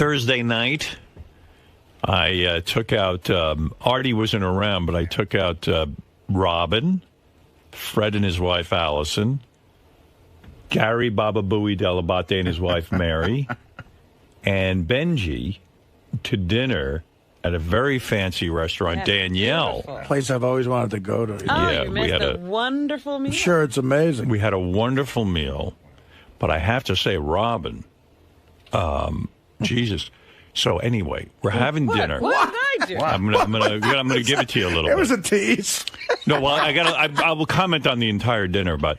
Thursday night, I took out, Artie wasn't around, but I took out Robin, Fred and his wife, Allison, Gary 𝗵𝗵𝗶𝗿𝗍𝗐𝗿 and his wife, Mary, and Benjy to dinner at a very fancy restaurant, That's Danielle. beautiful. Place I've always wanted to go to. Oh, Yeah, you we missed had a a- wonderful meal. I'm sure it's amazing. We had a wonderful meal, but I have to say, Robin, Jesus. So anyway, we're having dinner. What did I do? I'm gonna give it to you a little It was bit. a tease. No, well, I will comment on the entire dinner, but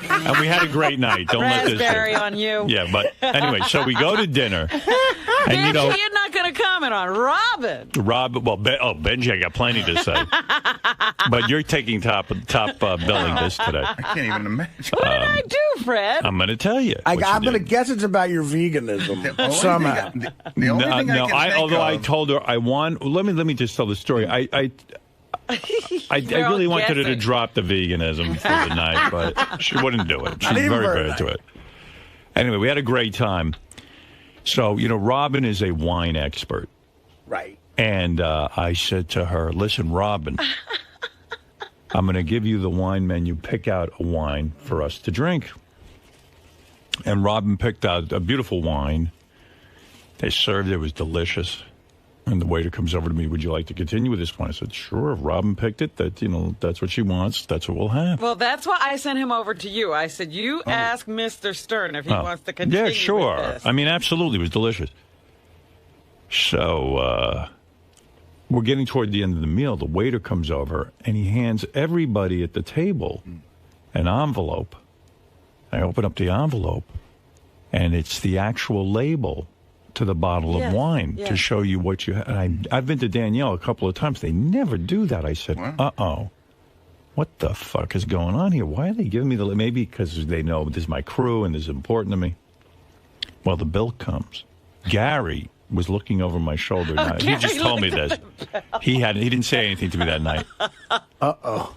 and we had a great night. Don't let this. Raspberry on you. Yeah, but anyway, so we go to dinner, and Benjy, you know, you're not going to comment on Robin. Benjy, I got plenty to say, but you're taking top billing this today. I can't even imagine. What did I do, Fred? I'm going to tell you. I'm what you going to did. guess it's about your veganism somehow. The only thing No, I can think although of, I told her I want. Let me just tell the story. I really all wanted her to guessing. drop the veganism for the night, but she wouldn't do it. She's even very for a good night. to it. Anyway, we had a great time. So, you know, Robin is a wine expert. Right. And I said to her, listen, Robin, I'm going to give you the wine menu. Pick out a wine for us to drink. And Robin picked out a beautiful wine. They served it. It was delicious. And the waiter comes over to me, would you like to continue with this wine? I said, sure. If Robin picked it, that's what she wants. That's what we'll have. Well, that's why I sent him over to you. I said, you ask Mr. Stern if he wants to continue Yeah, sure. with this. I mean, absolutely. It was delicious. So we're getting toward the end of the meal. The waiter comes over, and he hands everybody at the table an envelope. I open up the envelope, and it's the actual label to the bottle of Yes, wine yes. to show you what you have. And I've been to Danielle a couple of times. They never do that. I said, uh-oh. What the fuck is going on here? Why are they giving me the... Maybe because they know this is my crew and this is important to me. Well, the bill comes. Gary was looking over my shoulder. Now, he Gary just told me looked this. He didn't say anything to me that night. Uh-oh.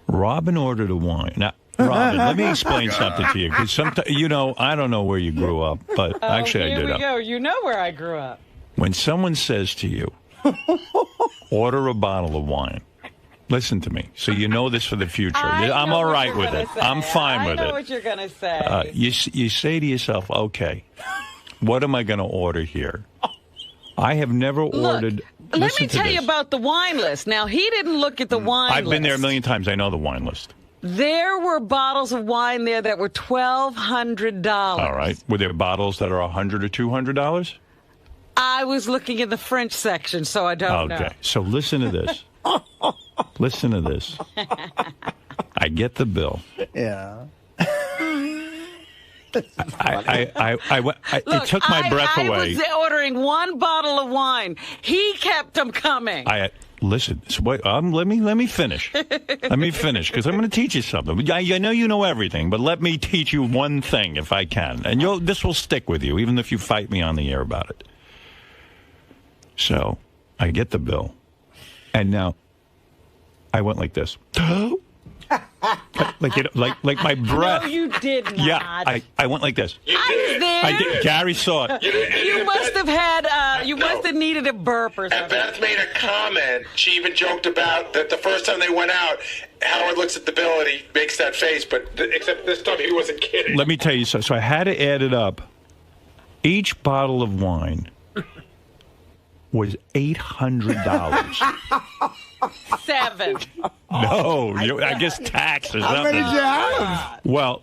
Robin ordered a wine. Now, Robin, let me explain something to you. Because sometimes, you know, I don't know where you grew up, but actually I Here did. we go. You know where I grew up. When someone says to you, order a bottle of wine, listen to me, so you know this for the future. I'm know all what right you're with gonna it. say. I'm fine with I know it. what you're going to say. You say to yourself, okay, what am I going to order here? I have never ordered. Let listen me to tell you this. about the wine list. Now, he didn't look at the wine I've list. been there a million times. I know the wine list. There were bottles of wine there that were $1,200. All right. Were there bottles that are $100 or $200? I was looking in the French section, so I don't know. Okay. So listen to this. Listen to this. I get the bill. Yeah. It took my breath I away. was ordering one bottle of wine. He kept them coming. Listen. So wait, let me finish. Let me finish because I'm going to teach you something. I know you know everything, but let me teach you one thing if I can, and this will stick with you, even if you fight me on the air about it. So I get the bill, and now I went like this. like my breath. No, you did not. Yeah, I went like this. I was there. I did. Gary saw it. You must have had. You must have needed a burp or And something. Beth made a comment. She even joked about that the first time they went out, Howard looks at the bill and he makes that face, but except this time he wasn't kidding. Let me tell you so I had to add it up. Each bottle of wine was $800. 7. No, I guess tax or How something. many did you have? Well,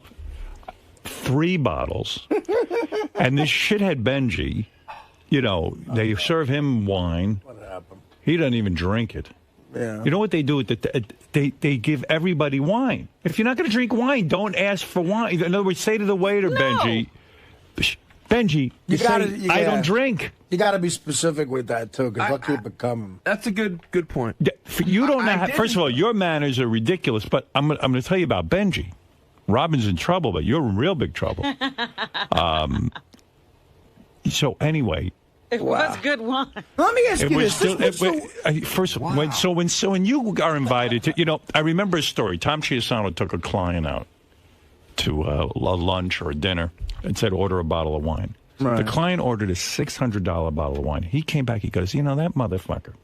3 bottles. And this shithead Benjy, you know, they serve him wine. What happened? He doesn't even drink it. Yeah. You know what they do? They give everybody wine. If you're not going to drink wine, don't ask for wine. In other words, say to the waiter, Benjy, I don't drink. You got to be specific with that, too, because they'll keep it coming. That's a good point. You don't know. First of all, your manners are ridiculous. But I'm going to tell you about Benjy. Robin's in trouble, but you're in real big trouble. So anyway, It was good wine. Let me ask it you was this. still. When you are invited to, you know, I remember a story. 𝗵𝗵𝗄𝗿𝗍 took a client out to a lunch or a dinner and said, order a bottle of wine. The client ordered a $600 bottle of wine. He came back. He goes, that motherfucker.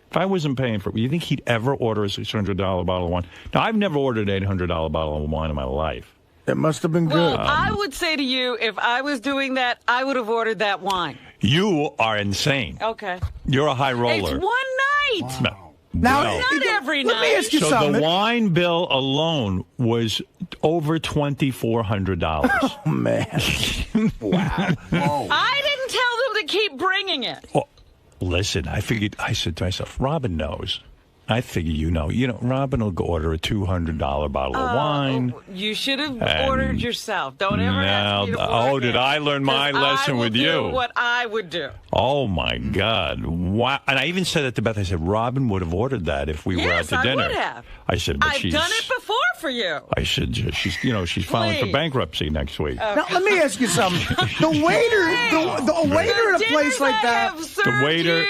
If I wasn't paying for it, you think he'd ever order a $600 bottle of wine? Now, I've never ordered an $800 bottle of wine in my life. It must have been good. Well, I would say to you, if I was doing that, I would have ordered that wine. You are insane. Okay. You're a high roller. It's one night. No. Now, Not every let night. me ask you So something. the wine bill alone was over $2,400. Oh, man. Wow. Whoa. I didn't tell them to keep bringing it. Well, listen, I said to myself, Robin knows. I figure Robin will go order a $200 bottle of wine. You should have And ordered yourself. Don't ever ask me to order did it, I learn my 'cause lesson I will with do you? what I would do. Oh, my God. Wow. And I even said that to Beth. I said, Robin would have ordered that if we were out Yes, to I dinner. would have. I said, but I've she's... done it before for you. I said, she's filing for Please. bankruptcy next week. Now, let me ask you something. The waiter at a place like that. The waiter...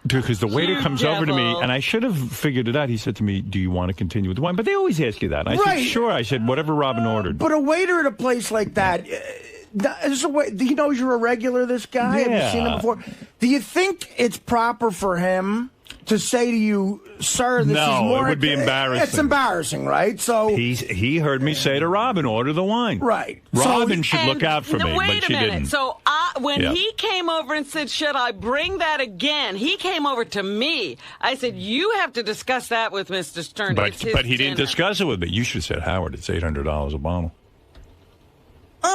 Because the waiter You comes over to me, devil. and I should have figured it out. He said to me, do you want to continue with the wine? But they always ask you that. And I Right. said, sure. I said, whatever Robin ordered. But a waiter at a place like that, he knows you're a regular, this guy? Have you seen him before? Do you think it's proper for him to say to you, sir, this is more... it would be embarrassing. It's embarrassing, right? So... He heard me say to Robin, order the wine. Right. Robin So- should look out for me, Wait but she a minute. didn't. So when Yeah. he came over and said, should I bring that again? He came over to me. I said, you have to discuss that with Mr. Stern. But It's his he didn't dinner. discuss it with me. You should have said, Howard, it's $800 a bottle.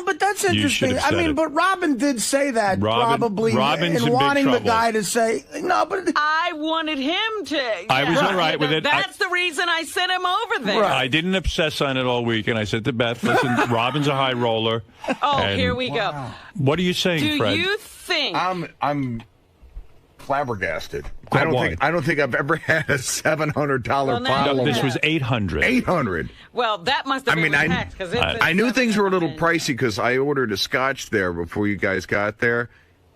But that's You interesting. should have said it. But Robin did say that probably Robin's in in big wanting the trouble. guy to say, no, but... I wanted him to. I was all right with it. That's the reason I sent him over there. Right. I didn't obsess on it all week, and I said to Beth, listen, Robin's a high roller. Oh, and here we go. What are you saying, Do Fred? you think... I'm flabbergasted. Why? I don't think I've ever had a $700 Well, now- bottle No, of this wine. was $800. 800. Well, that must have been tax, 'cause it's I knew things were a little $700. pricey because I ordered a scotch there before you guys got there.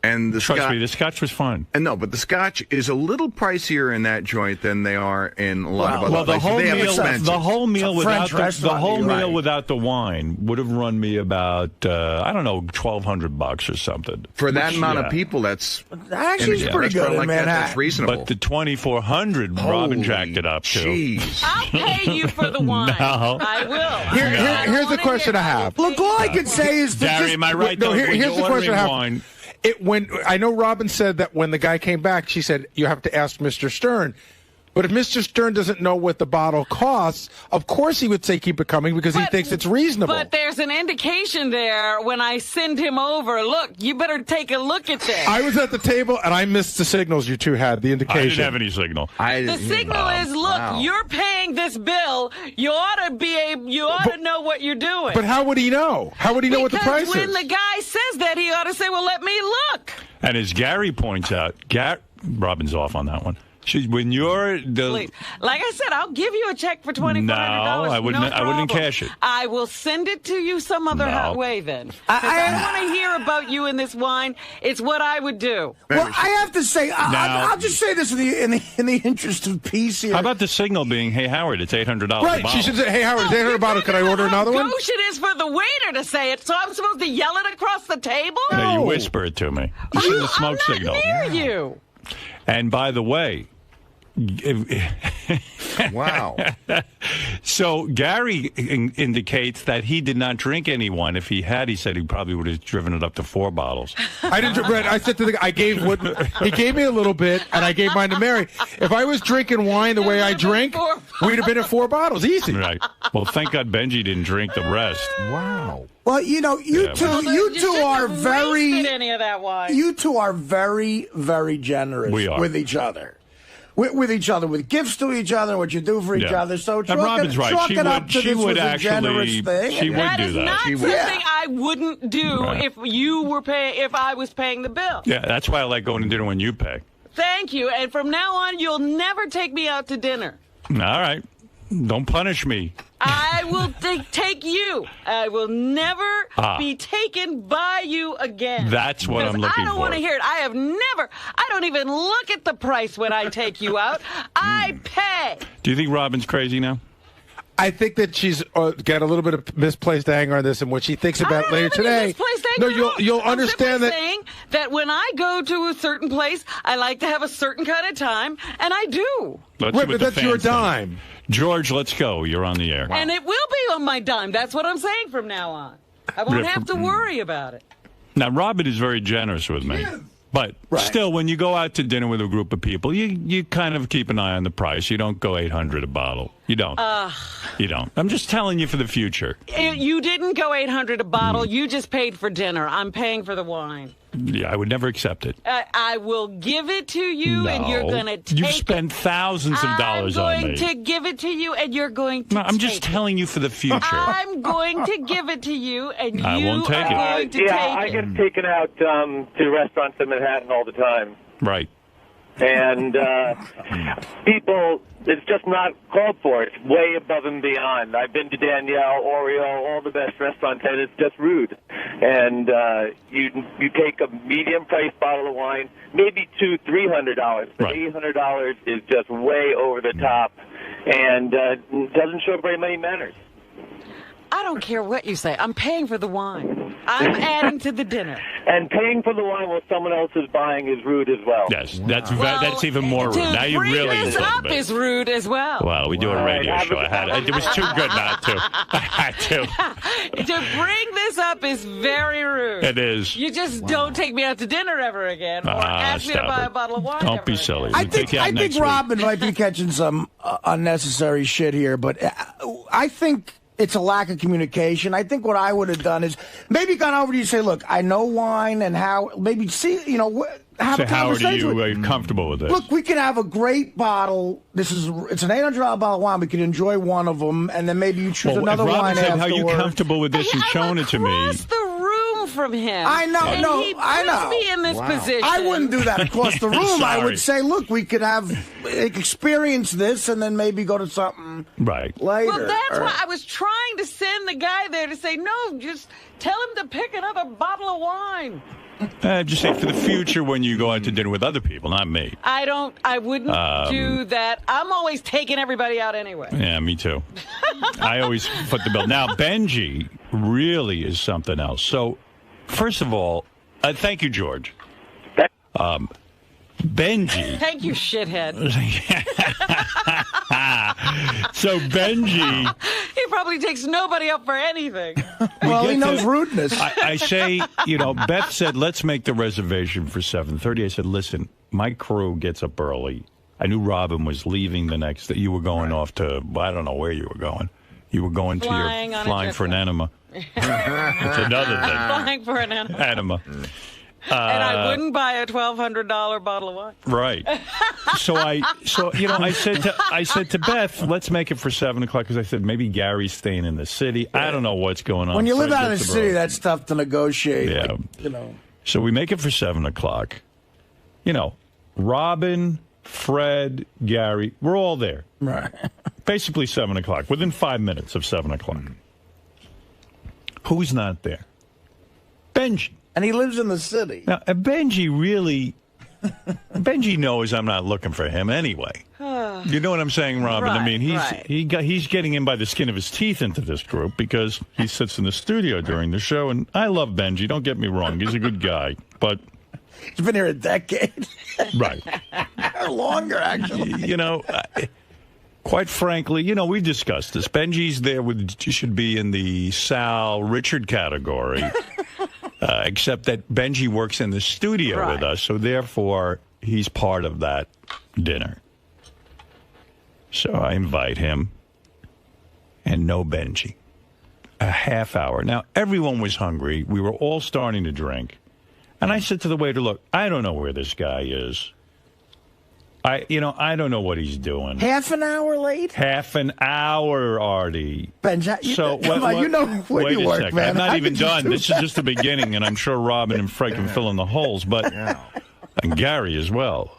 And the Trust me, the scotch was fun. And no, but the scotch is a little pricier in that joint than they are in a lot of other Well, places. They have expenses. the whole meal without French the whole restaurant, meal right. without the wine would have run me about $1,200 or something. For that Which, amount yeah. of people, that's Actually, it's pretty good in Manhattan. That's reasonable. But the 2,400, Robin jacked it up to. Jeez. I'll pay you for the wine. No. I will. Here's the question I have. Look, all I can say is... to Gary, just- am I right? No, though? When here's you're the question I have. ordering wine, When I know Robin said that when the guy came back, she said you have to ask Mr. Stern. But if Mr. Stern doesn't know what the bottle costs, of course he would say keep it coming because he thinks it's reasonable. But there's an indication there when I send him over. Look, you better take a look at this. I was at the table and I missed the signals you two had, the I didn't indication. have any signal. The signal is, look, you're paying this bill. You ought to know what you're doing. But how would he know? How would he know what the price Because when is? the guy says that, he ought to say, well, let me look. And as Gary points out, Robin's off on that one. When you're Please. Like I said, I'll give you a check for $2,400. No, I wouldn't. No I wouldn't problem. cash it. I will send it to you some other No. way then. 'Cause I want to hear about you in this wine. It's what I would do. Well, I have to say, I'll just say this in the interest of peace here. How about the signal being, "Hey Howard, it's $800 a Right, bottle." she should say, hey, Howard, it's $800 bottle. Can I order another one? How gauche it is for the waiter to say it, so I'm supposed to yell it across the table? No, you whisper it to me. This is a smoke I'm signal. not near you. And by the way, Wow. so Gary indicates that he did not drink any wine. If he had, he said he probably would have driven it up to 4 bottles. I didn't. Brett, I said to the guy, he gave me a little bit, and I gave mine to Mary. If I was drinking wine the way I drink, we'd have been at 4 bottles, easy. Right. Well, thank God Benjy didn't drink the rest. Wow. Well, you know, you two are very, any of that wine. you two are very, very generous We are. with each other. With each other, with gifts to each other, what you do for each Yeah. other. So And Robin's right. chalk She it up would- to she this would was a actually- generous thing. she would That do is that. not She something would. I wouldn't do Right. if you were paying. If I was paying the bill. Yeah, that's why I like going to dinner when you pay. Thank you. And from now on, you'll never take me out to dinner. All right. Don't punish me. I will take you. I will never be taken by you again. That's what I'm looking I don't for. want to hear it. I don't even look at the price when I take you out. I pay. Do you think Robin's crazy now? I think that she's got a little bit of misplaced anger on this, and what she thinks about later today. No, you'll understand that. I'm saying that when I go to a certain place, I like to have a certain kind of time, and I do. Right, but that's your dime. George, let's go. You're on the air. And it will be on my dime. That's what I'm saying from now on. I won't have to worry about it. Now, Robin is very generous with me. But still, when you go out to dinner with a group of people, you kind of keep an eye on the price. You don't go $800 a bottle. You don't. You don't. I'm just telling you for the future. You didn't go $800 a bottle. You just paid for dinner. I'm paying for the wine. Yeah, I would never accept it. I will give it to you, and you're going to take it. You've spent thousands of dollars on me. I'm going to give it to you, and you're going to I'm just telling you for the future. I'm going to give it to you, and you won't take are going to take it. Yeah, I get taken out to restaurants in Manhattan all the time. Right. And people, it's just not called for. It's way above and beyond. I've been to Danielle, Oreo, all the best restaurants, and it's just rude. And you take a medium-priced bottle of wine, maybe $200-300, but $800 is just way over the top, and doesn't show very many manners. I don't care what you say. I'm paying for the wine. I'm adding to the dinner. And paying for the wine while someone else is buying is rude as well. Yes, that's even more rude. Now you really this up is rude as well. Well, we do a radio show. It was too good not to. I had to. To bring this up is very rude. It is. You just don't take me out to dinner ever again, or ask me to buy a bottle of wine. Don't be silly. I think Robin might be catching some unnecessary shit here, but I think it's a lack of communication. I think what I would have done is maybe gone over to you and say, look, I know wine and how, maybe see, have a conversation. Are you comfortable with this? Look, we can have a great bottle. It's an $800 bottle of wine. We can enjoy one of them, and then maybe you choose another wine afterwards. How you comfortable with this and showing it to me? Across the room from him. I know, I know. Me in this position. I wouldn't do that across the room. I would say, look, we could experience this, and then maybe go to something later. Well, that's why I was trying to send the guy there to say, no, just tell him to pick another bottle of wine. Just say for the future when you go out to dinner with other people, not me. I wouldn't do that. I'm always taking everybody out anyway. Yeah, me too. I always foot the bill. Now, Benjy really is something else. So, first of all, thank you, George. Benjy. Thank you, shithead. So Benjy. He probably takes nobody up for anything. Well, he knows rudeness. I say, Beth said, let's make the reservation for 7:30. I said, listen, my crew gets up early. I knew Robin was leaving the next day. You were going off to, I don't know where you were going. You were going to your flying for an enema. It's another thing. Flying for an enema. Enema. And I wouldn't buy a $1,200 bottle of wine. Right. So I said to Beth, let's make it for 7 o'clock because I said maybe Gary's staying in the city. I don't know what's going on. When you live out in the city, that's tough to negotiate. Yeah. So we make it for 7 o'clock. Robin, Fred, Gary, we're all there. Right. Basically 7 o'clock. Within 5 minutes of 7 o'clock. Who's not there? Benjy. And he lives in the city. Now, Benjy knows I'm not looking for him anyway. You know what I'm saying, Robin? Right, I mean, he's getting in by the skin of his teeth into this group because he sits in the studio during the show. And I love Benjy. Don't get me wrong. He's a good guy. But he's been here a decade. Right. Or longer, actually. Quite frankly, we've discussed this. Benjy's there should be in the Sal Richard category. Except that Benjy works in the studio with us, so therefore he's part of that dinner. So I invite him, and no Benjy. A half hour. Now, everyone was hungry. We were all starting to drink. And I said to the waiter, look, I don't know where this guy is. I don't know what he's doing. Half an hour late? Half an hour, Artie. Benjy, you know where you work, second. man. I'm not even done. This is just the beginning, and I'm sure Robin and Fred can fill in the holes, and Gary as well.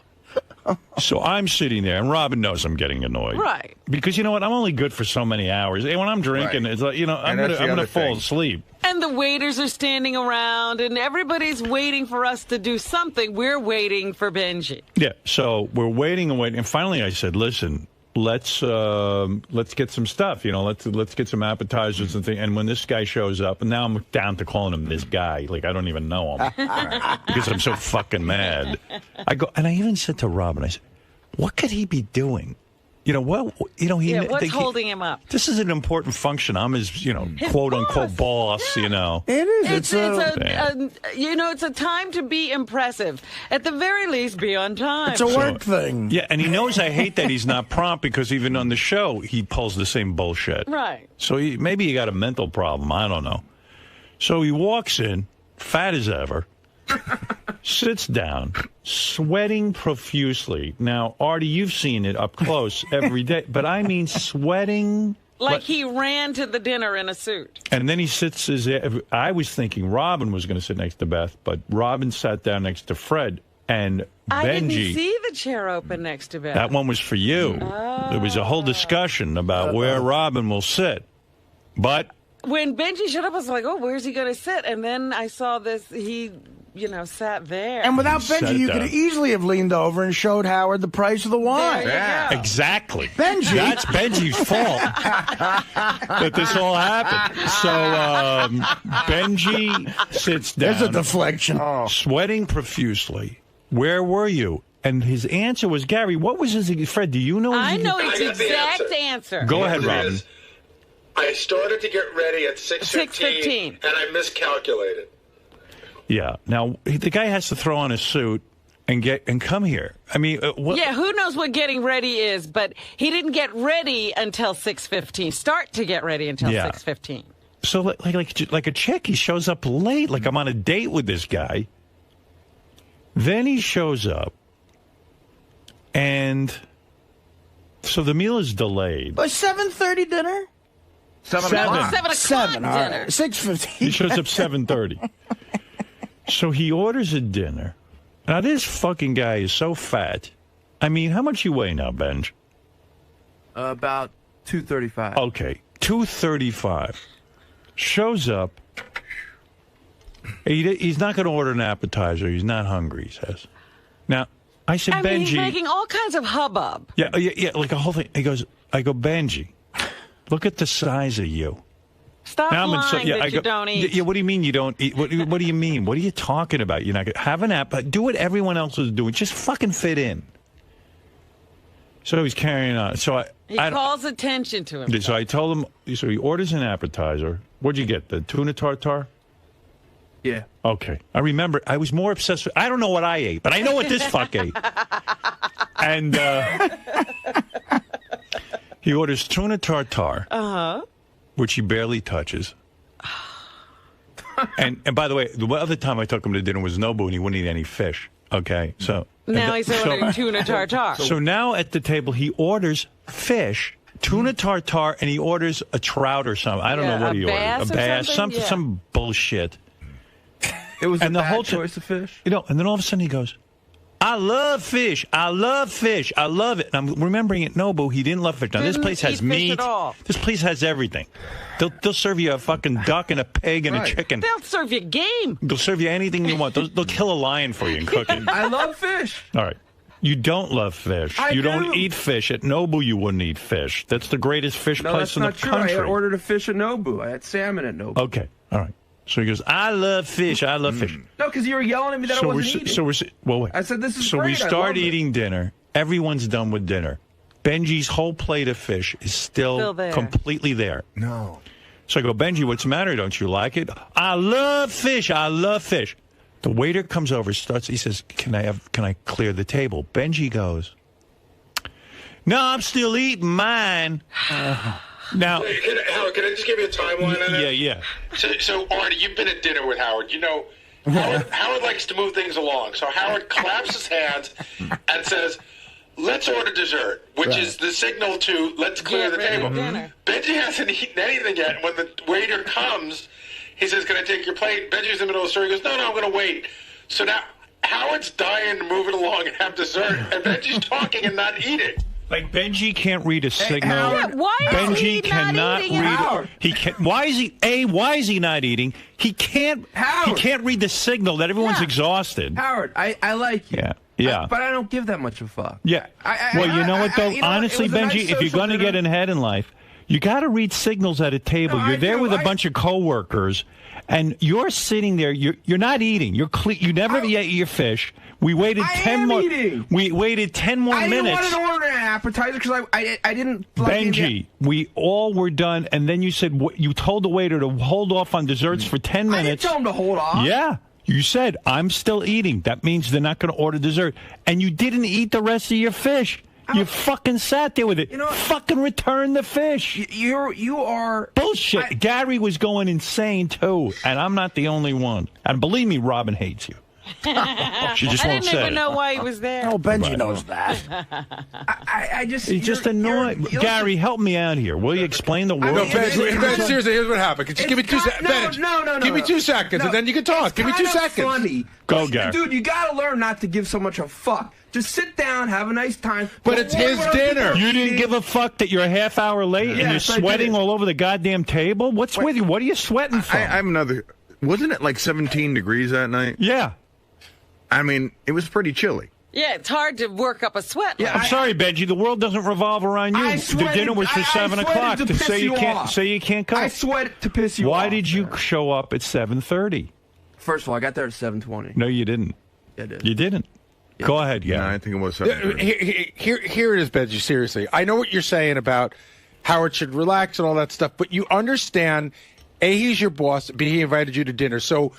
So I'm sitting there, and Robin knows I'm getting annoyed. Right. Because you know what? I'm only good for so many hours. And when I'm drinking, it's like, I'm going to fall asleep. And the waiters are standing around, and everybody's waiting for us to do something. We're waiting for Benjy. Yeah, so we're waiting and waiting. And finally I said, listen, let's get some stuff. Let's get some appetizers and things. And when this guy shows up, and now I'm down to calling him this guy. Like I don't even know him because I'm so fucking mad. I go, and I even said to Robin, I said, "What could he be doing? What's holding him up? This is an important function. I'm his, quote unquote boss. Yeah. It is. It's a time to be impressive. At the very least, be on time. It's a work thing. Yeah, and he knows I hate that he's not prompt because even on the show he pulls the same bullshit. Right. So maybe he got a mental problem. I don't know. So he walks in, fat as ever. Sits down, sweating profusely. Now, Artie, you've seen it up close every day, but I mean sweating. Like he ran to the dinner in a suit. And then he sits I was thinking Robin was going to sit next to Beth, but Robin sat down next to Fred and I Benjy. didn't see the chair open next to Beth. That one was for you. Oh. There was a whole discussion about where Robin will sit. But when Benjy showed up, I was like, oh, where's he going to sit? And then I saw this, he... sat there. And without Benjy, you could easily have leaned over and showed Howard the price of the wine. Yeah. Exactly. Benjy. That's Benjy's fault that this all happened. So Benjy sits down. There's a deflection. Sweating profusely. Where were you? And his answer was, Gary, what was his... Fred, do you know his... I know his I got the exact answer. Go ahead, Robin. I started to get ready at 6:15, and I miscalculated. Yeah. Now, the guy has to throw on a suit and come here. I mean, yeah, who knows what getting ready is, but he didn't get ready until 6:15. Start to get ready until 6:15. So, like a chick, he shows up late. Like I'm on a date with this guy. Then he shows up, and so the meal is delayed. 7:30 dinner? 7 7 o'clock. 7 o'clock 7. dinner. All right. 6:15. He shows up 7:30. So he orders a dinner. Now, this fucking guy is so fat. I mean, how much you weigh now, Benj? About 235. Okay, 235. Shows up. He's not going to order an appetizer. He's not hungry, he says. Now, I said, Benjy. He's making all kinds of hubbub. Yeah, like a whole thing. I go, Benjy, look at the size of you. Stop lying that you don't eat. Yeah, what do you mean you don't eat? What do you mean? What are you talking about? You're not gonna have an app. Do what everyone else is doing. Just fucking fit in. So he's carrying on. So he calls attention to him. So I told him. So he orders an appetizer. What'd you get? The tuna tartare? Yeah. Okay. I remember. I was more obsessed with. I don't know what I ate, but I know what this fuck ate. And he orders tuna tartare. Which he barely touches. and by the way, the other time I took him to dinner was Nobu, and he wouldn't eat any fish. Okay, so now he's ordering tuna tartare. So now at the table he orders fish, tuna tartare, and he orders a trout or something. I don't know what he ordered. A bass, some bullshit. It was and a the whole choice of fish. And then all of a sudden he goes, I love fish. I love fish. I love it. And I'm remembering at Nobu, he didn't love fish. Now, this place has meat. This place has everything. They'll serve you a fucking duck and a pig and a chicken. They'll serve you game. They'll serve you anything you want. They'll kill a lion for you and cook it. I love fish. All right. You don't love fish. You don't eat fish. At Nobu, you wouldn't eat fish. That's the greatest fish place in the country. That's not true. I ordered a fish at Nobu. I had salmon at Nobu. Okay. All right. So he goes, I love fish. I love fish. No, because you were yelling at me that I wasn't eating. Wait. I said, this is so great. So we start eating dinner. Everyone's done with dinner. Benji's whole plate of fish is still completely there. No. So I go, Benjy, what's the matter? Don't you like it? I love fish. I love fish. The waiter comes over, he says, can I clear the table? Benjy goes, no, I'm still eating mine. Now, Howard, can I just give you a timeline on that? Yeah. So, Artie, you've been at dinner with Howard. You know, Howard likes to move things along. So Howard claps his hands and says, let's order dessert, which is the signal to let's clear the table. Benjy hasn't eaten anything yet. When the waiter comes, he says, can I take your plate? Benji's in the middle of the story. He goes, no, I'm going to wait. So now Howard's dying to move it along and have dessert, and Benji's talking and not eating. Like Benjy can't read a signal. Why is Benjy he cannot not eating? read. He can't. Why is he not eating? He can't. Howard. He can't read the signal that everyone's exhausted. Howard, I like you. Yeah. Yeah. But I don't give that much a fuck. Yeah. Well, you know what, though? Honestly, it was a Benji, nice if you're social going to dinner. get ahead in life, you got to read signals at a table. No, You're I there do. with a bunch of coworkers, and you're sitting there. You're not eating. You never ate your fish. We waited 10 more. Eating. We waited 10 more I minutes. didn't want to order an appetizer because I didn't. Benji, we all were done, and then you said you told the waiter to hold off on desserts for 10 minutes. I didn't tell him to hold off. Yeah. You said, I'm still eating. That means they're not going to order dessert. And you didn't eat the rest of your fish. You fucking sat there with it. You know what? Fucking return the fish. You are... Bullshit. Gary was going insane, too. And I'm not the only one. And believe me, Robin hates you. She just I won't didn't say even it. know why he was there. Oh, Benji knows that. I just... He's just annoyed. Gary, help me out here. Will you explain the word? No, Ben, seriously, here's what happened. Just give me 2 seconds. No. Give me 2 seconds, and then you can talk. Give me 2 seconds. Funny. Go, Gary. Dude, you gotta learn not to give so much a fuck. Just sit down, have a nice time. But it's his dinner. You didn't give a fuck that you're a half hour late and you're Yes, I sweating did. all over the goddamn table? What's with you? What are you sweating from? I have another. Wasn't it like 17 degrees that night? Yeah. I mean, it was pretty chilly. Yeah, it's hard to work up a sweat. Yeah, I'm sorry, Benji. The world doesn't revolve around you. I The sweated- dinner was for I 7 sweated o'clock. to piss you off. Say you can't come. I sweat to piss you off. Why did you show up at 7:30? First of all, I got there at 7:20. No, you didn't. Yeah, I did. You didn't. Go ahead, Yeah, yeah. I think it was 7:30. Here it is, Benji, seriously. I know what you're saying about Howard should relax and all that stuff, but you understand, A, he's your boss, B, he invited you to dinner. So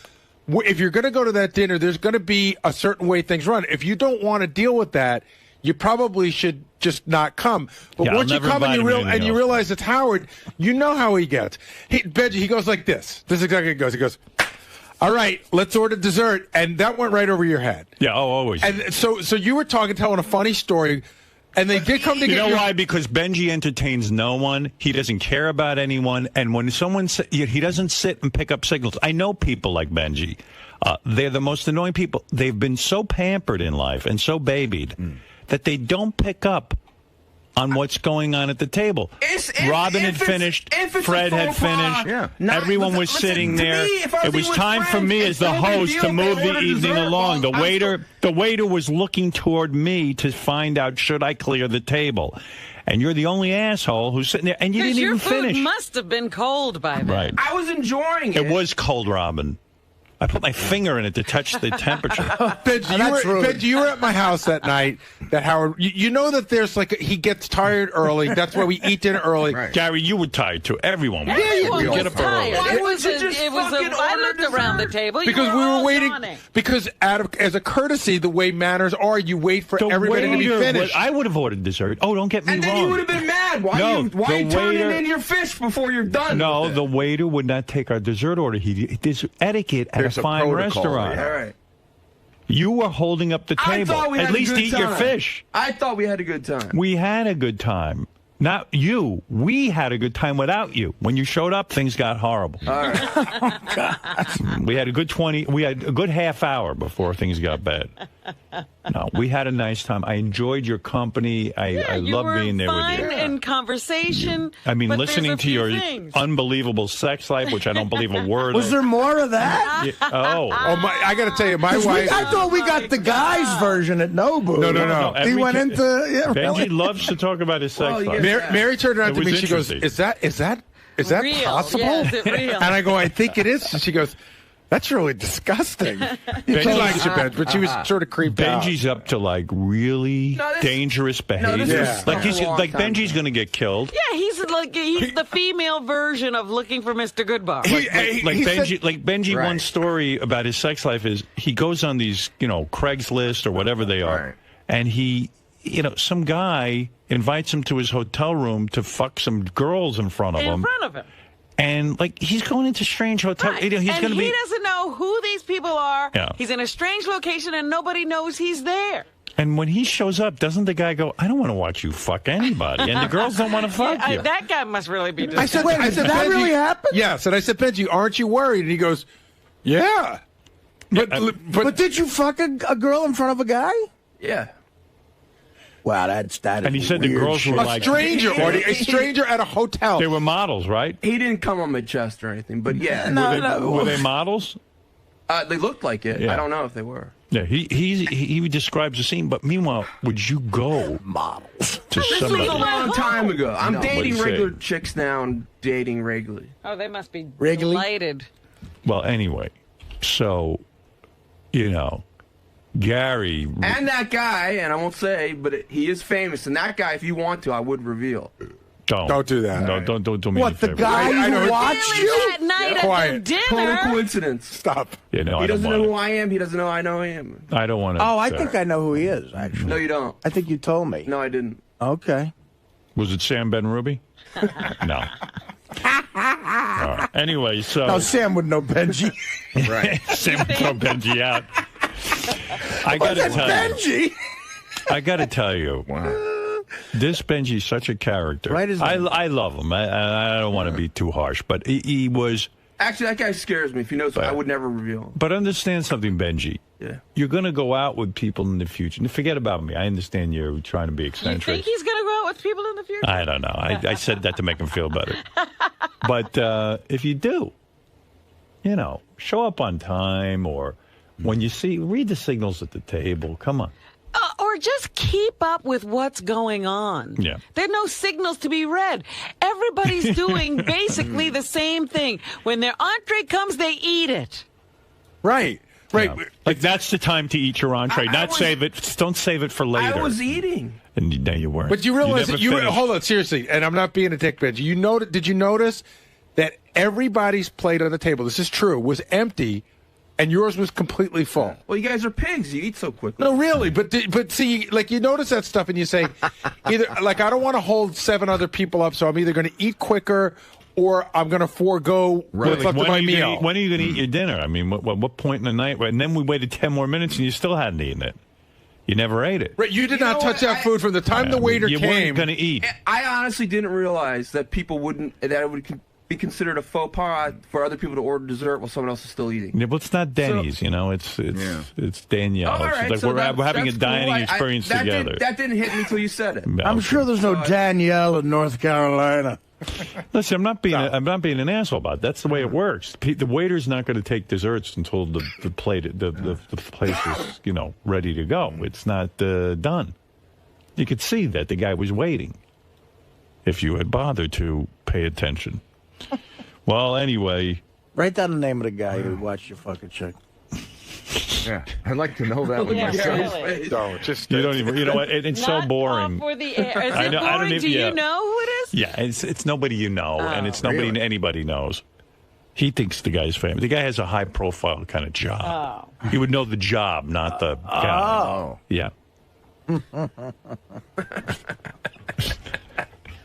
if you're going to go to that dinner, there's going to be a certain way things run. If you don't want to deal with that, you probably should just not come. But Yeah, once I'll you never come and invite him to anything else. realize it's Howard, you know how he gets. Benji, he goes like this. This is exactly how it goes. He goes, all right, let's order dessert. And that went right over your head. Yeah, always. And so you were telling a funny story, and they did come to You get know you. why? Because Benji entertains no one. He doesn't care about anyone. And when someone he doesn't sit and pick up signals. I know people like Benji. They're the most annoying people. They've been so pampered in life and so babied that they don't pick up on what's going on at the table. Robin had finished. Fred had finished. Yeah. Everyone was sitting there. It was time for me as the host to move the evening along. The waiter was looking toward me to find out, should I clear the table? And you're the only asshole who's sitting there, and you didn't even your food finish. must have been cold by then. Right. I was enjoying it. It was cold, Robin. I put my finger in it to touch the temperature. Benji, you were at my house that night. That Howard, you know that there's he gets tired early. That's why we eat dinner early. Right. Gary, you were tired too. Everyone was. Everyone You was get up tired. early. Why It was wouldn't you just I fucking looked around the table. You Because we were all waiting. yawning. Because as a courtesy, the way manners are, you wait for everybody to be finished. I would have ordered dessert. Oh, don't get me And wrong. then you would have been mad. Why No, you the turning waiter- in your fish before you're done? No, with it? the waiter would not take our dessert order. There's etiquette at There's a a fine protocol, restaurant. yeah. All right. You were holding up the I table. thought we had At least a good eat time. your fish. I thought we had a good time. We had a good time. Not you. We had a good time without you. When you showed up, things got horrible. All right. We had a good half hour before things got bad. No, we had a nice time. I enjoyed your company. I you love were being there with fine you. in conversation. I mean, but there's listening a to few your things. unbelievable sex life, which I don't believe a word Was of. there more of that? Yeah, oh. I got to tell you, my 'Cause wife. I thought we got the guys' version at Nobu. No. He went into Benji loves to talk about his sex Well, life. yeah. Mary turned around It to me. was She goes, interesting. "Is that Real. possible?" Yeah, is it real? And I go, "I think it is." And she goes, "That's really disgusting." She likes you, Ben, but she was sort of creeped out. Benji's up to like really No, this- dangerous behavior. this is like a long time Benji's going to get killed. Yeah, he's the female version of looking for Mr. Goodbar. Benji, Right. one story about his sex life is he goes on these, Craigslist or whatever they are, Right. and he, some guy invites him to his hotel room to fuck some girls in front of in him. front of him. And he's going into strange hotels. Right. He's and going to he be. doesn't know who these people are. Yeah. He's in a strange location and nobody knows he's there. And when he shows up, doesn't the guy go, "I don't want to watch you fuck anybody," and the girls don't want to fuck you? That guy must really be I said, Wait, did that really happen? Yes, and I said, "Benji, aren't you worried?" And he goes, "Yeah." But did you fuck a girl in front of a guy? Yeah. Wow, that is And he said the weird girls shit. were A like, stranger, Artie, a stranger at a hotel. they were models, right? He didn't come on my chest or anything, but yeah. No. Were they models? They looked like it. Yeah. I don't know if they were. Yeah, he describes the scene, but meanwhile, would you go models to This was somebody? a long time ago. I'm dating What'd he regular say? chicks now and dating regularly. Oh, they must be Wrigley? delighted. Well, anyway, so, Gary. And that guy, and I won't say, but he is famous. And that guy, if you want to, I would reveal. Don't do that. No, don't do me What, any the favor. guy I know who it- watched you? That night at Quiet. the Total dinner. coincidence. Stop. Yeah, no, He I don't doesn't know want who I am. He doesn't know I know him. it. I don't want to. Oh, I think I know who he is, actually. No, you don't. I think you told me. No, I didn't. Okay. Was it Sam Ben Ruby? No. Anyway, so. No, Sam would know Benjy. Right. Sam would throw Benjy out. I got to That's tell you. Benjy. I got to tell you. Wow. This Benjy's such a character. Right, isn't he? I love him. I don't want to be too harsh, but he was. Actually, that guy scares me. If you know, I would never reveal him. But understand something, Benjy. Yeah. You're going to go out with people in the future. Forget about me. I understand you're trying to be You eccentric. think he's going to go out with people in the future? I don't know. I said that to make him feel better. But if you do, show up on time, or when you read the signals at the table. Come on. Or just keep up with what's going on. Yeah. There are no signals to be read. Everybody's doing basically the same thing. When their entree comes, they eat it. Right. Right. Yeah. Like that's the time to eat your entree. Not save it. Don't save it for later. I was eating. And no, you weren't. But you realize never that finished. hold on, seriously, and I'm not being a dick, Benji. Did you notice that everybody's plate on the table, this is true, was empty, and yours was completely full? Well, you guys are pigs. You eat so quickly. No, really, but see, like you notice that stuff, and you say, either like I don't want to hold 7 other people up, so I'm either going to eat quicker or I'm going to forego what's left of my meal. When are you going to eat your dinner? I mean, what point in the night? And then we waited 10 more minutes, and you still hadn't eaten it. You never ate it. Right, you did not touch that food from the time the waiter you came. You weren't going to eat. I honestly didn't realize that people wouldn't, that it would be considered a faux pas for other people to order dessert while someone else is still eating. Yeah, but it's not Denny's, it's Danielle. Oh, all right, It's so like we're having a that's dining cool. experience together. That didn't hit me until you said it. I'm sure there's no Danielle in North Carolina. Listen, I'm not being an asshole about it. That's the way it works. The waiter's not going to take desserts until the place is ready to go. It's not done. You could see that the guy was waiting. If you had bothered to pay attention. Well, anyway. Write down the name of the guy who watched your fucking chick. Yeah, I'd like to know that one Yeah, myself. really. Don't just You don't even. You know what? It's so Not boring. for the air. Is I it know- I don't boring? even- Do yeah. you know who it is? Yeah, it's nobody you know, and it's nobody really? anybody knows. He thinks the guy's famous. The guy has a high-profile kind of job. Oh. He would know the job, not the guy. Oh. Yeah.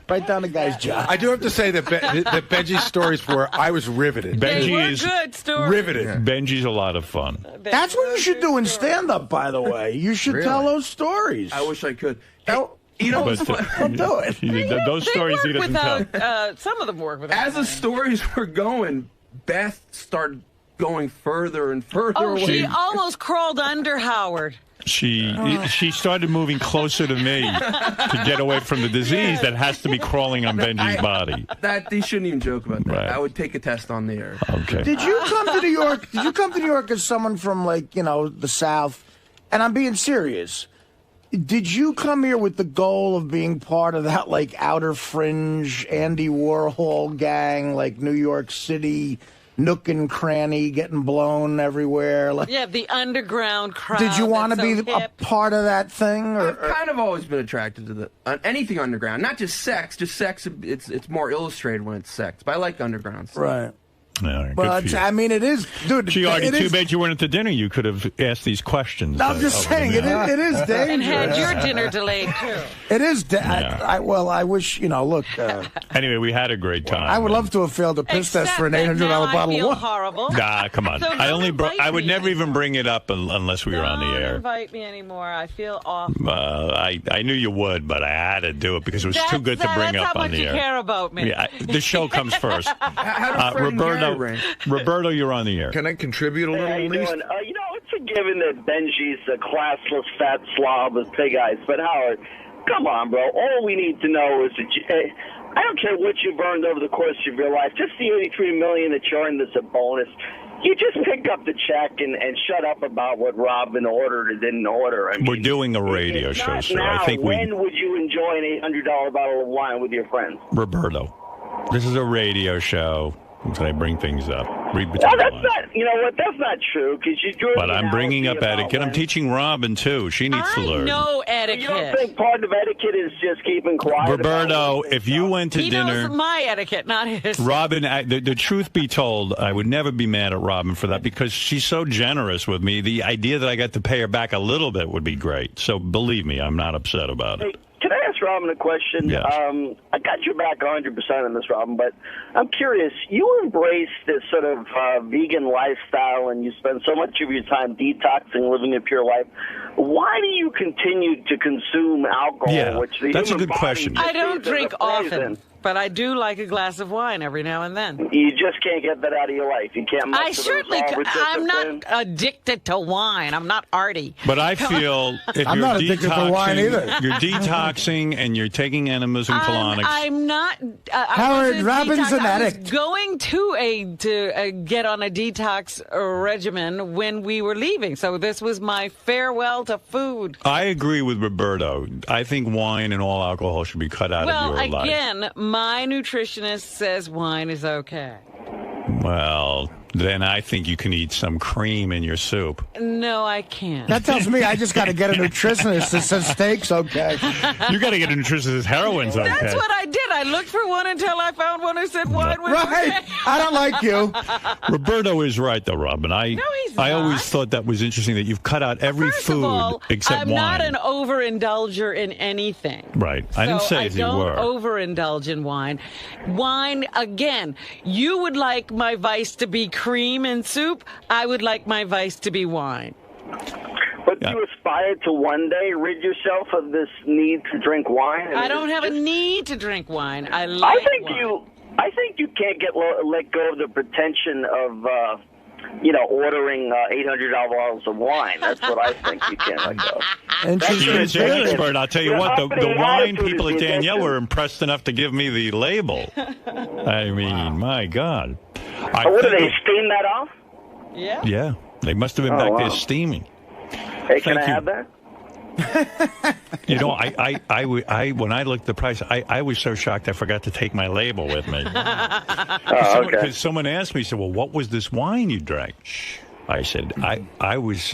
Write down the guy's job. I do have to say that that Benji's stories were I was riveted. They Benjy were is good stories. Riveted. Benji's a lot of fun. That's what you should do in stand-up, by the way. You should tell those stories. I wish I could. Hey, you know what's But fun? Don't do it. those They stories he work doesn't tell. without, some of them work without. As the stories were going, Beth started going further and further Oh, away. she almost crawled under Howard. She started moving closer to me to get away from the disease that has to be crawling on Benji's body. That you shouldn't even joke about that. Right. I would take a test on the air. Okay. Did you come to New York? Did you come to New York as someone from, the South? And I'm being serious. Did you come here with the goal of being part of that, outer fringe Andy Warhol gang, New York City, nook and cranny, getting blown everywhere? Yeah, the underground crowd. Did you want to that's be so a hip. part of that thing? I've kind of always been attracted to anything underground. Not just sex. Just sex. It's more illustrated when it's sex. But I like underground stuff. Right. All right, But, good for you. I mean, it is, dude. Gee, Artie, it too is- bad you weren't at the dinner. You could have asked these questions. I'm just over saying, the it minute. is dangerous. And had your dinner delayed, too. It is. Yeah. I wish, look. Anyway, we had a great time. I would love to have failed a piss test for an Except that $800 now I bottle feel of wine. horrible. Nah, come on. So I don't only invite I would me never even anymore. bring it up unless we were on the Don't air. invite me anymore. I feel awful. I knew you would, but I had to do it because it was too good to bring that's up how on much the you air. care about me. Yeah, the show comes first. How did Fred and Gary rank? Roberto, you're on the air. Can I contribute a little, How at you least? doing? It's a given that Benji's a classless fat slob with pig eyes, but Howard, come on, bro. All we need to know is that I don't care what you've earned over the course of your life. Just the $83 million that you earned is a bonus. You just pick up the check and shut up about what Robin ordered or didn't order. I mean, We're doing a radio show, not sir. now. I think when would you enjoy an $800 bottle of wine with your friends? Roberto, this is a radio show. So I bring things up. Read No, between the that's lines. not. You know what? That's not true. Because you're. But I'm bringing up etiquette. I'm teaching Robin, too. She needs to I learn. know You don't etiquette. think part of etiquette is just keeping quiet? Roberto, about if you went to He dinner... knows my etiquette, not his. Robin, the truth be told, I would never be mad at Robin for that because she's so generous with me. The idea that I got to pay her back a little bit would be great. So believe me, I'm not upset about it. Hey, can I ask Robin a question? Yes. I got your back 100% on this, Robin, but I'm curious. You embrace this sort of vegan lifestyle, and you spend so much of your time detoxing, living a pure life. Why do you continue to consume alcohol? Yeah, which the that's a human good body question. just I don't needs as drink a poison? often, but I do like a glass of wine every now and then. You just can't get that out of your life. You can't. I certainly could. I'm not addicted to wine. I'm not Artie. But I feel if I'm you're not addicted to wine either. you're detoxing and you're taking enemas and colonics. I'm not. Howard, Robin's an I was addict. going to get on a detox regimen when we were leaving. So this was my farewell to food. I agree with Roberto. I think wine and all alcohol should be cut out Well, of your life. again, my nutritionist says wine is okay. Well, then I think you can eat some cream in your soup. No, I can't. That tells me I just got to get a nutritionist that says steak's okay. You got to get a nutritionist. Heroin's okay. That's what I did. I looked for one until I found one who said wine was Right. okay. I don't like you. Roberto is right, though, Robin. No, he's I not. always thought that was interesting that you've cut out every First food of all, except I'm wine. not an overindulger in anything. Right. I didn't say if you were. I don't overindulge in wine. Wine, again, you would like my vice to be cream and soup. I would like my vice to be wine. But Yeah. do you aspire to one day rid yourself of this need to drink wine? I don't have a need to drink wine. I I like think wine. I think you can't let go of the pretension of ordering $800 bottles of wine. That's what I think you can't let go. She is an Interesting. expert. I'll tell you Your what, the uppity wine attitude people is at the Danielle addiction. were impressed enough to give me the label. I mean, my God. What do they steam that off? Yeah. Yeah, they must have been Oh, back wow. there steaming. Hey, can Thank I you. have that? You know, I when I looked at the price, I was so shocked I forgot to take my label with me. Oh, okay. Because someone asked me, said, "Well, what was this wine you drank?" I said, I was,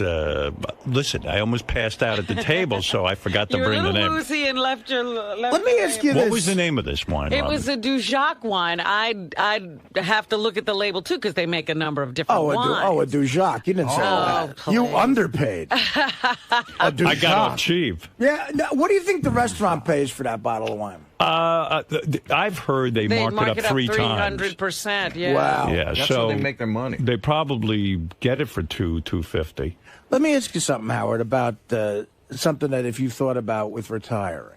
listen, I almost passed out at the table, so I forgot to You were a bring the little name. woozy and left your. Let me ask you What this. was the name of this wine, It Robin? was a 𝗪𝗏 wine. I'd have to look at the label too because they make a number of different wines. A 𝗪𝗏. You didn't say that. please. You underpaid. A 𝗪𝗏. I got off cheap. Yeah. Now, what do you think the restaurant pays for that bottle of wine? I've heard they mark it up 3 times. 300%. Yeah. Wow. Yeah, That's so how they make their money. they probably get it for $250. Let me ask you something, Howard, about something that if you thought about with retiring.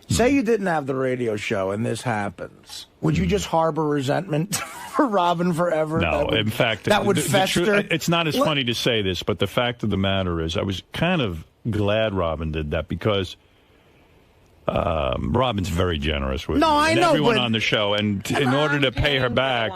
Say you didn't have the radio show and this happens. Would you just harbor resentment for Robin forever? No, in fact, that would the fester. truth- it's not as funny to say this, but the fact of the matter is, I was kind of glad Robin did that because Robin's very generous with No, me I and know, everyone but- on the show, and in order to pay her back,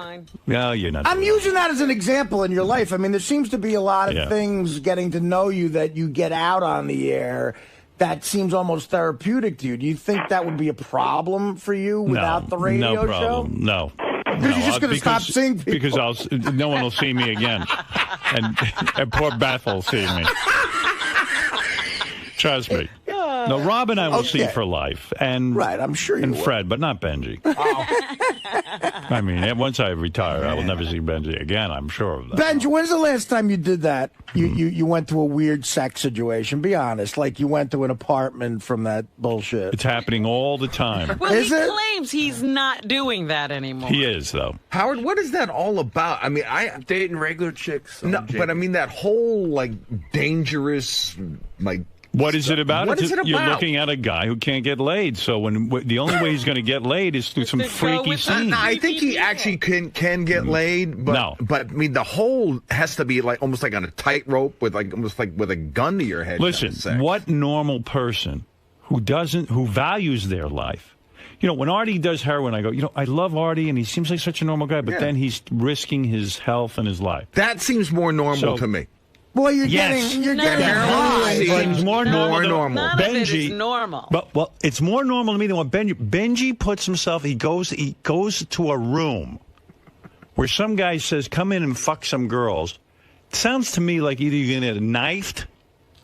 no, you're not. I'm doing using that as an example in your life. I mean, there seems to be a lot of Yeah. things getting to know you that you get out on the air that seems almost therapeutic to you. Do you think that would be a problem for you without the radio no problem. show? No. Because you're just going to stop seeing people. Because no one will see me again, and poor Beth will see me. Trust me. No, Rob and I will see Okay. for life, and Right, I'm sure you and will. Fred, but not Benjy. I mean, once I retire, I will never see Benjy again. I'm sure of that. Benj, when's the last time you did that? You went to a weird sex situation. Be honest, like you went to an apartment from that bullshit. It's happening all the time. Well, Is he it? claims he's not doing that anymore. He is, though. Howard, what is that all about? I mean, I'm dating regular chicks. no, but I mean that whole like dangerous like. What is it about? What is it You're about? looking at a guy who can't get laid. So the only way he's going to get laid is through some To go freaky with scene. No, I think he actually can get laid, but No. but I mean the whole has to be like almost like on a tightrope with like almost like with a gun to your head. Listen, kind of sex. what normal person who values their life You know, when Artie does heroin, I go, you know, I love Artie, and he seems like such a normal guy, but then he's risking his health and his life. That seems more normal to me. Well, you're Yes. getting No, high. Seems more normal. None of it is Benjy, normal. but well, it's more normal to me than what Benjy puts himself. He goes to a room where some guy says, "Come in and fuck some girls." It sounds to me like either you're gonna get knifed.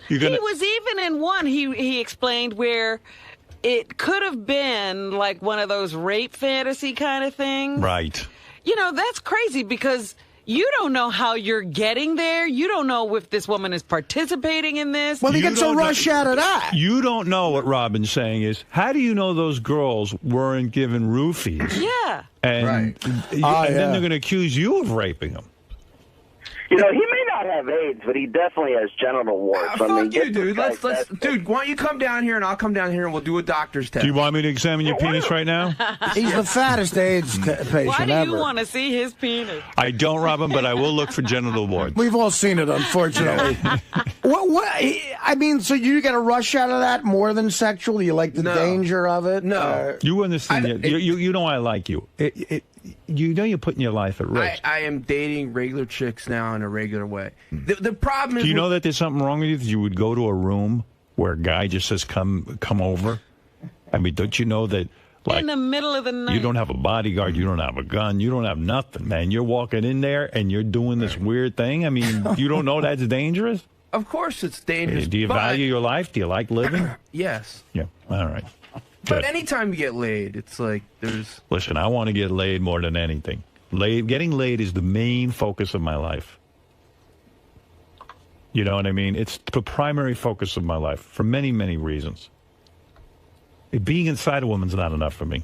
He was even in one. He explained where it could have been like one of those rape fantasy kind of things. Right. You know, that's crazy because you don't know how you're getting there. You don't know if this woman is participating in this. Well, he gets a rush out of that. You don't know what Robin's saying is, how do you know those girls weren't given roofies? Yeah. And, and then they're going to accuse you of raping them. You know, he may not have AIDS, but he definitely has genital warts. Fuck you, dude. Let's dude. Why don't you come down here and I'll come down here and we'll do a doctor's test. Do you want me to examine your penis right now? He's the fattest AIDS patient ever. Why do you want to see his penis? I don't, Robin, but I will look for genital warts. We've all seen it, unfortunately. I mean, so you get a rush out of that more than sexual? You like the danger of it? No. You understand? You know I like you. You know you're putting your life at risk. I am dating regular chicks now in a regular way. The problem is... Do you know that there's something wrong with you? That you would go to a room where a guy just says, come over? I mean, don't you know that... Like, in the middle of the night. You don't have a bodyguard. You don't have a gun. You don't have nothing, man. You're walking in there and you're doing this weird thing. I mean, you don't know that's dangerous? Of course it's dangerous. Do you value your life? Do you like living? Yes. Yeah. All right. But anytime you get laid, it's like there's... Listen, I want to get laid more than anything. Getting laid is the main focus of my life. You know what I mean? It's the primary focus of my life for many, many reasons. Being inside a woman's not enough for me.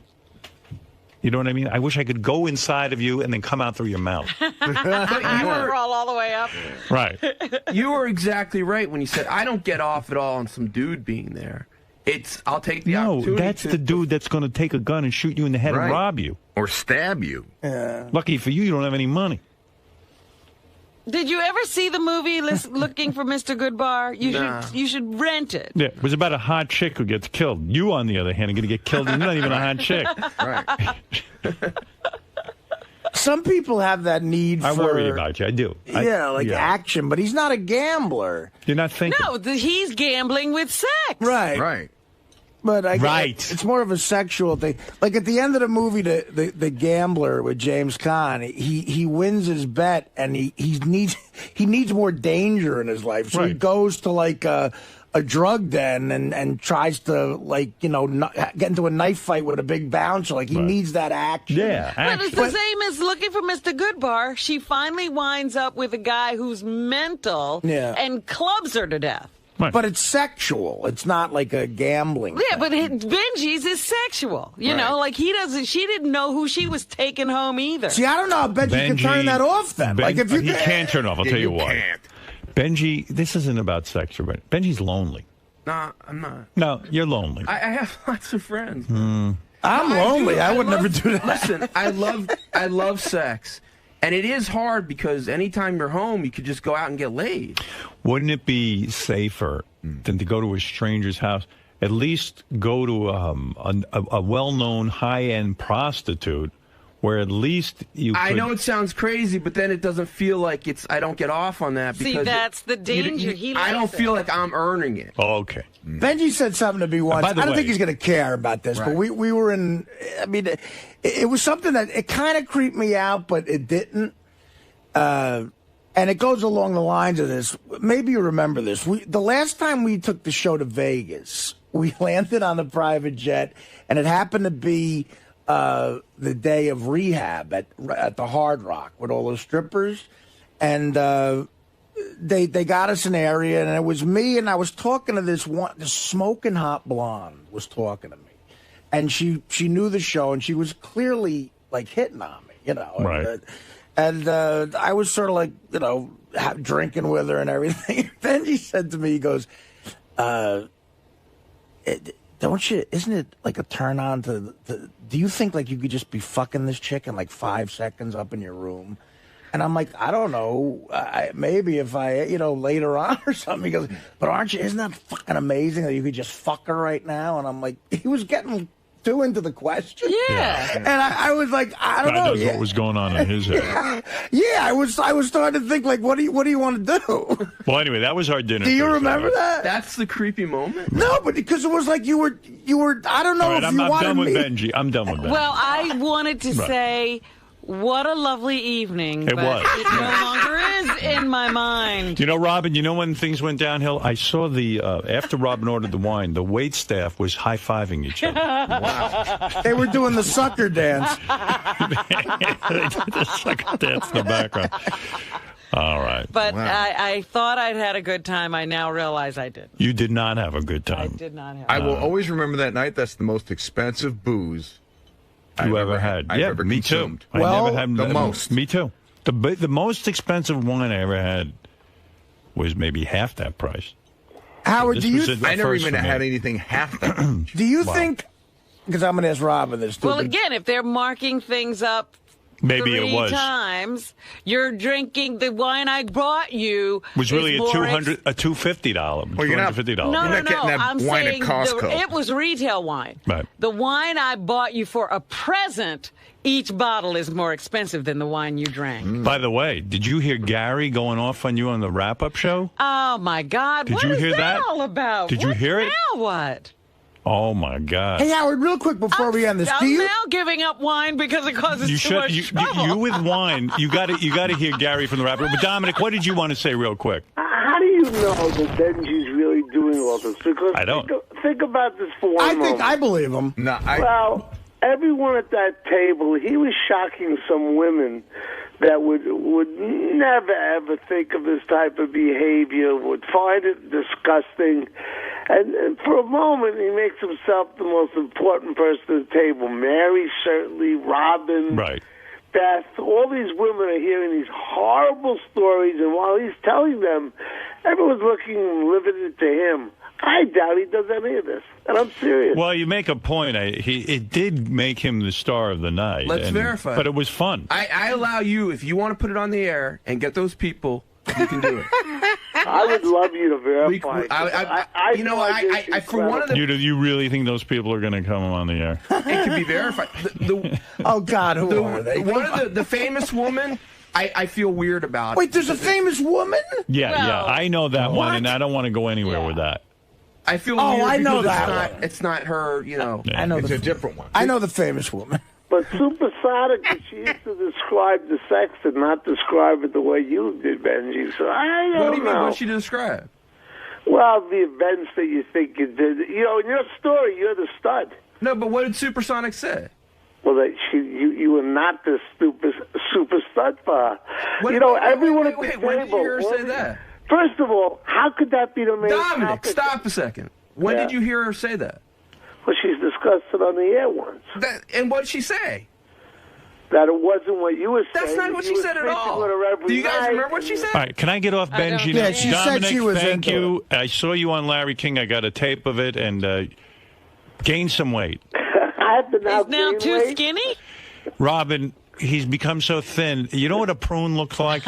You know what I mean? I wish I could go inside of you and then come out through your mouth. I would crawl all the way up. Right. You were exactly right when you said, I don't get off at all on some dude being there. I'll take the opportunity. No, that's the dude that's going to take a gun and shoot you in the head and rob you. Or stab you. Lucky for you, you don't have any money. Did you ever see the movie Looking for Mr. Goodbar? You should rent it. Yeah, it was about a hot chick who gets killed. You, on the other hand, are going to get killed and you're not even a hot chick. Right. Some people have that need I worry about you. I do. Action, but he's not a gambler. You're not thinking. No, he's gambling with sex. Right. Right. But it's more of a sexual thing. Like at the end of the movie, the gambler with James Caan, he wins his bet and he needs more danger in his life. So he goes to like a drug den and tries to get into a knife fight with a big bouncer. Like he needs that action. Yeah, but it's the same as Looking for Mr. Goodbar. She finally winds up with a guy who's mental and clubs her to death. Right. But it's sexual. It's not like a gambling thing. But Benjy's is sexual. You know, like she didn't know who she was taking home either. See, I don't know if Benjy can turn that off then. He can't turn it off. I'll tell you why. Benjy, this isn't about sex. Benjy's lonely. Nah, I'm not. No, you're lonely. I have lots of friends. I'm lonely. I would never do that. Listen, I love sex. And it is hard because anytime you're home, you could just go out and get laid. Wouldn't it be safer than to go to a stranger's house? At least go to a well-known high-end prostitute where at least you could... I know it sounds crazy, but then it doesn't feel like I don't get off on that. See, that's the danger. I don't feel like I'm earning it. Oh, okay. Benjy said something to me once. I don't think he's going to care about this, but we were in... I mean, it was something that it kind of creeped me out, but it didn't. And it goes along the lines of this. Maybe you remember this. The last time we took the show to Vegas, we landed on a private jet, and it happened to be the day of rehab at the Hard Rock with all those strippers. And they got us an area, and it was me, and I was talking to this smoking hot blonde was talking to me. And she knew the show, and she was clearly, like, hitting on me, you know. Right. And I was sort of like, you know, drinking with her and everything. Then he said to me, he goes, isn't it like a turn on to do you think like you could just be fucking this chick in like 5 seconds up in your room? And I'm like, I don't know, maybe if I, later on or something. He goes, but isn't that fucking amazing that you could just fuck her right now? And I'm like, he was getting too into the question. Yeah. And I was like, I don't know. That's what was going on in his head. Yeah, I was starting to think, like, what do you want to do? Well, anyway, that was our dinner. Do you Thursday remember night. that? That's the creepy moment. No, but because it was like you were. I don't know All right, if I'm you wanted done with me. Benjy. I'm done with Benjy. Well, I wanted to say, what a lovely evening. It but was. It no longer is in my mind. You know, Robin, you know when things went downhill? I saw after Robin ordered the wine, the wait staff was high-fiving each other. Wow. They were doing the sucker dance. They did the sucker dance in the background. All right. But I thought I'd had a good time. I now realize I did. You did not have a good time. I did not have I will always remember that night. That's the most expensive booze You ever had. I've Yeah, ever me consumed. too. Well, I never had the most. Me too. The most expensive wine I ever had was maybe half that price. Howard, This do you was a I never first even for me. had anything half that much. do you think? Because I'm going to ask Robin this too. Well, but- again, if they're marking things up Maybe three it was. times, you're drinking the wine I brought you. Was really is a more $250. Well, you're not- $250. No, You're no, not getting that I'm wine at saying Costco. it was retail wine. Right. The wine I bought you for a present, each bottle is more expensive than the wine you drank. By the way, did you hear Gary going off on you on the wrap-up show? Oh, my God. Did What you is hear that? all about? Did you What hear it? Now what? Oh, my God. Hey, Howard, real quick before we end this, I'm do you? now giving up wine because it causes You too should. much You trouble. with wine. You got to hear Gary from the wrap-up. But Dominic, what did you want to say real quick? How do you know that Benjy's really doing all this? Because I don't. Think about this for one I moment. think I believe him. No, Well, everyone at that table, he was shocking some women that would never ever think of this type of behavior, would find it disgusting. And for a moment, he makes himself the most important person at the table. Mary, certainly, Robin, Right. Beth, all these women are hearing these horrible stories, and while he's telling them, everyone's looking riveted to him. I doubt he does any of this, and I'm serious. Well, you make a point. It did make him the star of the night. Let's verify. But it was fun. I allow you, if you want to put it on the air and get those people, you can do it. I would love you to verify. For one of the, You really think those people are going to come on the air? it can be verified. Oh God, who are they? One of the famous woman, I feel weird about. Wait, there's a famous woman? Yeah, Well, I know that one, what? and I don't want to go anywhere with that. I feel Oh, weird I know because that one. it's not her, you know. Yeah. I know it's the a different one. I know the famous woman. But supersonic, she used to describe the sex and not describe it the way you did, Benjy. So I don't What do you mean? know. What she describe? Well, the events that you think you did. You know, in your story, you're the stud. No, but what did Supersonic say? Well, that you were not the super stud for her. What- you know, wait, everyone wait, at the wait, table. when did you hear her say that? First of all, how could that be the main Dominic, topic? stop a second. When Yeah. did you hear her say that? Well, she's discussed it on the air once. And what did she say? That it wasn't what you were saying. That's not what You she were said at speaking all. with her every Do you guys night. remember what she said? All right, can I get off I don't Benjy? know. now? Yeah, she said Dominic, she was thank into you. I saw you on Larry King. I got a tape of it, and gained some weight. I have to now He's now gain too weight. skinny? Robin, he's become so thin. You know what a prune looks like?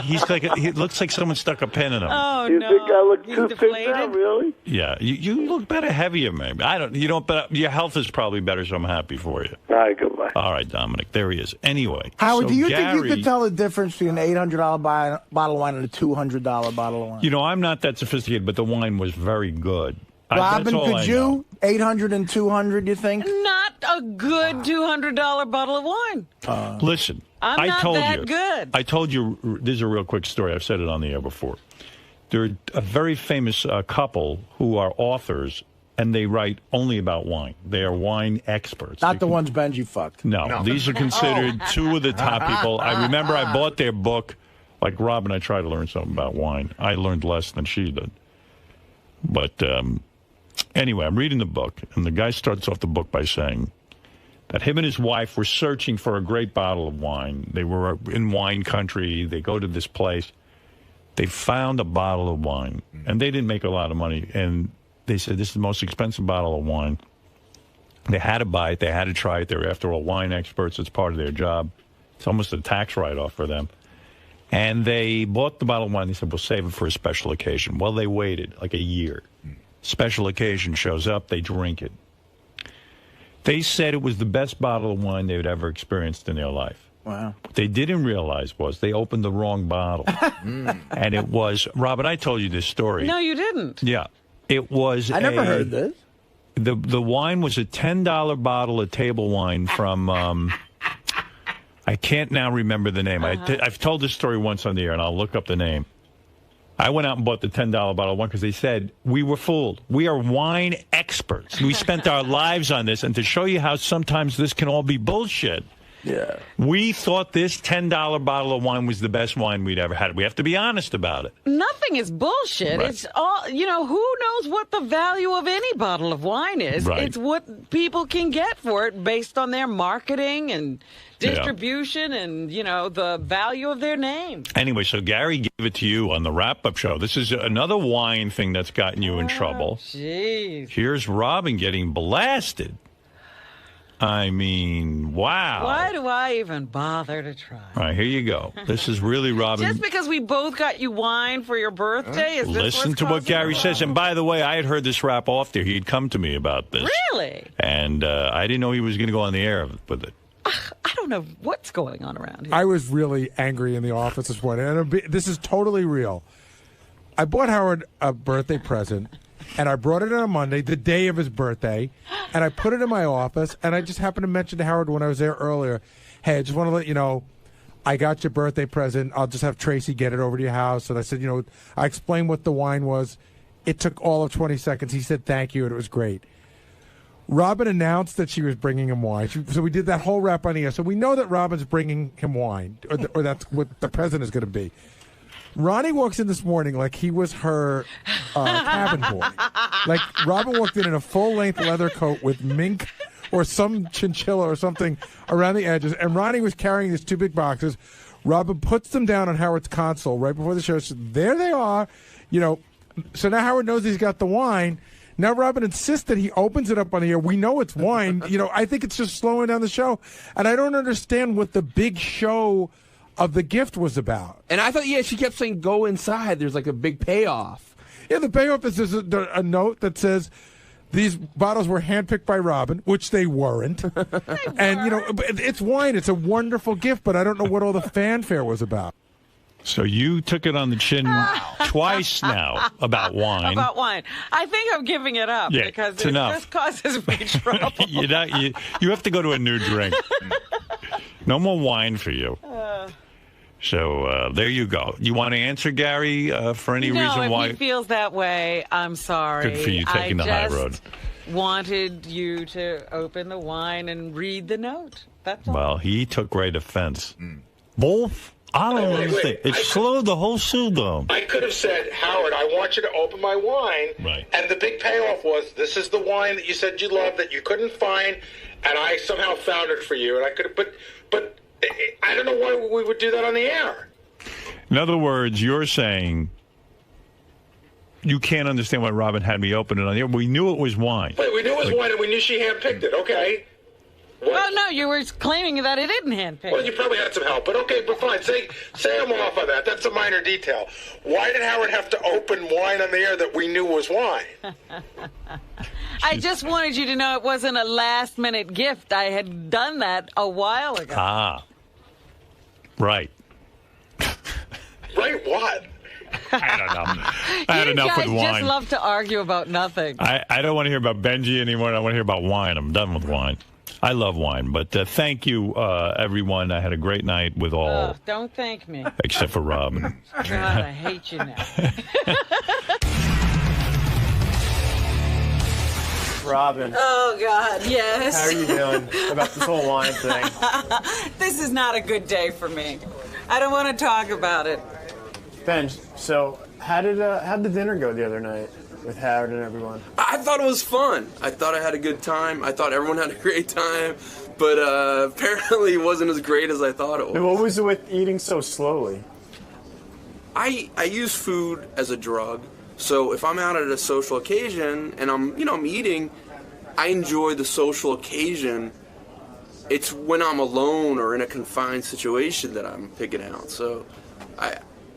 He looks like someone stuck a pin in him. Oh, You no. think I look He's too thick deflated? now, really? Yeah, you look better heavier, maybe. I don't. You don't. But your health is probably better, so I'm happy for you. All right, goodbye. All right, Dominic. There he is. Anyway, Howard, so do you think you Gary- could tell the difference between an $800 bottle of wine and a $200 bottle of wine? You know, I'm not that sophisticated, but the wine was very good. Robin, that's all I could know. you? 800 and 200, you think? Not a good $200 bottle of wine. Listen, I'm I not told that you. good. I told you. This is a real quick story. I've said it on the air before. They're a very famous couple who are authors, and they write only about wine. They are wine experts. Not the ones Benjy fucked. No, these are considered two of the top people. I remember I bought their book. Like Robin, I tried to learn something about wine. I learned less than she did. But anyway, I'm reading the book, and the guy starts off the book by saying that him and his wife were searching for a great bottle of wine. They were in wine country. They go to this place. They found a bottle of wine, and they didn't make a lot of money. And they said, this is the most expensive bottle of wine. They had to buy it. They had to try it. They're, after all, wine experts. It's part of their job. It's almost a tax write-off for them. And they bought the bottle of wine. They said, we'll save it for a special occasion. Well, they waited like a year. Special occasion shows up. They drink it. They said it was the best bottle of wine they'd ever experienced in their life. Wow. What they didn't realize was they opened the wrong bottle. And it was, Robin, I told you this story. No, you didn't. Yeah. It was I never heard this. The wine was a $10 bottle of table wine from, I can't now remember the name. I've told this story once on the air, and I'll look up the name. I went out and bought the $10 bottle of wine because they said, we were fooled. We are wine experts. We spent our lives on this. And to show you how sometimes this can all be bullshit, yeah, we thought this $10 bottle of wine was the best wine we'd ever had. We have to be honest about it. Nothing is bullshit. Right. It's all, who knows what the value of any bottle of wine is? Right. It's what people can get for it based on their marketing and distribution and, the value of their name. Anyway, so Gary gave it to you on the wrap-up show. This is another wine thing that's gotten you in trouble. Jeez. Here's Robin getting blasted. I mean, wow. Why do I even bother to try? All right, here you go. This is really Robin. Just because we both got you wine for your birthday? Is this Listen what's to what causing Gary the says. And by the way, I had heard this rap off there. He'd come to me about this. Really? And I didn't know he was going to go on the air with it. I don't know what's going on around here. I was really angry in the office this morning, and this is totally real. I bought Howard a birthday present, and I brought it on a Monday, the day of his birthday, and I put it in my office, and I just happened to mention to Howard when I was there earlier, hey, I just want to let you know, I got your birthday present. I'll just have Tracy get it over to your house. And I said, I explained what the wine was. It took all of 20 seconds. He said thank you, and it was great. Robin announced that she was bringing him wine. So we did that whole wrap on the air. So we know that Robin's bringing him wine, or that's what the present is going to be. Ronnie walks in this morning like he was her cabin boy. Like Robin walked in a full-length leather coat with mink or some chinchilla or something around the edges, and Ronnie was carrying these two big boxes. Robin puts them down on Howard's console right before the show. So there they are. So now Howard knows he's got the wine. Now Robin insists that he opens it up on the air. We know it's wine. I think it's just slowing down the show. And I don't understand what the big show of the gift was about. And I thought, she kept saying, go inside. There's like a big payoff. Yeah, the payoff is there's a note that says these bottles were handpicked by Robin, which they weren't. And, it's wine. It's a wonderful gift, but I don't know what all the fanfare was about. So you took it on the chin twice now about wine. About wine. I think I'm giving it up because it's it enough. just causes me trouble. You have to go to a new drink. No more wine for you. So there you go. You want to answer Gary for any reason why? No, if he feels that way, I'm sorry. Good for you taking the high road. Wanted you to open the wine and read the note. That's all. Well, he took great offense. Both. I don't understand. It slowed the whole show down. I could have said, Howard, I want you to open my wine. Right. And the big payoff was, this is the wine that you said you loved that you couldn't find, and I somehow found it for you. And I could have, but I don't know why we would do that on the air. In other words, you're saying you can't understand why Robin had me open it on the air. We knew it was wine. Wait, we knew it was wine, and we knew she handpicked it. Okay. What? Well, no, you were claiming that it didn't handpick. Well, you probably had some help, but okay, but fine. Say I'm off on that. That's a minor detail. Why did Howard have to open wine on the air that we knew was wine? I just wanted you to know it wasn't a last-minute gift. I had done that a while ago. Ah. Right. Right what? I don't know. I had enough with wine. You guys just love to argue about nothing. I don't want to hear about Benjy anymore. I want to hear about wine. I'm done with wine. I love wine, but thank you, everyone. I had a great night with all. Oh, don't thank me. Except for Robin. God, I hate you now. Robin. Oh, God, yes. How are you doing about this whole wine thing? This is not a good day for me. I don't want to talk about it. Benj, so how did the dinner go the other night with Howard and everyone? I thought it was fun. I thought I had a good time. I thought everyone had a great time. But apparently it wasn't as great as I thought it was. What was it with eating so slowly? I use food as a drug. So if I'm out at a social occasion and I'm eating, I enjoy the social occasion. It's when I'm alone or in a confined situation that I'm pigging out. So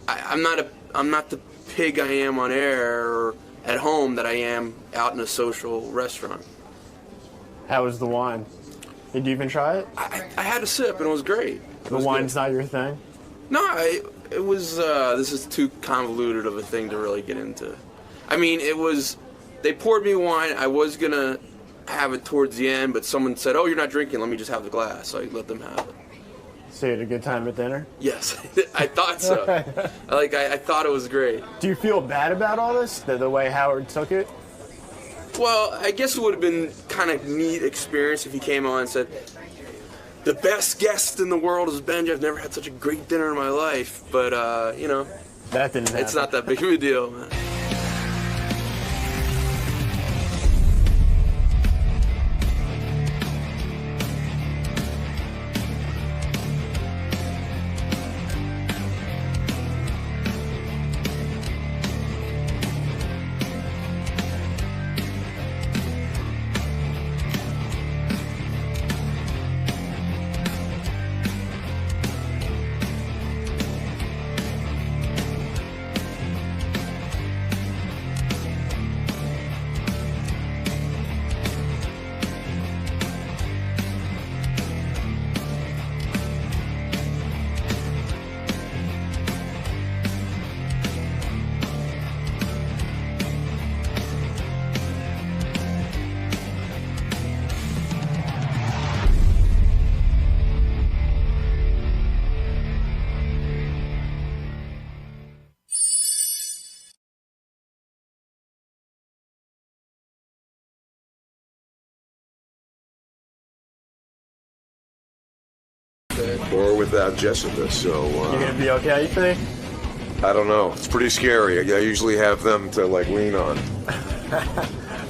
I'm not the pig I am on air or at home that I am out in a social restaurant. How was the wine? Did you even try it? I had a sip and it was great. The wine's not your thing? No, it was, this is too convoluted of a thing to really get into. I mean, they poured me wine. I was going to have it towards the end, but someone said, oh, you're not drinking. Let me just have the glass. So I let them have it. So you had a good time at dinner? Yes, I thought so. I thought it was great. Do you feel bad about all this, the way Howard took it? Well, I guess it would have been kind of neat experience if he came on and said, the best guest in the world is Benjy. I've never had such a great dinner in my life. But, that didn't happen. It's not that big of a deal, man. Or without Jessica, so... You're going to be okay, you think? I don't know. It's pretty scary. I usually have them to, lean on. All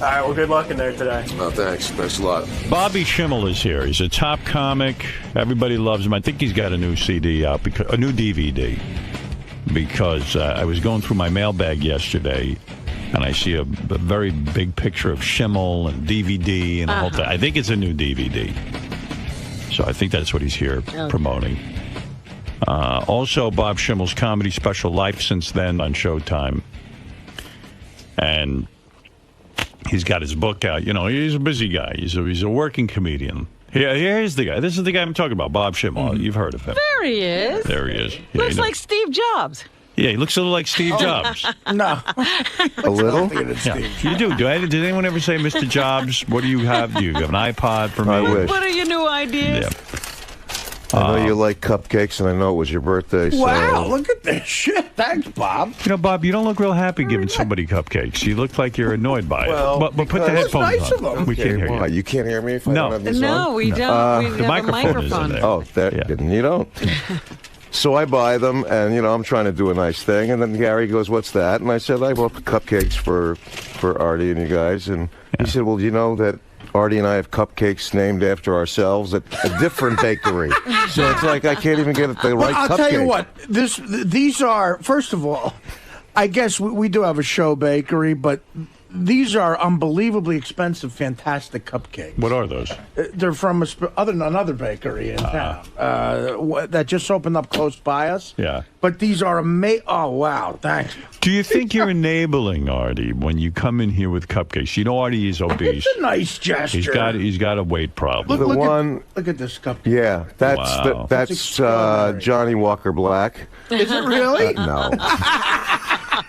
right, well, good luck in there today. Oh, thanks. Thanks a lot. Bobby Schimmel is here. He's a top comic. Everybody loves him. I think he's got a new CD out, a new DVD. Because I was going through my mailbag yesterday, and I see a very big picture of Schimmel and DVD and the whole thing. I think it's a new DVD. So I think that's what he's here promoting. Also, Bob Schimmel's comedy special, Life Since Then, on Showtime. And he's got his book out. You know, he's a busy guy. He's a working comedian. Here's the guy. This is the guy I'm talking about, Bob Schimmel. You've heard of him. There he is. There he is. Yeah, Looks like Steve Jobs. Yeah, he looks a little like Steve Jobs. No. A little? Yeah. You do. Did anyone ever say, Mr. Jobs, what do you have? Do you have an iPod for me? I wish. What are your new ideas? Yeah. I know you like cupcakes, and I know it was your birthday. So... Wow, look at this shit. Thanks, Bob. You know, Bob, you don't look real happy giving somebody cupcakes. You look like you're annoyed by it. Well, but put the headphones nice on. of him. We can't hear Why? you. You can't hear me if I don't have these on? No, we don't. We the have a microphone is in microphone. there. Oh, you don't. So I buy them, and, I'm trying to do a nice thing. And then Gary goes, what's that? And I said, I bought the cupcakes for Artie and you guys. And he said, well, do you know that Artie and I have cupcakes named after ourselves at a different bakery? So it's like I can't even get the right cupcake. I'll tell you what. These are, first of all, I guess we do have a show bakery, but these are unbelievably expensive, fantastic cupcakes. What are those? They're from another bakery in town that just opened up close by us. Yeah. But these are amazing. Oh, wow. Thanks. Do you think you're enabling Artie when you come in here with cupcakes? You know Artie is obese. It's a nice gesture. He's got a weight problem. Look at this cupcake. Yeah, that's Johnny Walker Black. Is it really? No.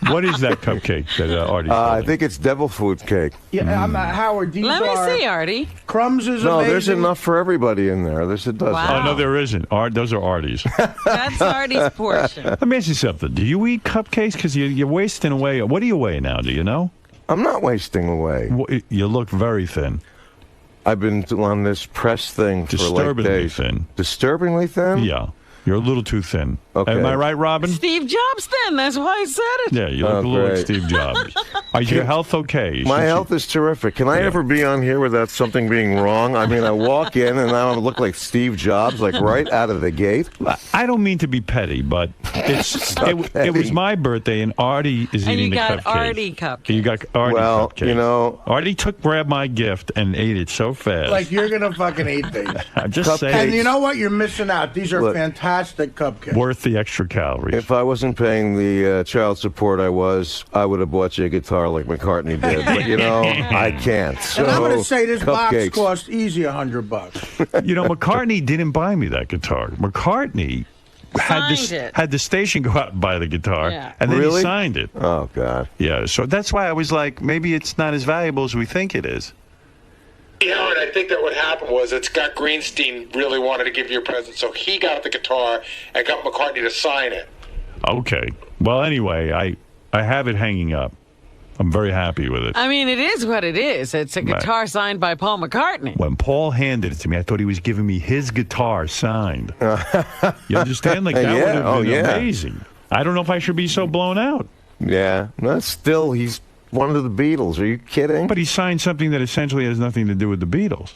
What is that cupcake that Artie's I think it's devil food cake. Yeah, Howard, these Let are... me see, Artie. Crumbs is No, amazing. there's enough for everybody in there. There's a dozen. Wow. Oh, no, there isn't. Those are Artie's. That's Artie's portion. Let me ask you something. Do you eat cupcakes? Because you're wasting away. What do you weigh now? Do you know? I'm not wasting away. You look very thin. I've been on this press thing for Disturbingly days. thin. Disturbingly thin? Yeah. You're a little too thin. Okay. Am I right, Robin? Steve Jobs then. That's why I said it. Yeah, you look a little like great. Steve Jobs. Is your health okay? My health is terrific. Can I ever be on here without something being wrong? I mean, I walk in and now I look like Steve Jobs, like right out of the gate. I don't mean to be petty, but it was my birthday, and Artie is eating the cupcake. And you got Artie cupcake. You got Artie cupcake. You know, Artie grabbed my gift and ate it so fast. Like you're gonna fucking eat these. I'm just saying. And you know what? You're missing out. These are fantastic. fantastic cupcake. Worth the extra calories. If I wasn't paying the child support I would have bought you a guitar like McCartney did. But, you know, I can't. So, and I'm going to say this box cupcakes. cost easy $100. You know, McCartney didn't buy me that guitar. McCartney had the station go out and buy the guitar, and then he signed it. Oh, God. Yeah, so that's why I was like, maybe it's not as valuable as we think it is. Yeah, and I think that what happened was that Scott Greenstein really wanted to give you a present, so he got the guitar and got McCartney to sign it. Okay. Well, anyway, I have it hanging up. I'm very happy with it. I mean, it is what it is. It's a guitar signed by Paul McCartney. When Paul handed it to me, I thought he was giving me his guitar signed. You understand? Like, that would have been amazing. I don't know if I should be so blown out. Yeah. No, still, he's one of the Beatles. Are you kidding? But he signed something that essentially has nothing to do with the Beatles.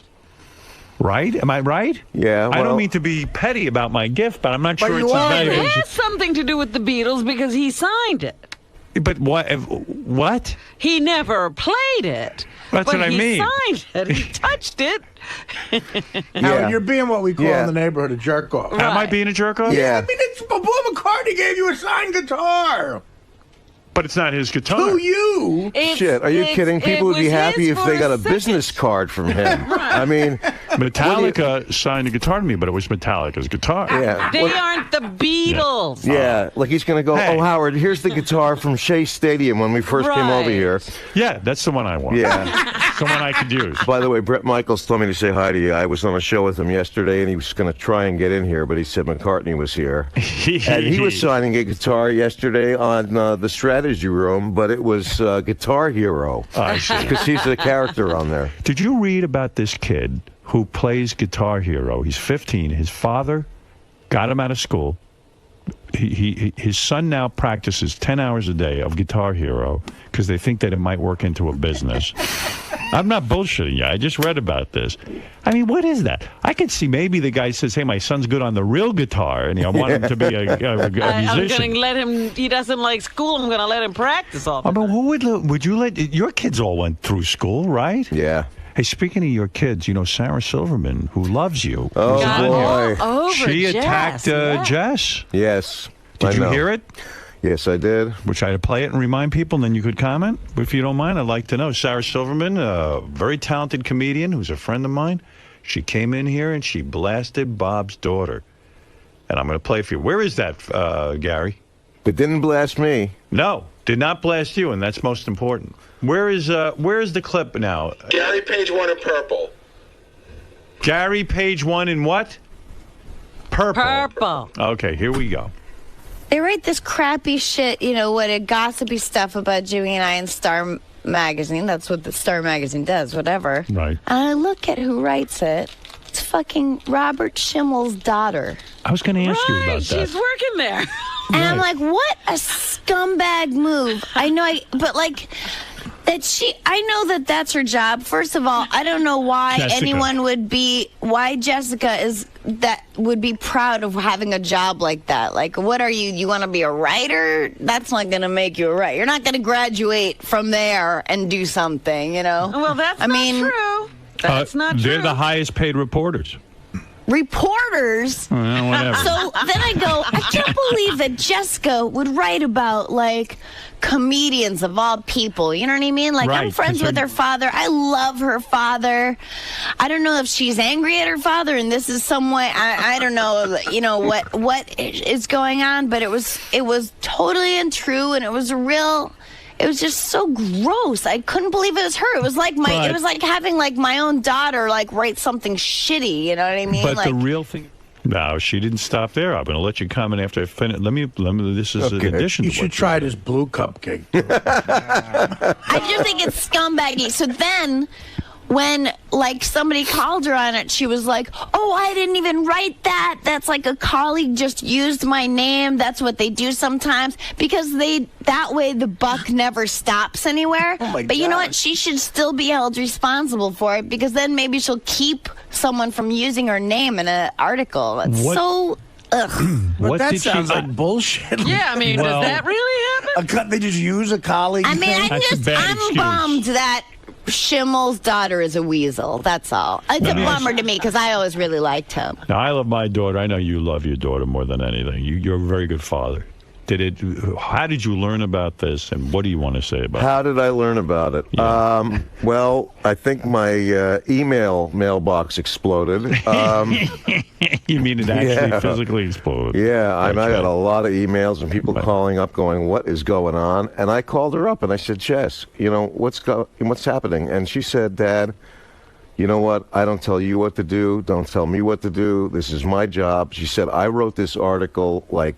Right? Am I right? Yeah. I don't mean to be petty about my gift, but I'm not sure it's as valuable. It has something to do with the Beatles because he signed it. But what? He never played it. That's what I mean. He signed it. He touched it. Howard, you're being what we call in the neighborhood a jerk off. Right. Am I being a jerk off? Yeah. I mean, it's Paul McCartney gave you a signed guitar. But it's not his guitar. To you. Shit, are you kidding? People would be happy if they got a business card from him. I mean, Metallica signed a guitar to me, but it was Metallica's guitar. Yeah. They aren't the Beatles. Yeah, like he's going to go, oh, Howard, here's the guitar from Shea Stadium when we first came over here. Yeah, that's the one I want. Yeah. Someone I could use. By the way, Brett Michaels told me to say hi to you. I was on a show with him yesterday, and he was going to try and get in here, but he said McCartney was here. And he was signing a guitar yesterday on the Strategy Room, but it was Guitar Hero. I see. Because he's the character on there. Did you read about this kid who plays Guitar Hero? He's 15. His father got him out of school. His son now practices 10 hours a day of Guitar Hero because they think that it might work into a business. I'm not bullshitting you. I just read about this. I mean, what is that? I could see maybe the guy says, hey, my son's good on the real guitar, and I want him to be a musician. I'm going to let him, he doesn't like school, I'm going to let him practice all the time. I mean, who would you let, your kids all went through school, right? Yeah. Hey, speaking of your kids, you know, Sarah Silverman, who loves you. Oh, boy. Over she attacked Jess. Yes. Did you hear it? Yes, I did. Which I had to play it and remind people, and then you could comment. If you don't mind, I'd like to know. Sarah Silverman, a very talented comedian who's a friend of mine. She came in here and she blasted Bob's daughter. And I'm going to play it for you. Where is that, Gary? It didn't blast me. No, did not blast you, and that's most important. Where is the clip now? Gary page 1 in purple. Gary page 1 in what? Purple. Purple. Okay, here we go. They write this crappy shit, you know, what a gossipy stuff about Jimmy and I in Star Magazine. That's what the Star Magazine does, whatever. Right. And I look at who writes it. It's fucking Robert Schimmel's daughter. I was going to ask you about that. She's working there. And I'm like, what a scumbag move. I know, but like... I know that that's her job. First of all, I don't know why anyone would be, why Jessica would be proud of having a job like that. Like, what are you? You want to be a writer? That's not going to make you a writer. You're not going to graduate from there and do something, you know? Well, that's not true. That's not true. They're the highest paid reporters. Reporters. Well, whatever. So then I go, I can't believe that Jessica would write about, like, comedians of all people. You know what I mean? Like, right, I'm friends with her father. I love her father. I don't know if she's angry at her father, and this is some way, I don't know, you know, what is going on, but it was totally untrue, and it was real... It was just so gross. I couldn't believe it was her. It was like it was like having like my own daughter like write something shitty. You know what I mean? But like, the real thing. No, she didn't stop there. I'm going to let you comment after I finish. Let me. This is an addition. You should try this blue cupcake. I just think it's scumbaggy. So then, when like somebody called her on it, she was like, "Oh, I didn't even write that. That's like a colleague just used my name. That's what they do sometimes because that way the buck never stops anywhere." Oh my but you know God. what? She should still be held responsible for it because then maybe she'll keep someone from using her name in an article. It's so. Ugh. But that sounds like bullshit. Yeah, I mean, does that really happen? They just use a colleague. I mean, I'm bummed that Schimmel's daughter is a weasel. That's all. It's a bummer to me because I always really liked him. Now, I love my daughter. I know you love your daughter more than anything. You're a very good father. How did you learn about this, and what do you want to say about it? How did I learn about it? Yeah. Well, I think my email mailbox exploded. You mean it actually physically exploded? Yeah, I got a lot of emails and people calling up going, what is going on? And I called her up and I said, Jess, what's happening? And she said, Dad, you know what? I don't tell you what to do. Don't tell me what to do. This is my job. She said, I wrote this article like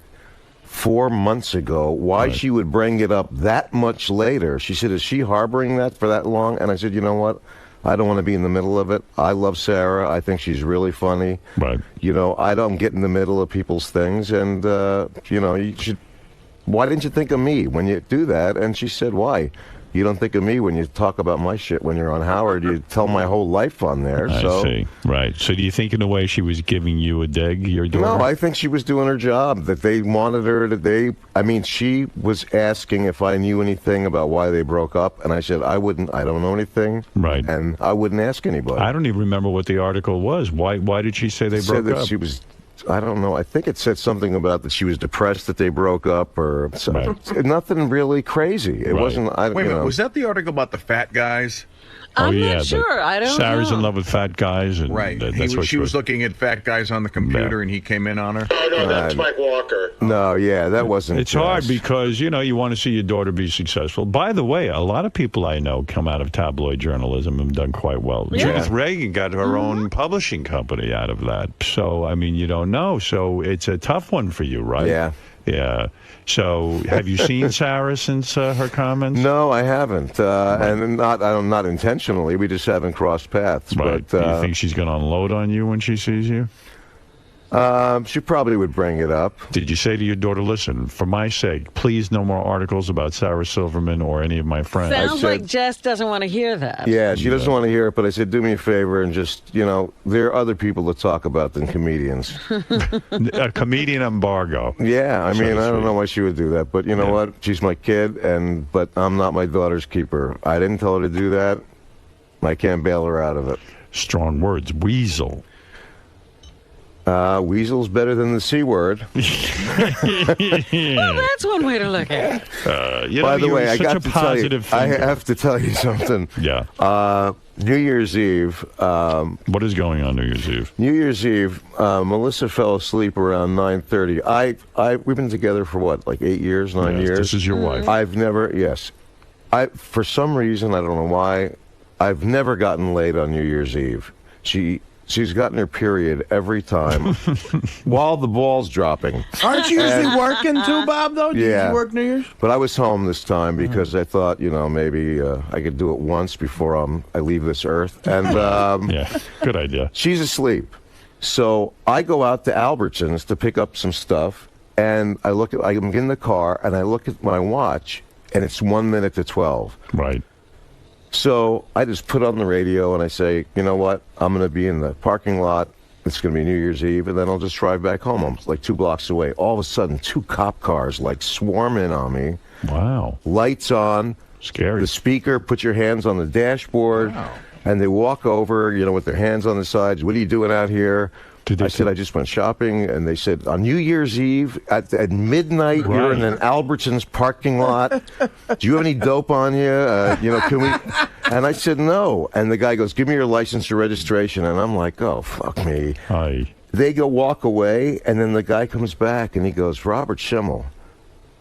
4 months ago. Why she would bring it up that much later? She said, is she harboring that for that long? And I said, you know what? I don't want to be in the middle of it. I love Sarah. I think she's really funny. Right. I don't get in the middle of people's things. And, you should. Why didn't you think of me when you do that? And she said, why? You don't think of me when you talk about my shit when you're on Howard. You tell my whole life on there. I see. Right. So do you think in a way she was giving you a dig, your daughter? No, I think she was doing her job. That they wanted her to, she was asking if I knew anything about why they broke up. And I said, I don't know anything. Right. And I wouldn't ask anybody. I don't even remember what the article was. Why did she say they broke that up? She was, I don't know. I think it said something about that she was depressed that they broke up or something. Nothing really crazy. It wasn't. Wait a minute. Was that the article about the fat guys? I'm not sure. I don't know. Sarah's in love with fat guys. And right. That's what she was looking at fat guys on the computer and he came in on her. Oh, no, that's Mike Walker. No, that wasn't. It's hard because, you want to see your daughter be successful. By the way, a lot of people I know come out of tabloid journalism and done quite well. Yeah. Judith Reagan got her own publishing company out of that. So, you don't know. So it's a tough one for you, right? Yeah. Yeah. So, have you seen Sarah since her comments? No, I haven't, and not intentionally. We just haven't crossed paths. Right. But do you think she's going to unload on you when she sees you? She probably would bring it up. Did you say to your daughter, listen, for my sake, please no more articles about Sarah Silverman or any of my friends? Sounds like Jess doesn't want to hear that. Yeah, she doesn't want to hear it, but I said, do me a favor and just, there are other people to talk about than comedians. A comedian embargo. Yeah, I don't know why she would do that, but you know what? She's my kid, but I'm not my daughter's keeper. I didn't tell her to do that. I can't bail her out of it. Strong words. Weasel. Weasel's better than the C word. Well, that's one way to look at it. By the way, I got to tell you, I have to tell you something. Yeah. New Year's Eve. What is going on New Year's Eve? New Year's Eve, Melissa fell asleep around 9:30. We've been together for what, like 8 years, 9 years? This is your wife. I've never, for some reason, I don't know why, I've never gotten laid on New Year's Eve. She's gotten her period every time while the ball's dropping. Aren't you usually working too, Bob, though? Do you usually work New Year's? But I was home this time because I thought, maybe I could do it once before I leave this earth. And yeah, good idea. She's asleep. So I go out to Albertsons to pick up some stuff, and I'm in the car, and I look at my watch, and it's 1 minute to 12. Right. So I just put on the radio and I say, you know what? I'm going to be in the parking lot. It's going to be New Year's Eve, and then I'll just drive back home. I'm like 2 blocks away. All of a sudden, 2 cop cars swarm in on me. Wow. Lights on. Scary. The speaker, put your hands on the dashboard. Wow. And they walk over, with their hands on the sides. What are you doing out here? I said, I just went shopping, and they said, on New Year's Eve, at midnight, you're in an Albertsons parking lot. Do you have any dope on you? Can we? And I said, no. And the guy goes, give me your license or registration. And I'm like, oh, fuck me. Hi. They walk away, and then the guy comes back, and he goes, Robert Schimmel.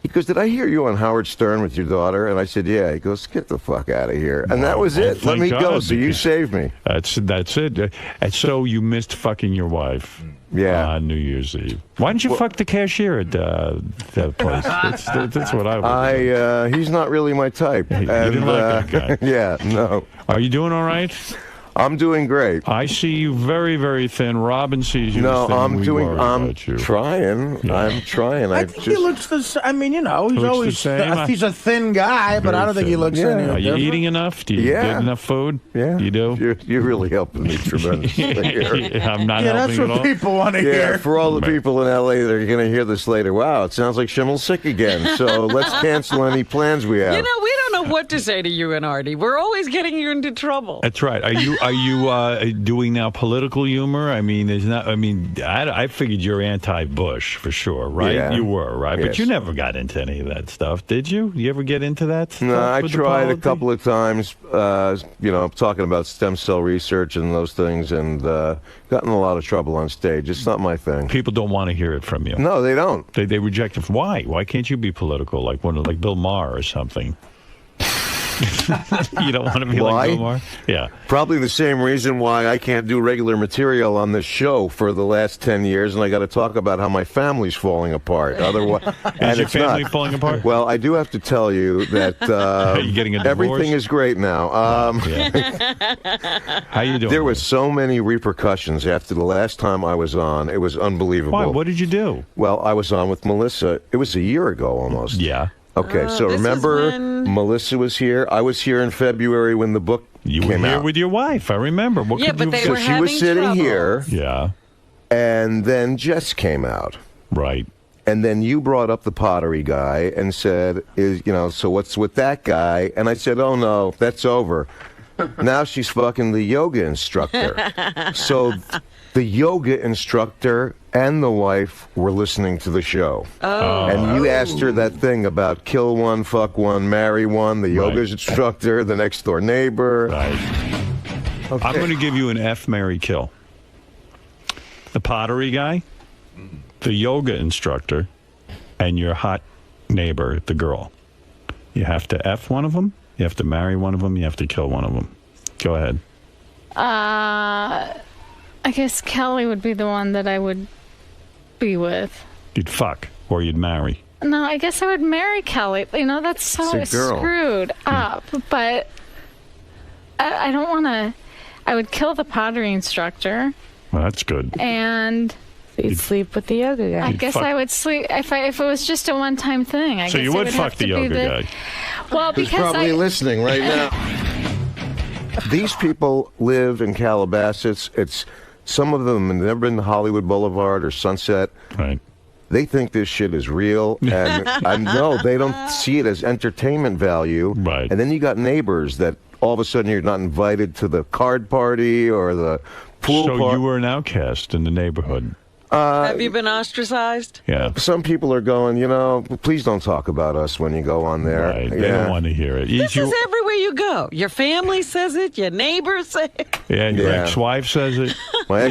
He goes, did I hear you on Howard Stern with your daughter? And I said, yeah. He goes, get the fuck out of here. And that was it. Let me go. So you saved me. That's it. And so you missed fucking your wife on New Year's Eve. Why didn't you fuck the cashier at that place? That's what I would do. He's not really my type. You didn't like that guy. Yeah, no. Are you doing all right? I'm doing great. I see you very, very thin. Robin sees you as thin. I'm trying. Yeah. I'm trying. I think he looks the. I mean, he's always he's a thin guy, but I don't think he looks any Are you different. eating enough? Do you get enough food? Yeah, you do. You're really helping me tremendously here. I'm not helping that's what at all. people want to hear. For all the people in LA that are going to hear this later, wow, it sounds like Schimmel's sick again. So let's cancel any plans we have. We don't know what to say to you and Artie. We're always getting you into trouble. That's right. Are you doing now political humor? I mean, I figured you're anti-Bush for sure, right? Yeah. You were, right? Yes. But you never got into any of that stuff, did you? You ever get into that stuff? No, I with the tried a politics? couple of times, talking about stem cell research and those things, and got in a lot of trouble on stage. It's not my thing. People don't want to hear it from you. No, they don't. They reject it. Why? Why can't you be political like Bill Maher or something? You don't want to be like Bill Maher? Yeah. Probably the same reason why I can't do regular material on this show for the last 10 years, and I got to talk about how my family's falling apart. Otherwise, Is your family falling apart? Well, I do have to tell you that you getting a divorce? everything is great now. How you doing? There was so many repercussions after the last time I was on. It was unbelievable. Why? What did you do? Well, I was on with Melissa. It was a year ago almost. Yeah. Okay, so remember Melissa was here. I was here in February when the book You came were here out. with your wife. I remember. What Yeah, could but you they have were said? She was having sitting trouble. here. Yeah. And then Jess came out. Right. And then you brought up the pottery guy and said, so what's with that guy? And I said, oh, no, that's over. Now she's fucking the yoga instructor. So the yoga instructor and the wife were listening to the show. Oh. And you asked her that thing about kill one, fuck one, marry one, the yoga instructor, the next door neighbor. Right. Okay. I'm going to give you an F, marry, kill. The pottery guy, the yoga instructor, and your hot neighbor, the girl. You have to F one of them, you have to marry one of them, you have to kill one of them. Go ahead. I guess Kelly would be the one that I would be with. You'd fuck, or you'd marry. No, I guess I would marry Kelly. That's so It's a girl. screwed up. But I don't want to. I would kill the pottery instructor. Well, that's good. And you'd sleep with the yoga guy. I guess I would sleep if it was just a one-time thing. So you would fuck the yoga guy. Well, Who's because probably listening right now. These people live in Calabasas. It's some of them have never been to Hollywood Boulevard or Sunset. Right. They think this shit is real, and I know they don't see it as entertainment value. Right. And then you got neighbors that all of a sudden you're not invited to the card party or the pool So party. you were an outcast in the neighborhood. Have you been ostracized? Yeah. Some people are going, please don't talk about us when you go on there. Right. They don't want to hear it. This is everywhere you go. Your family says it. Your neighbors say it. Yeah, your ex-wife says it. My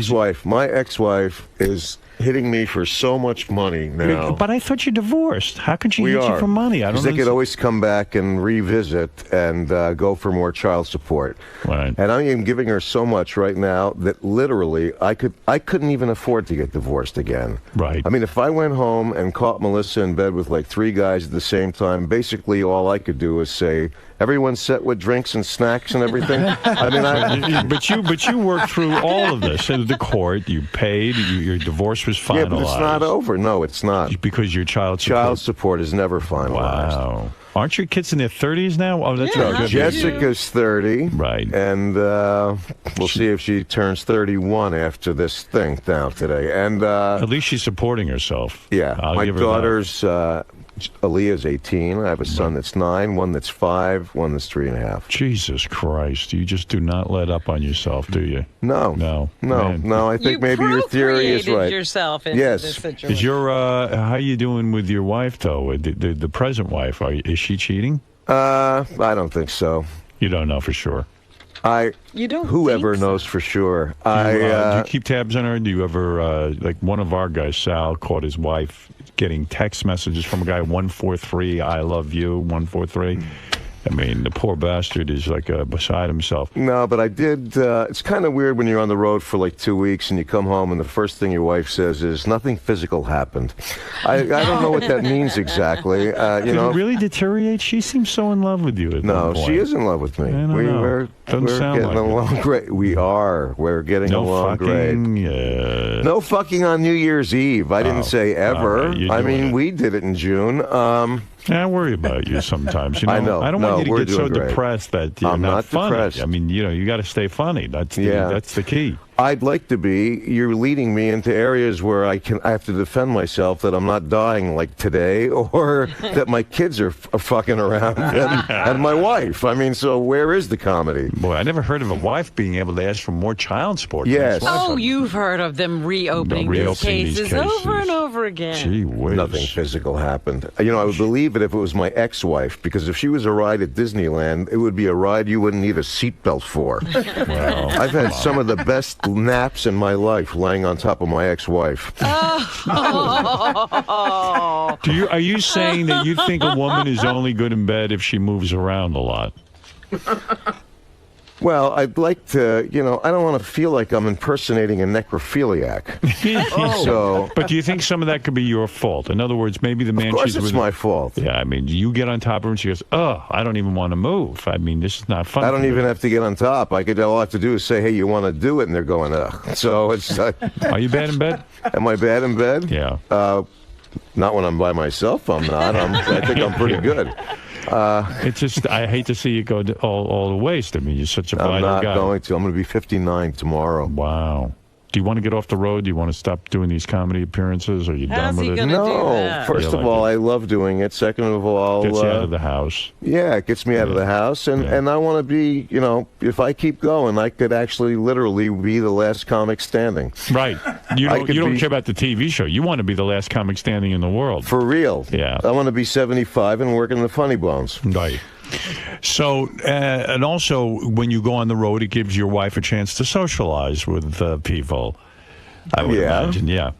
ex-wife is hitting me for so much money now. But I thought you divorced. How could she hit you for money? I don't know. They could always come back and revisit and go for more child support. Right. And I am giving her so much right now that literally I couldn't even afford to get divorced again. Right. I mean, if I went home and caught Melissa in bed with like 3 guys at the same time, basically all I could do is say, everyone's set with drinks and snacks and everything. But you worked through all of this. In the court, you paid. Your divorce was finalized. Yeah, but it's not over. No, it's not. Because your child support is never finalized. Wow. Aren't your kids in their 30s now? Oh, that's right. Jessica's 30. Right. And we'll see if she turns 31 after this thing now today. And at least she's supporting herself. Yeah. I'll my give her that. daughter's Aaliyah's 18. I have a son that's 9, one that's 5, one that's 3.5. Jesus Christ. You just do not let up on yourself, do you? No. I think maybe your theory is right. Yourself into this situation. Is your how you doing with your wife though? The present wife, is she cheating? I don't think so. You don't know for sure. You don't. Whoever knows for sure. Do you keep tabs on her? Do you ever like one of our guys, Sal, caught his wife getting text messages from a guy 143, I love you 143, I mean, the poor bastard is like beside himself. No, but I did. It's kind of weird when you're on the road for like 2 weeks and you come home and the first thing your wife says is, nothing physical happened. I don't know what that means exactly. Did it really deteriorate? She seems so in love with you at No, one point. she is in love with me. We're sound getting along great. We are. We're getting along great. No fucking on New Year's Eve. I didn't say ever. Right, I mean, we did it in June. I worry about you sometimes. You know? I know. I don't want you to get so great. depressed that you're I'm not funny. depressed. I mean, you got to stay funny. That's the key. I'd like to be. You're leading me into areas where I have to defend myself that I'm not dying like today, or that my kids are fucking around, and my wife. I mean, so where is the comedy? Boy, I never heard of a wife being able to ask for more child support. Yes. Oh, you've heard of them reopening these cases over and over again. Gee whiz. Nothing physical happened. You know, I would believe it if it was my ex-wife, because if she was a ride at Disneyland, it would be a ride you wouldn't need a seatbelt for. Well, I've had some of the best naps in my life laying on top of my ex-wife. Are you saying that you think a woman is only good in bed if she moves around a lot? Well, I'd like to, I don't want to feel like I'm impersonating a necrophiliac. But do you think some of that could be your fault? In other words, maybe the man Of course she's it's with. my fault. Yeah, I mean, you get on top of her and she goes, "Oh, I don't even want to move. I mean, this is not fun." I don't even have to get on top. All I have to do is say, "Hey, you want to do it?" And they're going, "Ugh." So it's. Are you bad in bed? Am I bad in bed? Yeah. Not when I'm by myself. I'm not. I think I'm pretty good. It's just, I hate to see you go all to waste. I mean, you're such a vital guy. I'm not going to. I'm going to be 59 tomorrow. Wow. Do you want to get off the road? Do you want to stop doing these comedy appearances? Are you done with it? No. First of all, I love doing it. Second of all, gets you out of the house. Yeah, it gets me out of the house, and I want to be. If I keep going, I could actually literally be the last comic standing. Right. You don't care about the TV show. You want to be the last comic standing in the world. For real. Yeah. I want to be 75 and work in the Funny Bones. Right. So, and also, when you go on the road, it gives your wife a chance to socialize with people. I would imagine, yeah.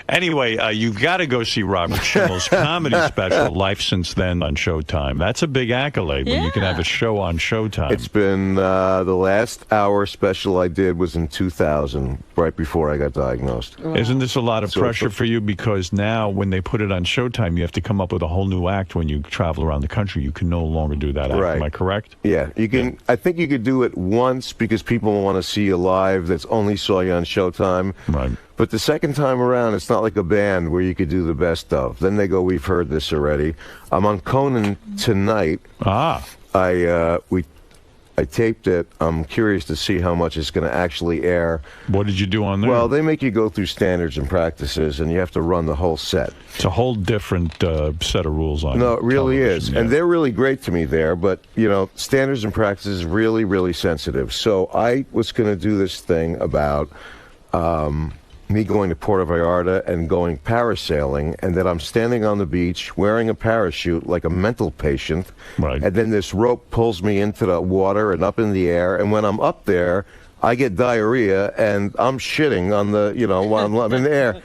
Anyway, you've got to go see Robert Schimmel's comedy special, Life Since Then, on Showtime. That's a big accolade when you can have a show on Showtime. It's been the last hour special I did was in 2000, right before I got diagnosed. Wow. Isn't this a lot of pressure for you? Because now, when they put it on Showtime, you have to come up with a whole new act when you travel around the country. You can no longer do that act. Right. Am I correct? Yeah, you can. I think you could do it once because people want to see you live that's only saw you on Showtime. Right. But the second time around, it's not like a band where you could do the best of. Then they go, "We've heard this already." I'm on Conan tonight. I taped it. I'm curious to see how much it's going to actually air. What did you do on there? Well, they make you go through standards and practices, and you have to run the whole set. It's a whole different set of rules on No, it really is. yeah. And they're really great to me there, but, standards and practices is really, really sensitive. So I was going to do this thing about me going to Puerto Vallarta and going parasailing, and that I'm standing on the beach wearing a parachute like a mental patient, right. And then this rope pulls me into the water and up in the air, and when I'm up there, I get diarrhea, and I'm shitting on the, while I'm in the air.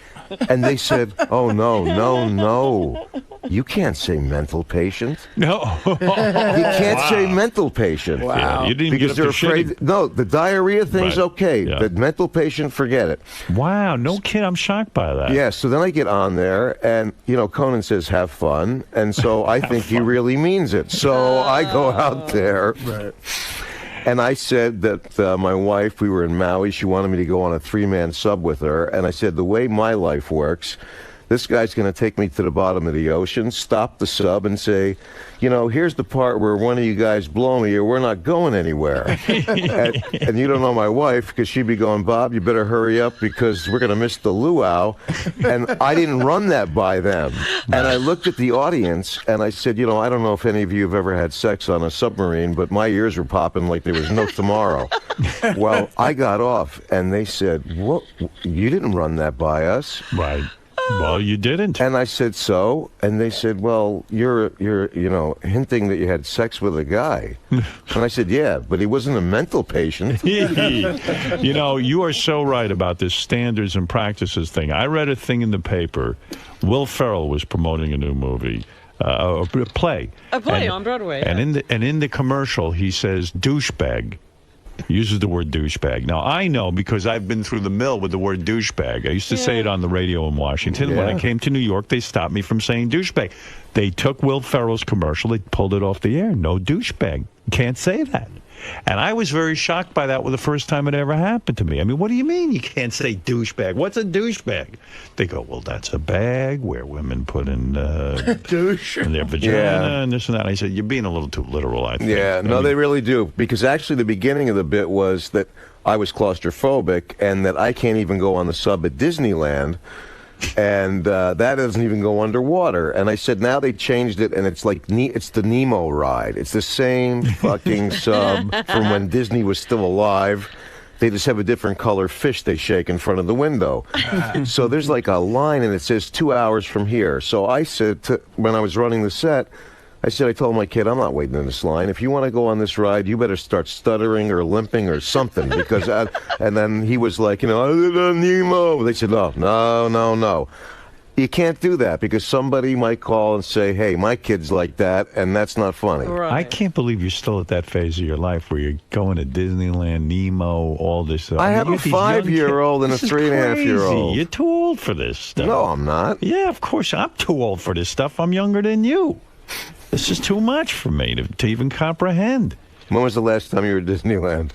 And they said, "Oh, no. You can't say mental patient." No. You can't say mental patient. Wow. Yeah, you didn't because get they're up to afraid. shitting. No, the diarrhea thing's Right. okay. Yeah. The mental patient, forget it. Wow, no kid. I'm shocked by that. Yeah, so then I get on there, and, Conan says, "Have fun." And so I think he really means it. So I go out there. Right. And I said that my wife, we were in Maui, she wanted me to go on a 3-man sub with her. And I said, the way my life works, this guy's going to take me to the bottom of the ocean, stop the sub, and say, here's the part where one of you guys blow me or we're not going anywhere. and you don't know my wife because she'd be going, "Bob, you better hurry up because we're going to miss the luau." And I didn't run that by them. And I looked at the audience and I said, I don't know if any of you have ever had sex on a submarine, but my ears were popping like there was no tomorrow. Well, I got off and they said, "What? You didn't run that by us." Right. Well, you didn't. And I said, "So?" And they said, "Well, you're hinting that you had sex with a guy." And I said, "Yeah, but he wasn't a mental patient." You are so right about this standards and practices thing. I read a thing in the paper. Will Ferrell was promoting a new movie. a play. A play on Broadway. And in the commercial, he says douchebag. He uses the word douchebag. Now, I know because I've been through the mill with the word douchebag. I used to say it on the radio in Washington. Yeah. When I came to New York, they stopped me from saying douchebag. They took Will Ferrell's commercial. They pulled it off the air. No douchebag. You can't say that. And I was very shocked by that. The first time it ever happened to me. I mean, what do you mean you can't say douchebag? What's a douchebag? They go, well, that's a bag where women put in douche in their vagina and this and that. I said, you're being a little too literal, I think. Yeah, no, they really do. Because actually the beginning of the bit was that I was claustrophobic and that I can't even go on the sub at Disneyland. And that doesn't even go underwater. And I said, now they changed it, and it's like it's the Nemo ride. It's the same fucking sub from when Disney was still alive. They just have a different color fish they shake in front of the window. So there's like a line, and it says 2 hours from here. So I said, when I was running the set, I told my kid, I'm not waiting in this line. If you want to go on this ride, you better start stuttering or limping or something. Because and then he was like, Nemo. They said, no. You can't do that because somebody might call and say, hey, my kid's like that, and that's not funny. Right. I can't believe you're still at that phase of your life where you're going to Disneyland, Nemo, all this stuff. I have a 5-year-old and a 3.5-year-old. You're too old for this stuff. No, I'm not. Yeah, of course. I'm too old for this stuff. I'm younger than you. This is too much for me to even comprehend. When was the last time you were at Disneyland?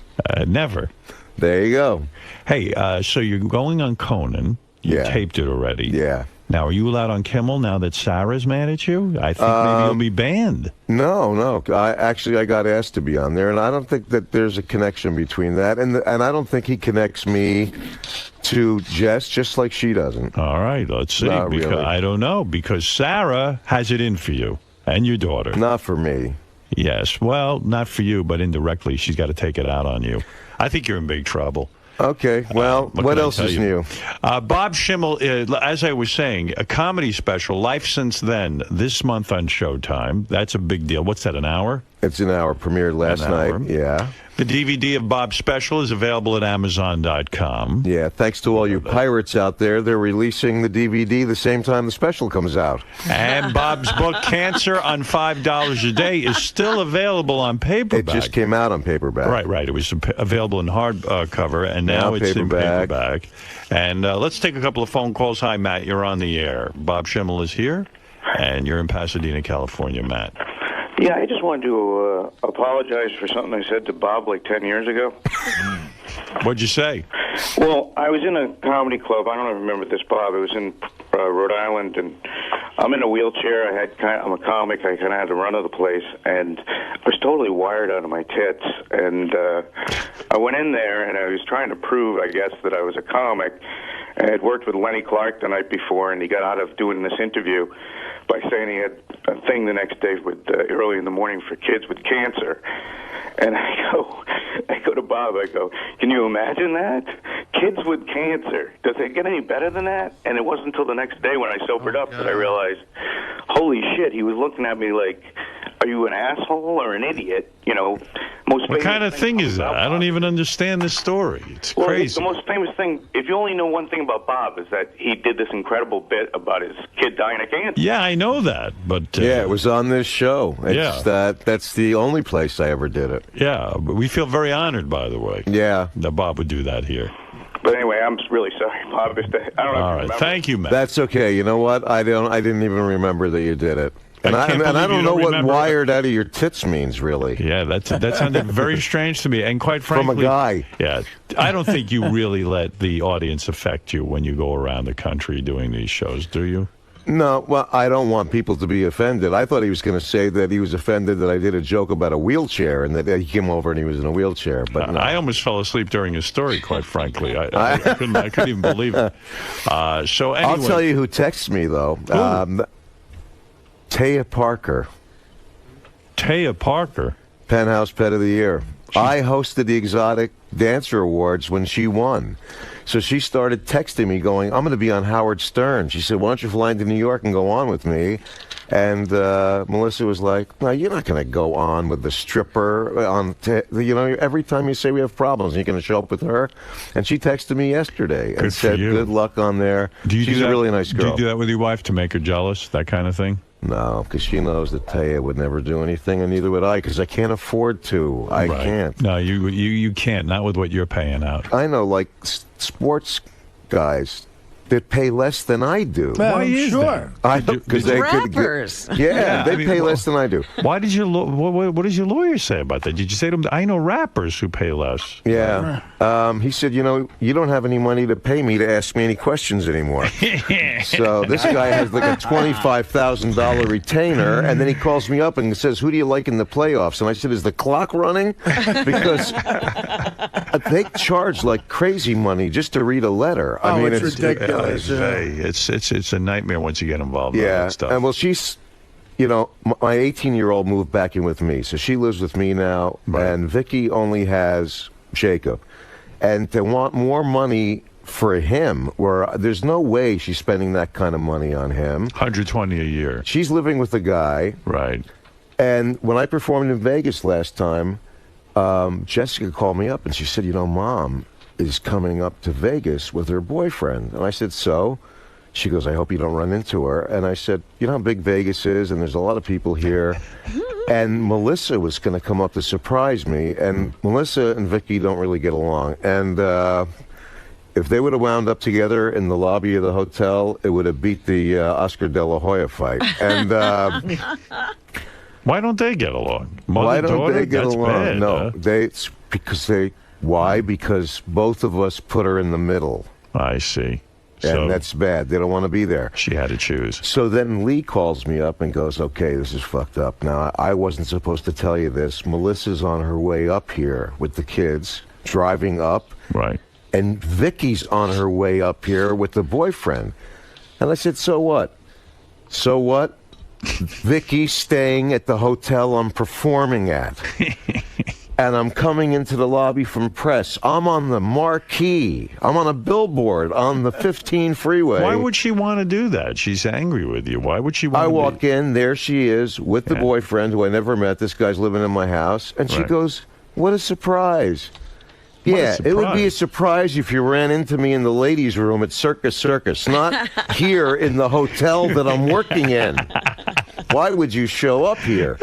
Never. There you go. Hey, so you're going on Conan. You taped it already. Yeah. Now, are you allowed on Kimmel now that Sarah's mad at you? I think maybe you'll be banned. No. I got asked to be on there, and I don't think that there's a connection between that. And I don't think he connects me to Jess, just like she doesn't. All right, let's see. Not because really. I don't know, because Sarah has it in for you and your daughter. Not for me. Yes. Well, not for you, but indirectly, she's got to take it out on you. I think you're in big trouble. Okay, well, what else is new? Bob Schimmel, as I was saying, a comedy special, Life Since Then, this month on Showtime. That's a big deal. What's that, an hour? It's an hour. Premiered last night, yeah. The DVD of Bob's special is available at Amazon.com. Yeah, thanks to all you pirates out there. They're releasing the DVD the same time the special comes out. And Bob's book, Cancer on $5 a Day, is still available on paperback. It just came out on paperback. Right. It was available in hardcover, and now it's in paperback. And let's take a couple of phone calls. Hi, Matt. You're on the air. Bob Schimmel is here, and you're in Pasadena, California, Matt. Yeah, I just wanted to apologize for something I said to Bob like 10 years ago. What'd you say? Well, I was in a comedy club. I don't remember this, Bob. It was in Rhode Island, and I'm in a wheelchair. I'm a comic. I kind of had to run to the place, and I was totally wired out of my tits. And I went in there, and I was trying to prove, I guess, that I was a comic. I had worked with Lenny Clark the night before, and he got out of doing this interview by saying he had a thing the next day with early in the morning for kids with cancer. And I go to Bob, I go, can you imagine that? Kids with cancer. Does it get any better than that? And it wasn't until the next day when I sobered up that I realized, holy shit, he was looking at me like, are you an asshole or an idiot? You know, what kind of thing is that? I don't even understand this story. It's crazy. The most famous thing, if you only know one thing about Bob, is that he did this incredible bit about his kid dying of cancer. Yeah, I know that, but yeah, it was on this show. That's the only place I ever did it. Yeah, but we feel very honored, by the way. Yeah, that Bob would do that here. But anyway, I'm really sorry, Bob. I don't know. All right, thank you, Matt. That's okay. You know what? I didn't even remember that you did it. And I don't know what wired out of your tits means, really. Yeah, that sounded very strange to me. And quite frankly, from a guy. Yeah, I don't think you really let the audience affect you when you go around the country doing these shows, do you? No, well, I don't want people to be offended. I thought he was going to say that he was offended that I did a joke about a wheelchair and that he came over and he was in a wheelchair. But no. I almost fell asleep during his story, quite frankly. I couldn't even believe it. So anyway, I'll tell you who texts me, though. Taya Parker. Taya Parker? Penthouse Pet of the Year. I hosted the Exotic Dancer Awards when she won. So she started texting me going, I'm going to be on Howard Stern. She said, why don't you fly into New York and go on with me? And Melissa was like, no, you're not going to go on with the stripper. Every time you say we have problems, you're going to show up with her. And she texted me yesterday and said, good luck on there. She's a really nice girl. Do you do that with your wife to make her jealous, that kind of thing? No, because she knows that Taya would never do anything, and neither would I, because I can't afford to. I can't. No, you can't. Not with what you're paying out. I know, like sports guys that pay less than I do. Why is that? Because they rappers. They pay less than I do. Why did your what does your lawyer say about that? Did you say to him, I know rappers who pay less? Yeah. He said, you don't have any money to pay me to ask me any questions anymore. So this guy has like a $25,000 retainer, and then he calls me up and says, who do you like in the playoffs? And I said, is the clock running? Because they charge like crazy money just to read a letter. I mean, it's ridiculous. It's a nightmare once you get involved in that stuff. And well, she's, my 18-year-old moved back in with me, so she lives with me now, and Vicky only has Jacob. And to want more money for him, where there's no way she's spending that kind of money on him. $120 a year. She's living with a guy. Right. And when I performed in Vegas last time, Jessica called me up and she said, Mom is coming up to Vegas with her boyfriend. And I said, so? She goes, I hope you don't run into her. And I said, you know how big Vegas is, and there's a lot of people here. And Melissa was going to come up to surprise me. And Melissa and Vicky don't really get along. And if they would have wound up together in the lobby of the hotel, it would have beat the Oscar De La Hoya fight. And why don't they get along? Why don't they get That's along? bad, No, huh? Why? Because both of us put her in the middle. I see. And that's bad. They don't want to be there. She had to choose. So then Lee calls me up and goes, okay, this is fucked up. Now, I wasn't supposed to tell you this. Melissa's on her way up here with the kids, driving up. Right. And Vicky's on her way up here with the boyfriend. And I said, so what? So what? Vicky's staying at the hotel I'm performing at. And I'm coming into the lobby from press. I'm on the marquee. I'm on a billboard on the 15 freeway. Why would she want to do that? She's angry with you. Why would she want to I walk in, there she is with the boyfriend who I never met. This guy's living in my house. And she goes, what a surprise. Yeah, it would be a surprise if you ran into me in the ladies' room at Circus, not here in the hotel that I'm working in. Why would you show up here?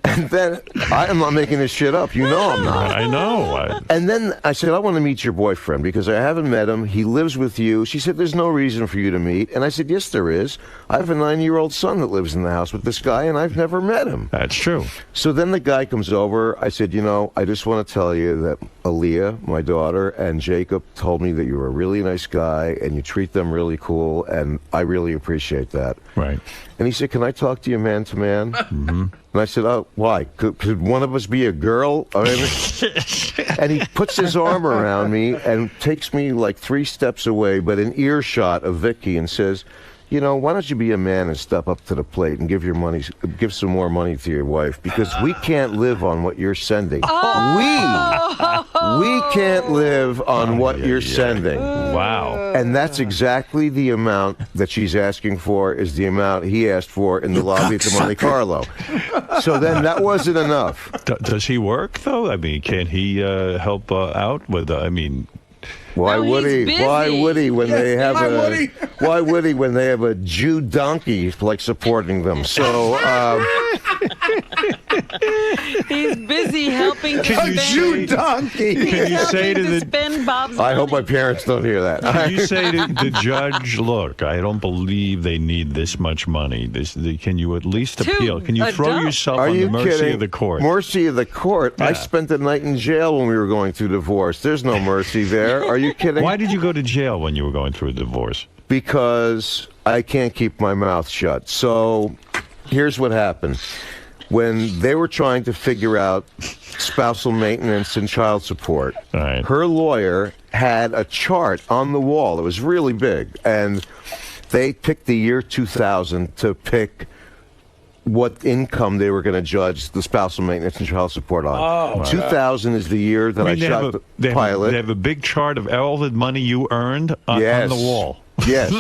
And then I'm not making this shit up. You know I'm not. I know. And then I said, I want to meet your boyfriend because I haven't met him. He lives with you. She said, there's no reason for you to meet. And I said, yes, there is. I have a 9-year-old son that lives in the house with this guy, and I've never met him. That's true. So then the guy comes over. I said, I just want to tell you that Aaliyah, my daughter, and Jacob told me that you're a really nice guy and you treat them really cool, and I really appreciate that. Right. And he said, can I talk to you man to man? Mm-hmm. And I said, oh, why? Could one of us be a girl? I mean, and he puts his arm around me and takes me like 3 steps away, but in earshot of Vicky, and says, why don't you be a man and step up to the plate and give some more money to your wife, because we can't live on what you're sending. We can't live on what you're sending. Wow. And that's exactly the amount that she's asking for, is the amount he asked for in the lobby at the Monte Carlo. So then that wasn't enough. Does he work, though? I mean, can't he help out with, Why would he? Why would he when they have Why would he when they have a Jew donkey like supporting them? So he's busy helping a Jew donkey. Can you say to the spend Bob's I hope my parents don't hear that. Can you say to the judge, look, I don't believe they need this much money. Can you at least appeal? Can you throw yourself on the mercy of the court? Mercy of the court? Yeah. I spent the night in jail when we were going through divorce. There's no mercy there. Are you kidding? Why did you go to jail when you were going through a divorce? Because I can't keep my mouth shut. So here's what happened. When they were trying to figure out spousal maintenance and child support, her lawyer had a chart on the wall. It was really big. And they picked the year 2000 to pick what income they were going to judge the spousal maintenance and child support on. 2000 is the year that I shot the pilot. They have a big chart of all the money you earned on the wall. Yes.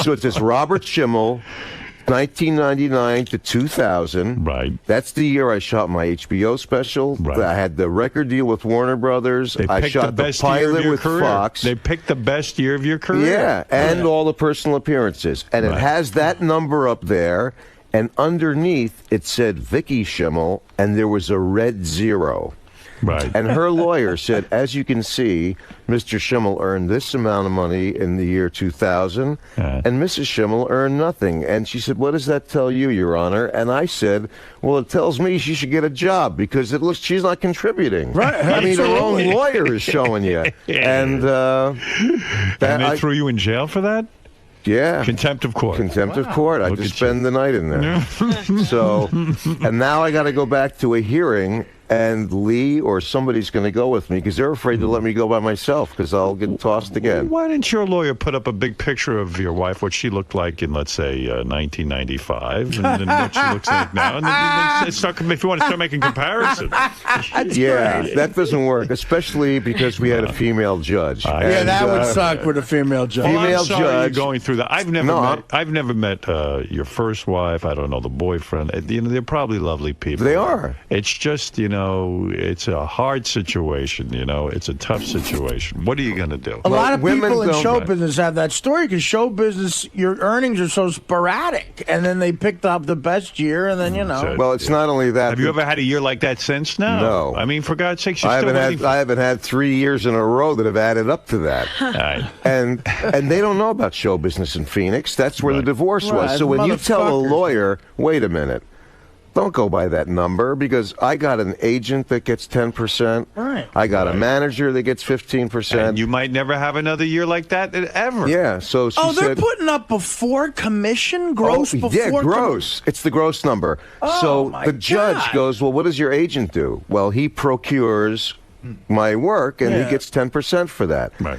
So it says Robert Schimmel, 1999 to 2000. Right. That's the year I shot my HBO special. Right. I had the record deal with Warner Brothers. I shot the pilot with Fox. They picked the best year of your career. Yeah, and all the personal appearances. And it has that number up there, and underneath it said Vicky Schimmel, and there was a red 0. Right. And her lawyer said, as you can see, Mr. Schimmel earned this amount of money in the year 2000, and Mrs. Schimmel earned nothing. And she said, what does that tell you, Your Honor? And I said, well, it tells me she should get a job because it looks she's not contributing. Right. I mean, her own lawyer is showing you. And, they threw you in jail for that? Yeah. Contempt of court. Contempt of court. I just spend the night in there. So, and now I got to go back to a hearing, and Lee or somebody's going to go with me because they're afraid to let me go by myself because I'll get tossed again. Why didn't your lawyer put up a big picture of your wife, what she looked like in, let's say, 1995, and then what she looks like now? And then start, if you want to start making comparisons. That doesn't work, especially because we had a female judge. That would suck with a female judge. Female I'm sorry judge you're going through that. I've never met your first wife. I don't know the boyfriend. They're probably lovely people. They are. It's just it's a hard situation. It's a tough situation. What are you going to do? A lot of people in show business have that story because show business, your earnings are so sporadic, and then they picked up the best year, and then Well, it's not only that. Have you ever had a year like that since? No. I mean, for God's sake, I haven't had 3 years in a row that have added up to that. And they don't know about show business in Phoenix. That's where the divorce was. So when you tell a lawyer, wait a minute, don't go by that number because I got an agent that gets 10%. Right. I got a manager that gets 15%. And you might never have another year like that ever. Yeah. So she they're said, putting up before commission, gross before. Yeah, gross. It's the gross number. So the judge goes, well, what does your agent do? Well, he procures my work and he gets 10% for that. Right.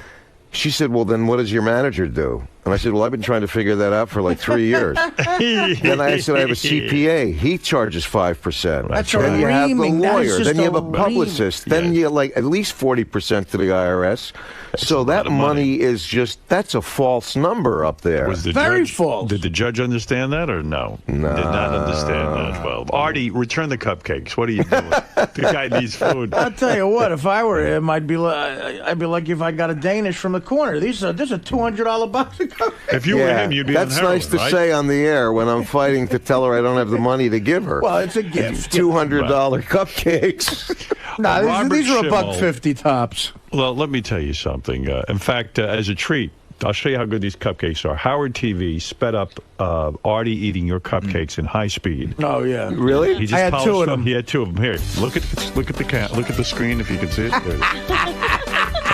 She said, well, then what does your manager do? And I said, well, I've been trying to figure that out for like 3 years. Then I said, I have a CPA. He charges 5%. That's then you have the lawyer. Then you have a ream. publicist. Then you like at least 40% to the IRS. So that money is just, that's a false number up there. Very false. Did the judge understand that or no? No. Did not understand that. Well, Artie, return the cupcakes. What are you doing? The guy needs food. I'll tell you what, if I were him, I'd be lucky if I got a Danish from the corner. This is a $200 box of cupcakes. If you were him, you'd be That's on heroin, nice to right? say on the air when I'm fighting to tell her I don't have the money to give her. Well, it's a gift. $200 cupcakes. No, these are Schimmel. $1.50 tops. Well, let me tell you something. In fact, as a treat, I'll show you how good these cupcakes are. Howard TV sped up Artie eating your cupcakes in high speed. Oh yeah, really? He just I had polished 2 of them. He had 2 of them. Here, look at the screen if you can see it. There,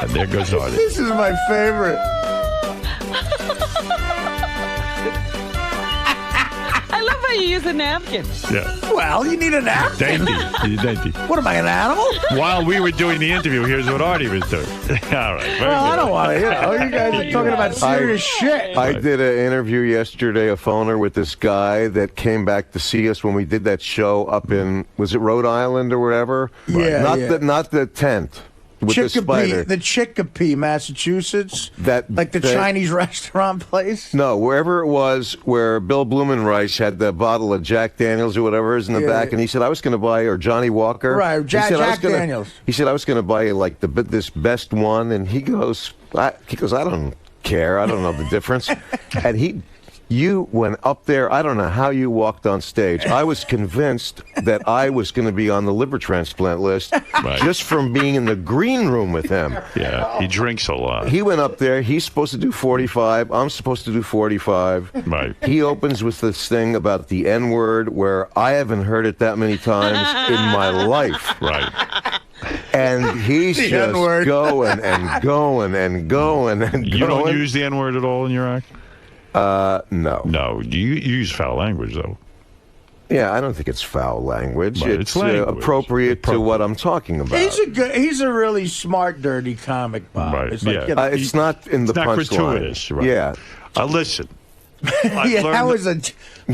and there goes Artie. This is my favorite. I love how you use a napkin. Yeah. Well, you need a napkin. Dainty. What am I, an animal? While we were doing the interview, here's what Artie was doing. All right. Well, I don't want to. You guys are talking about serious shit. I did an interview yesterday, a phoner, with this guy that came back to see us when we did that show up in, was it Rhode Island or wherever? Yeah, Not the tent. With the spider. The 𝗛𝗄𝗿𝗄, Massachusetts. Like the Chinese restaurant place. No, wherever it was, where Bill Blumenreich had the bottle of Jack Daniels or whatever is in the back, and he said I was going to buy, or Johnny Walker, right? Jack Daniels. He said I was going to buy like this best one, and he goes, I don't care, I don't know the difference, and you went up there. I don't know how you walked on stage. I was convinced that I was going to be on the liver transplant list just from being in the green room with him. Yeah, he drinks a lot. He went up there. He's supposed to do 45. I'm supposed to do 45. Right. He opens with this thing about the N-word where I haven't heard it that many times in my life. Right. And he's The just N-word. going and going and going and going. You don't use the N-word at all in your act? No. No, you use foul language, though. Yeah, I don't think it's foul language. Right, It's language. appropriate to what I'm talking about. He's a really smart, dirty comic, Bob. Right, It's like, yeah. It's not in the It's not punchline. gratuitous, right? Yeah. Listen. That was a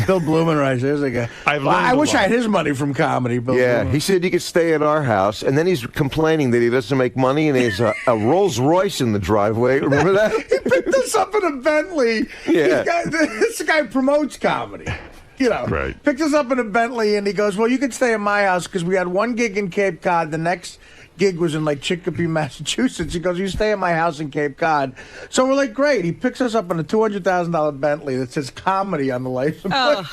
Bill Blumenreich. There's a guy. I wish I had his money from comedy. Bill Blumenreich. He said you could stay at our house, and then he's complaining that he doesn't make money, and he has a Rolls Royce in the driveway. Remember that? He picked us up in a Bentley. Yeah. This guy promotes comedy. Right. Picks us up in a Bentley, and he goes, well, you can stay in my house because we had one gig in Cape Cod. The next gig was in like '𝗪𝗿𝗄, Massachusetts. He goes, you stay in my house in Cape Cod. So we're like, great. He picks us up in a $200,000 Bentley that says comedy on the license plate.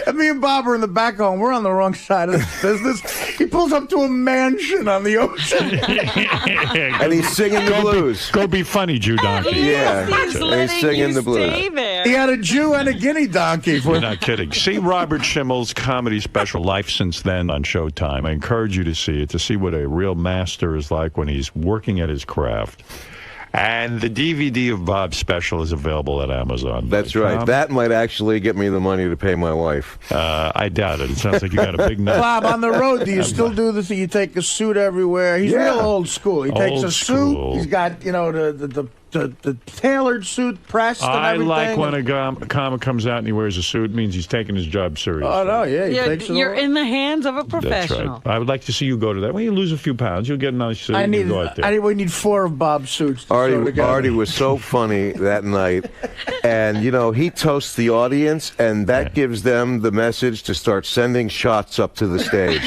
And me and Bob are in the back home. We're on the wrong side of this business. He pulls up to a mansion on the ocean. And he's singing the blues. Go be funny, Jew donkey. Yeah. He's singing the blues. He had a Jew and a guinea donkey. You're not kidding. See Robert Schimmel's comedy special, Life Since Then, on Showtime. I encourage you to see it, to see what a real master is like when he's working at his craft. And the DVD of Bob's special is available at Amazon. That's right. That might actually get me the money to pay my wife. I doubt it. It sounds like you got a big nut. Bob, on the road, do you still do this? You take a suit everywhere. He's real old school. He takes a suit. He's got, the tailored suit pressed and everything. I like when a comic comes out and he wears a suit. It means he's taking his job seriously. Oh, no, yeah. He takes it You're all. in the hands of a That's professional. right. I would like to see you go to that. When you lose a few pounds, you'll get a nice suit. We need 4 of Bob's suits. Artie was so funny that night. And, he toasts the audience, and that gives them the message to start sending shots up to the stage.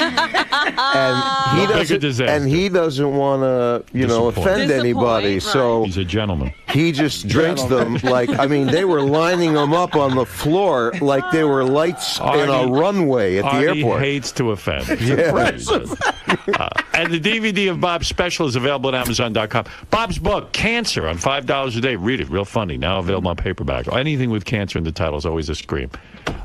And he doesn't want to, offend anybody. So he's a gentleman. He just drinks them they were lining them up on the floor like they were lights in a runway at the airport. Artie hates to offend. And the DVD of Bob's special is available at Amazon.com. Bob's book, Cancer, on $5 a day. Read it. Real funny. Now available on paperback. Anything with cancer in the title is always a scream.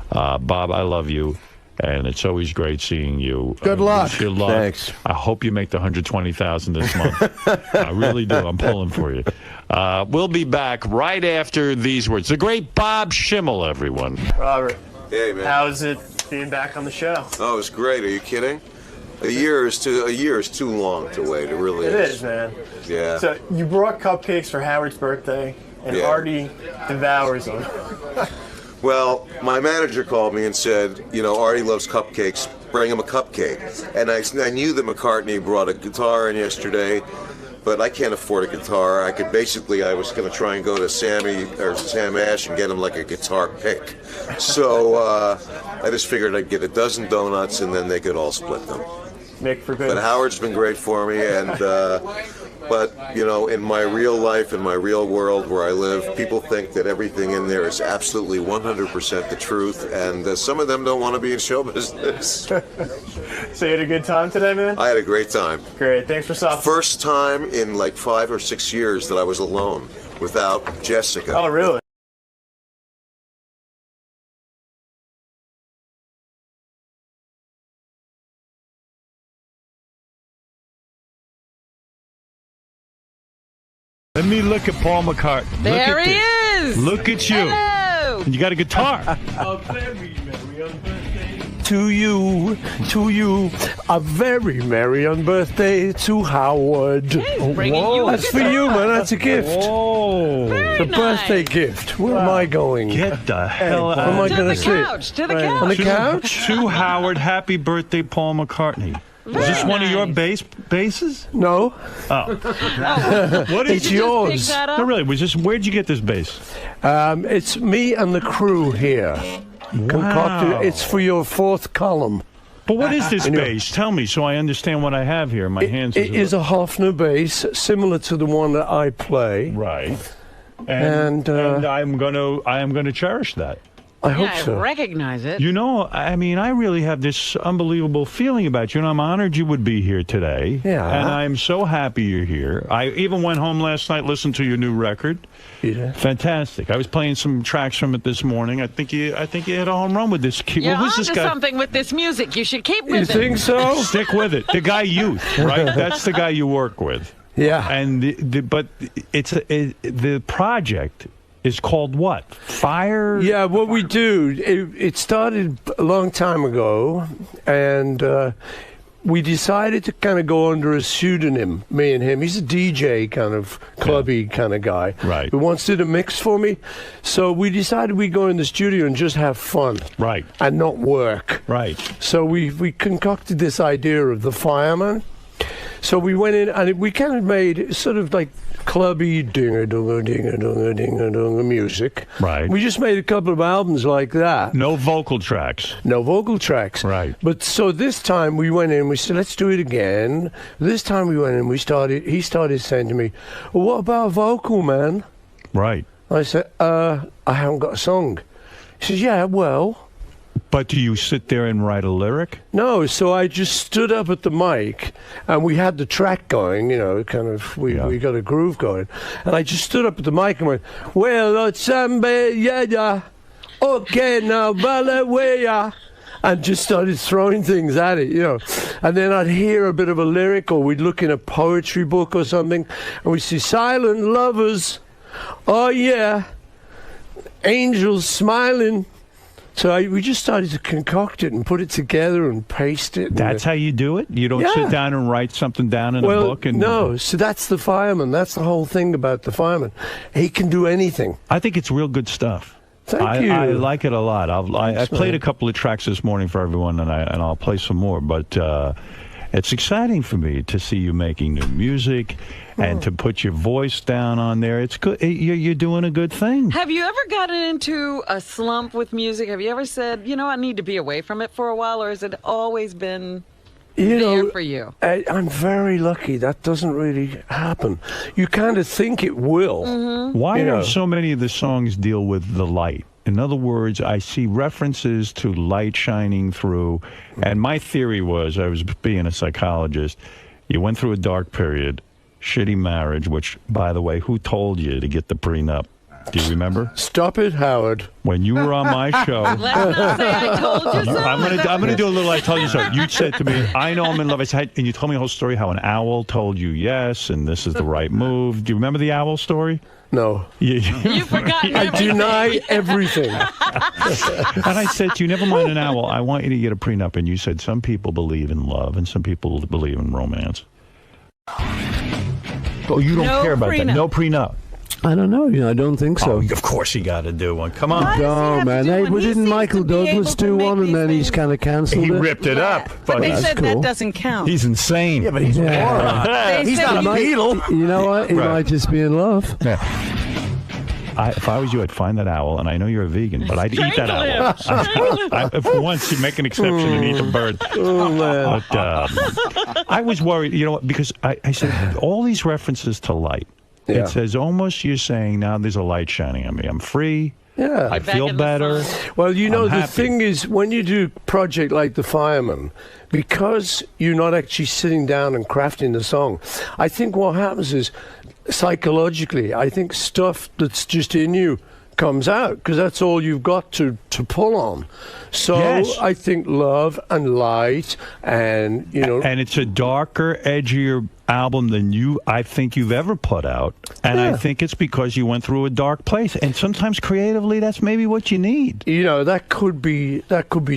Bob, I love you. And it's always great seeing you. Good luck. Thanks. I hope you make the $120,000 this month. I really do. I'm pulling for you. We'll be back right after these words. The great Bob Schimmel, everyone. Robert. Hey, man. How's it being back on the show? Oh, it's great. Are you kidding? A year is too long to wait. It really is. It is, man. Yeah. So you brought cupcakes for Howard's birthday, and Artie devours them. Well, my manager called me and said, Artie loves cupcakes. Bring him a cupcake. And I knew that McCartney brought a guitar in yesterday, but I can't afford a guitar. I was going to try and go to Sam Ash and get him like a guitar pick. So I just figured I'd get a dozen donuts and then they could all split them. Make for good. But Howard's been great for me, and but in my real life, in my real world where I live, people think that everything in there is absolutely 100% the truth, and some of them don't want to be in show business. So you had a good time today, man? I had a great time. Great, thanks for stopping. First time in like 5 or 6 years that I was alone without Jessica. Oh, really? Let me look at Paul McCartney. There he is. Look at you. Hello. And you got a guitar. A very merry birthday to you. A very merry birthday to Howard. That's for you, man. That's a gift. Oh, it's a birthday gift. Where am I going? Get the hell out. Where am I going to sit? To the couch. On the couch? To Howard, happy birthday, Paul McCartney. Is this one of your basses? No. Oh. What is it's yours? No, really. Where'd you get this bass? It's me and the crew here. Concocted. It's for your 4th column. But what is this bass? Tell me so I understand what I have here in my hands. It is a Hofner bass, similar to the one that I play. Right. And I'm gonna cherish that. I hope so. I recognize it. I really have this unbelievable feeling about you, and I'm honored you would be here today. Yeah. And I'm so happy you're here. I even went home last night, listened to your new record. Yeah. Fantastic. I was playing some tracks from it this morning. I think you hit a home run with this. You're who's this onto guy? something with this music. You should keep with it. You think so? Stick with it. The guy Youth, right? That's the guy you work with. Yeah. And the project is called what? Fire? Yeah, what we do, it started a long time ago, and we decided to kind of go under a pseudonym, me and him. He's a DJ kind of clubby kind of guy. Right. Who once did a mix for me. So we decided we'd go in the studio and just have fun. Right. And not work. Right. So we concocted this idea of the fireman. So we went in, and we kind of made sort of like clubby dinger-dunga music. Right. We just made a couple of albums like that. No vocal tracks. No vocal tracks. Right. But so this time we went in, we said, let's do it again. This time we went in, he started saying to me, well, what about a vocal, man? Right. I said, I haven't got a song. He says, yeah, well. But do you sit there and write a lyric? No, so I just stood up at the mic, and we had the track going, you know, kind of, we got a groove going. And I just stood up at the mic and went, well, it's yeah, okay, now, ballet, and just started throwing things at it, you know. And then I'd hear a bit of a lyric, or we'd look in a poetry book or something, and we'd see silent lovers, oh yeah, angels smiling. So we just started to concoct it and put it together and paste it. That's how you do it? You don't sit down and write something down in a book? No, so that's the fireman. That's the whole thing about the fireman. He can do anything. I think it's real good stuff. Thank you. I like it a lot. I played a couple of tracks this morning for everyone, and I'll play some more. But it's exciting for me to see you making new music and to put your voice down on there. It's good. You're doing a good thing. Have you ever gotten into a slump with music? Have you ever said, you know, I need to be away from it for a while, or has it always been there for you? I'm very lucky. That doesn't really happen. You kind of think it will. Mm-hmm. Why do so many of the songs deal with the light? In other words, I see references to light shining through, and my theory was, I was being a psychologist, you went through a dark period, shitty marriage, which, by the way, who told you to get the prenup? Do you remember? Stop it, Howard. When you were on my show. Let's not say I told you so. I'm gonna do a little I told you so. You said to me, I know I'm in love. I said, and you told me a whole story how an owl told you yes, and this is the right move. Do you remember the owl story? No. You've forgotten I deny everything. And I said to you, never mind an owl. I want you to get a prenup. And you said, some people believe in love and some people believe in romance. Oh, you don't care about that. No prenup. I don't know. I don't think so. Oh, of course you got to do one. Come on. No, man. Hey, didn't Michael Douglas do one and then he's kind of cancelled it? He ripped it up. But they said that doesn't count. He's insane. Yeah, but he's a moron. He's not a Beatle. You know what? He might just be in love. Yeah. If I was you, I'd find that owl, and I know you're a vegan, but I'd eat that owl. For once, you make an exception and eat the bird. Oh, man. But I was worried, you know, because I said all these references to light. Yeah. It says almost you're saying now there's a light shining on me. I'm free. Yeah. I feel better. Well, you know, I'm the thing is, when you do a project like The Fireman, because you're not actually sitting down and crafting the song, I think what happens is, psychologically, I think stuff that's just in you comes out, because that's all you've got to pull on. So I think love and light and, you know... And it's a darker, edgier album than I think you've ever put out. And I think it's because you went through a dark place. And sometimes creatively, that's maybe what you need. You know, that could be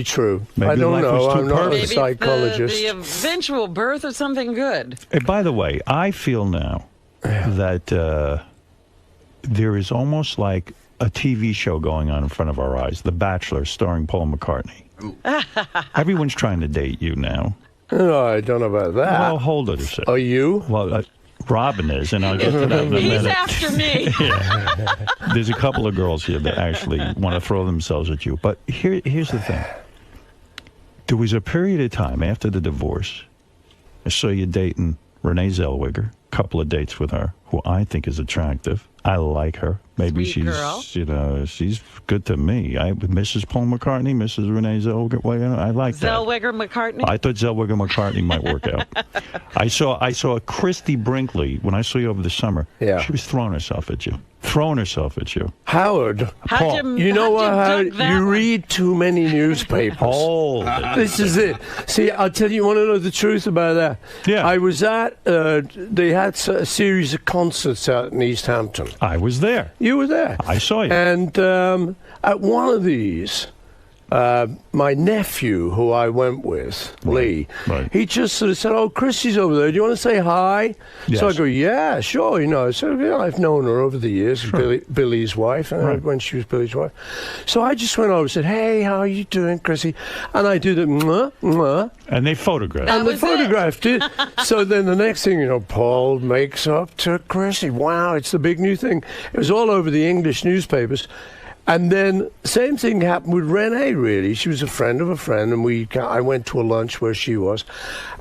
true. Maybe I don't life know. was too I'm not a perfect. psychologist. The eventual birth of something good. And by the way, I feel now that there is almost like a TV show going on in front of our eyes, The Bachelor, starring Paul McCartney. Everyone's trying to date you now. Oh, I don't know about that. Well, hold it a second. Are you? Well, Robin is, and I'll get to that in a minute. He's after me. Yeah. There's a couple of girls here that actually want to throw themselves at you. But here's the thing. There was a period of time after the divorce, I saw you dating Renee Zellweger, a couple of dates with her, who I think is attractive. I like her. Maybe Sweet girl. she's good to me. Mrs. Paul McCartney, Mrs. Renee Zellweger, I like that. Zellweger McCartney? I thought Zellweger McCartney might work out. I saw Christy Brinkley when I saw you over the summer. Yeah. She was throwing herself at you. Howard, Paul, you know what, Howard? You read too many newspapers. Oh, this is it. See, I'll tell you, want to know the truth about that? Yeah. I was at, they had a series of concerts out in East Hampton. I was there. You were there. I saw you. And at one of these, my nephew, who I went with, Lee, he just sort of said, "Oh, Chrissy's over there. Do you want to say hi?" Yes. So I go, "Yeah, sure." You know, so yeah, I've known her over the years, Billy's wife, when she was Billy's wife. So I just went over and said, "Hey, how are you doing, Chrissy?" And I do the mwah, mwah. And they photographed. And they photographed it. So then the next thing, you know, Paul makes up to Chrissy. Wow, it's the big new thing. It was all over the English newspapers. And then same thing happened with Renee, really. She was a friend of a friend, and I went to a lunch where she was.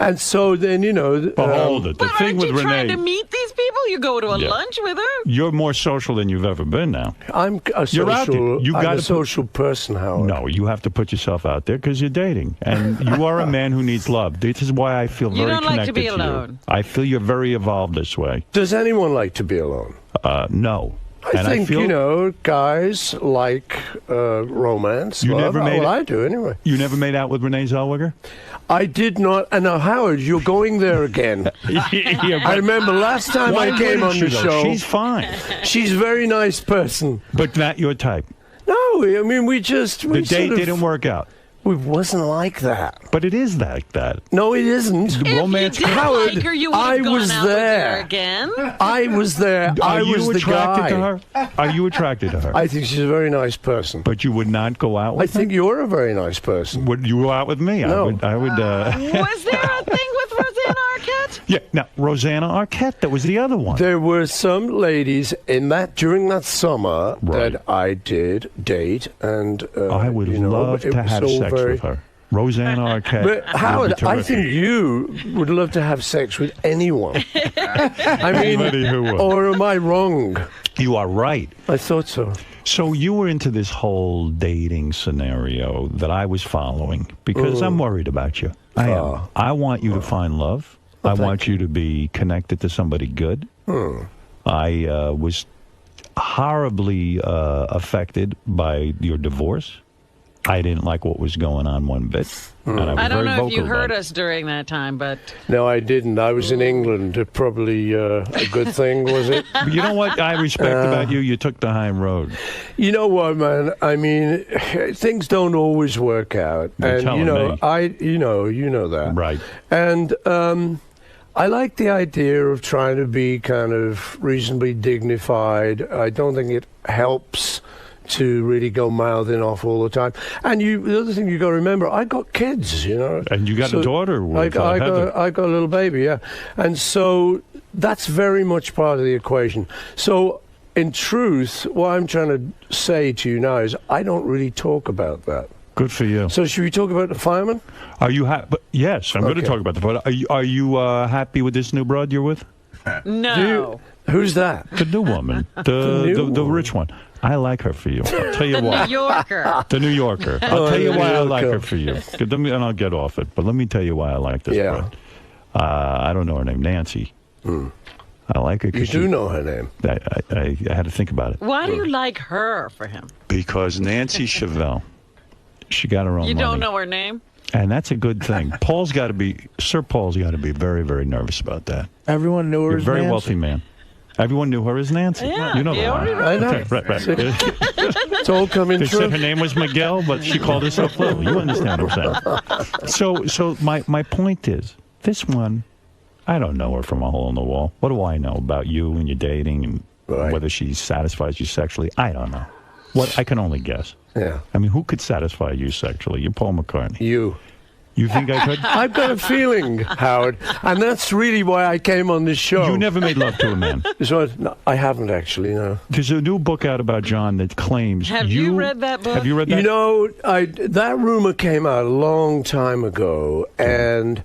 And so then, you know... hold it. The thing with Renee... trying to meet these people? You go to a lunch with her? You're more social than you've ever been now. I'm a social, you're out there. I'm a social person, Howard. No, you have to put yourself out there because you're dating. And you are a man who needs love. This is why I feel very connected to you. You don't like to be alone. I feel you're very evolved this way. Does anyone like to be alone? No. I think, you know, guys like romance. You love. never made I do, anyway. You never made out with Renee Zellweger? I did not. And now, Howard, you're going there again. I remember last time I came on the show. She's fine. She's a very nice person. But not your type. No, I mean, the date didn't work out. It wasn't like that. But it is like that. No, it isn't. If romance. you did Howard, like her, you would have gone out with her again. I was there. I was the guy. To her? Are you attracted to her? I think she's a very nice person. But you would not go out with her? I think you're a very nice person. Would you go out with me? No. I would. Was there a thing with Rosanna Arquette? Yeah. Now, Rosanna Arquette, that was the other one. There were some ladies during that summer that I did date, and I would love to have sex with her. Rosanna Arquette. But Howard, I think you would love to have sex with anyone. I mean, or am I wrong? You are right. I thought so. So you were into this whole dating scenario that I was following because I'm worried about you. I am. I want you to find love. I want you to be connected to somebody good. I was horribly affected by your divorce. I didn't like what was going on one bit. And I don't know if you heard us during that time, but... No, I didn't. I was in England. Probably a good thing, was it? You know what I respect about you? You took the high road. You know what, man? I mean, things don't always work out. You're and, you know, you know that. Right. And I like the idea of trying to be kind of reasonably dignified. I don't think it helps to really go mouthing off all the time. And the other thing you got to remember, I got kids, you know. And you got a daughter with I got a little baby, yeah. And so that's very much part of the equation. So in truth, what I'm trying to say to you now is I don't really talk about that. Good for you. So should we talk about the fireman? Are you happy? Yes, I'm going to talk about the fireman. Are you happy with this new broad you're with? No. Who's that? The new woman. The rich one. I like her for you. I'll tell you why. The New Yorker. The New Yorker. I'll tell you why I like her for you. And I'll get off it. But let me tell you why I like this broad. I don't know her name. Nancy. I like her. You do know her name. I had to think about it. Why do you like her for him? Because 𝗫𝗫𝗄𝗿𝗱. She got her own You money. don't know her name? And that's a good thing. Sir Paul's got to be very, very nervous about that. Everyone knew her You're as a very Nancy. wealthy man. Everyone knew her as Nancy. Yeah, you know that. I know. Okay, right. It's all coming They true. said her name was Miguel, but she called herself Lil. You understand what I'm saying? So my point is, this one, I don't know her from a hole in the wall. What do I know about you and your dating and whether she satisfies you sexually? I don't know. I can only guess. Yeah. I mean, who could satisfy you sexually? You're Paul McCartney. You. You think I could? I've got a feeling, Howard, and that's really why I came on this show. You never made love to a man. No, I haven't actually, no. There's a new book out about John that claims Have you read that book? Have you read that? You know, that rumor came out a long time ago, and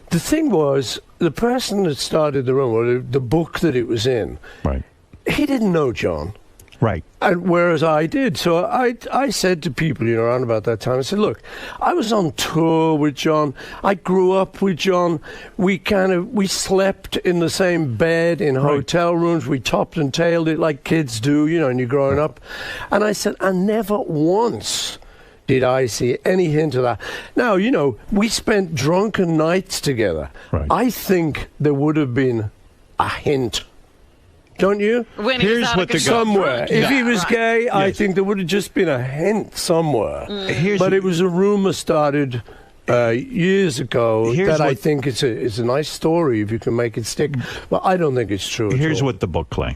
the thing was, the person that started the rumor, the book that it was in, he didn't know John. Right. And whereas I did. So I said to people, you know, around about that time, I said, look, I was on tour with John. I grew up with John. We slept in the same bed in hotel rooms. We topped and tailed it like kids do, you know, and you're growing up. And I said, and never once did I see any hint of that. Now, you know, we spent drunken nights together. Right. I think there would have been a hint. Don't you? When he was Here's out what of the control. Somewhere. If he was Right. gay, I Yes. think there would have just been a hint somewhere. Here's But it was a rumor started years ago Here's that I what- think it's a nice story if you can make it stick. But I don't think it's true. Here's at all. what the book claimed.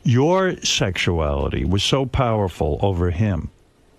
Your sexuality was so powerful over him.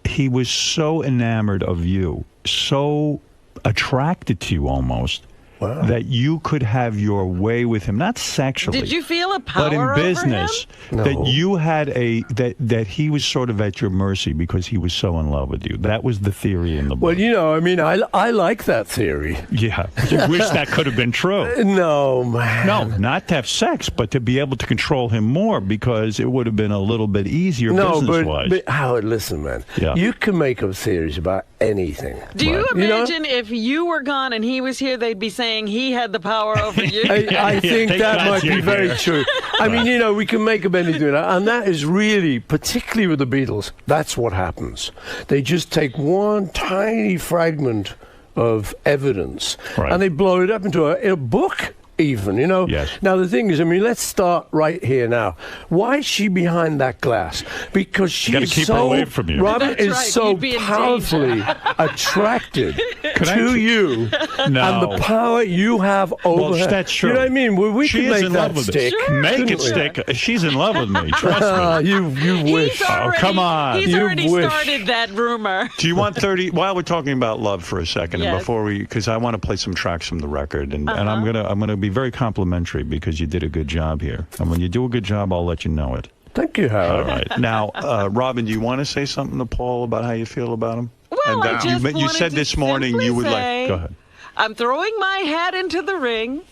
He was so enamored of you, so attracted to you almost, that you could have your way with him, not sexually. Did you feel a power but in over business, him? that you had that he was sort of at your mercy because he was so in love with you. That was the theory in the book. Well, you know, I mean, I like that theory. Yeah, you wish that could have been true. No, man. No, not to have sex, but to be able to control him more because it would have been a little bit easier No, business-wise. but Howard, listen, man. Yeah. You can make up theories about anything. Do you You know? imagine if you were gone and he was here, they'd be saying he had the power over you? I think Thank that God might be you're very here. true. I mean, you know, we can make up anything, and that is really, particularly with the Beatles, that's what happens. They just take one tiny fragment of evidence, and they blow it up into a book. Even, you know. Yes. Now the thing is, I mean, let's start right here now. Why is she behind that glass? Because she Gotta is keep her so. away from you. Robert That's is right, so you'd be in powerfully attracted to you, No. and the power you have over Well, her. that's true. You know what I mean? We She can is make in that love with stick. it. Make couldn't it we? stick. She's in love with me. Trust me. You wish. Oh, come on. He's You already wish. started that rumor. Do you want 30? While we're talking about love for a second, and Yes. before because I want to play some tracks from the record, and Uh-huh. I'm gonna be very complimentary because you did a good job here, and when you do a good job, I'll let you know it. Thank you, Howard. All right. Now, Robin, do you want to say something to Paul about how you feel about him? Well, and I just you wanted said to this morning you would say, like. Go ahead. I'm throwing my hat into the ring.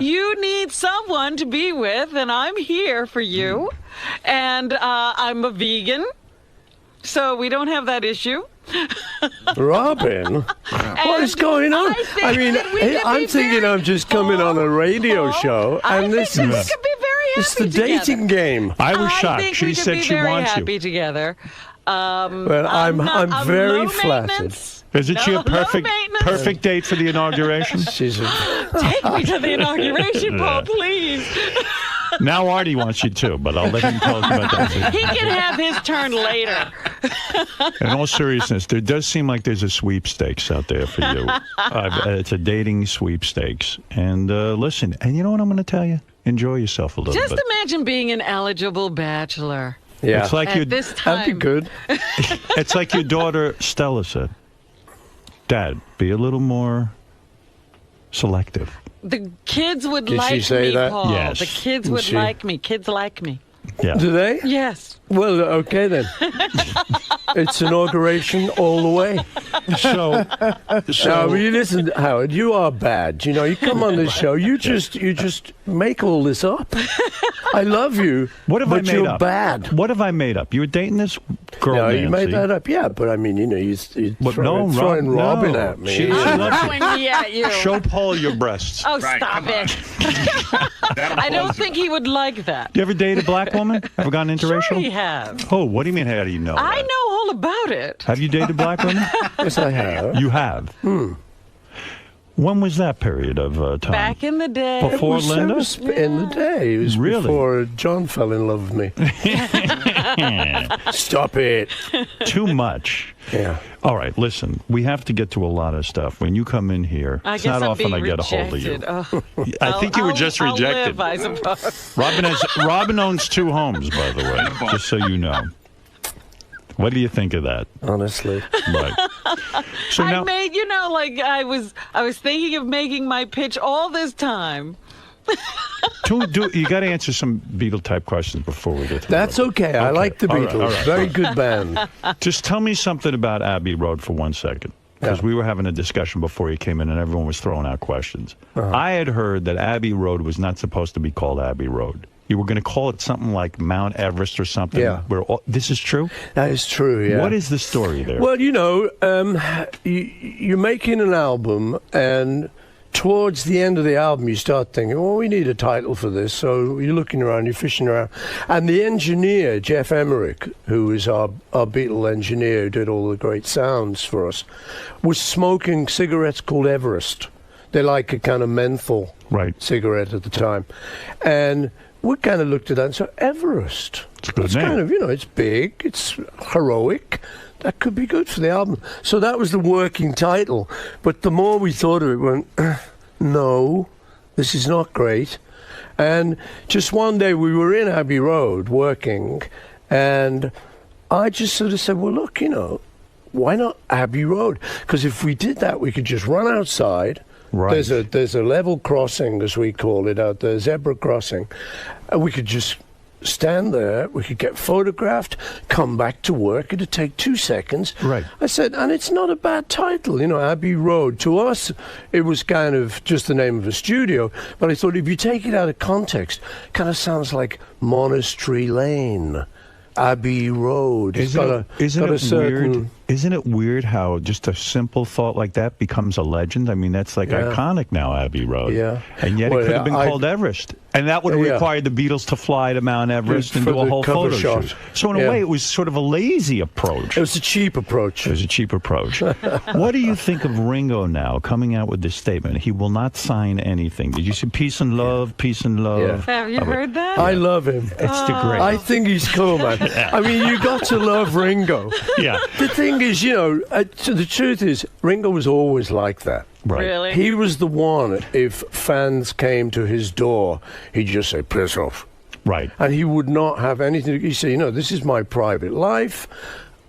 you need someone to be with, and I'm here for you. And I'm a vegan, so we don't have that issue. Robin, what is going on? I mean, I'm thinking I'm just coming on a radio show, and this we is could be very happy it's the together. dating game. I was I shocked. think She we could said be she very wants happy you. together. Well, I'm very low flattered. maintenance. Isn't she a Low perfect maintenance. date for the inauguration? She's Take me to the inauguration, Paul, please. Now Artie wants you too, but I'll let him talk about that. He can have his turn later. In all seriousness, there does seem like there's a sweepstakes out there for you. It's a dating sweepstakes. And listen, and you know what I'm going to tell you? Enjoy yourself a little Just bit. imagine being an eligible bachelor. Yeah, It's like At your, this time. that'd be good. it's like your daughter Stella said. Dad, be a little more selective. The kids would Did she like say me, that? Paul. Yes. The kids Did would she? like me. Kids like me. Yeah. Do they? Yes. Well, okay then. It's inauguration all the way. So Now, you listen, Howard. You are bad. You know, you come on this show. You just make all this up. I love you. what have but I made you're up? bad. What have I made up? You were dating this girl, No, Nancy. you made that up. Yeah, but I mean, you know, you But throwing Robin no. at me. She I'm loves throwing me at you. Show Paul your breasts. Oh, stop it. I don't think he would like that. You ever dated a black woman? Ever gotten interracial? Sure he have. Oh, what do you mean? How do you know? I that? know all about it. Have you dated black women? Yes, I have. You have. When was that period of time? Back in the day. Before It was Linda? in the day. It was Really? before John fell in love with me. Stop it. Too much. Yeah. All right, listen. We have to get to a lot of stuff. When you come in here, I it's guess not I'm often I being get a hold of you. rejected. Oh. I think you were just I'll rejected. live, I suppose. Robin owns 2 homes, by the way, just so you know. What do you think of that? Honestly. Right. So now, I made, you know, like I was thinking of making my pitch all this time. you got to answer some Beatle type questions before we get to That's that. okay. I like the All right, Beatles. all right. Very good band. Just tell me something about Abbey Road for 1 second. Because we were having a discussion before you came in and everyone was throwing out questions. I had heard that Abbey Road was not supposed to be called Abbey Road. You were going to call it something like Mount Everest or something. Yeah. This is true? That is true, yeah. What is the story there? Well, you know, you're making an album, and towards the end of the album, you start thinking, well, we need a title for this. So you're looking around, you're fishing around. And the engineer, Jeff Emmerich, who is our Beatle engineer, who did all the great sounds for us, was smoking cigarettes called Everest. They like a kind of menthol cigarette at the time. And we kind of looked at that and said, Everest. It's a good It's name. kind of, it's big, it's heroic. That could be good for the album. So that was the working title. But the more we thought of it, we went, no, this is not great. And just one day we were in Abbey Road working, and I just sort of said, well, look, why not Abbey Road? Because if we did that, we could just run outside. Right. There's a level crossing, as we call it out there, zebra crossing. And we could just stand there, we could get photographed, come back to work. It'd take 2 seconds. Right. I said, and it's not a bad title, Abbey Road. To us, it was kind of just the name of a studio. But I thought if you take it out of context, it kind of sounds like Monastery Lane. Abbey Road. Isn't it weird how just a simple thought like that becomes a legend? I mean, that's like iconic now, Abbey Road. Yeah. And yet it could have been called Everest. And that would have required the Beatles to fly to Mount Everest and do a whole photo shoot. So in a way, it was sort of a lazy approach. It was a cheap approach. It was a cheap approach. What do you think of Ringo now coming out with this statement? He will not sign anything. Did you see peace and love, peace and love? Yeah. Have you heard that? I love him. It's the great. I think he's cool, man. I mean, you got to love Ringo. Yeah. The thing is, the truth is, Ringo was always like that. Right. Really? He was the one, if fans came to his door, he'd just say, piss off. Right. And he would not have anything. He'd say, this is my private life.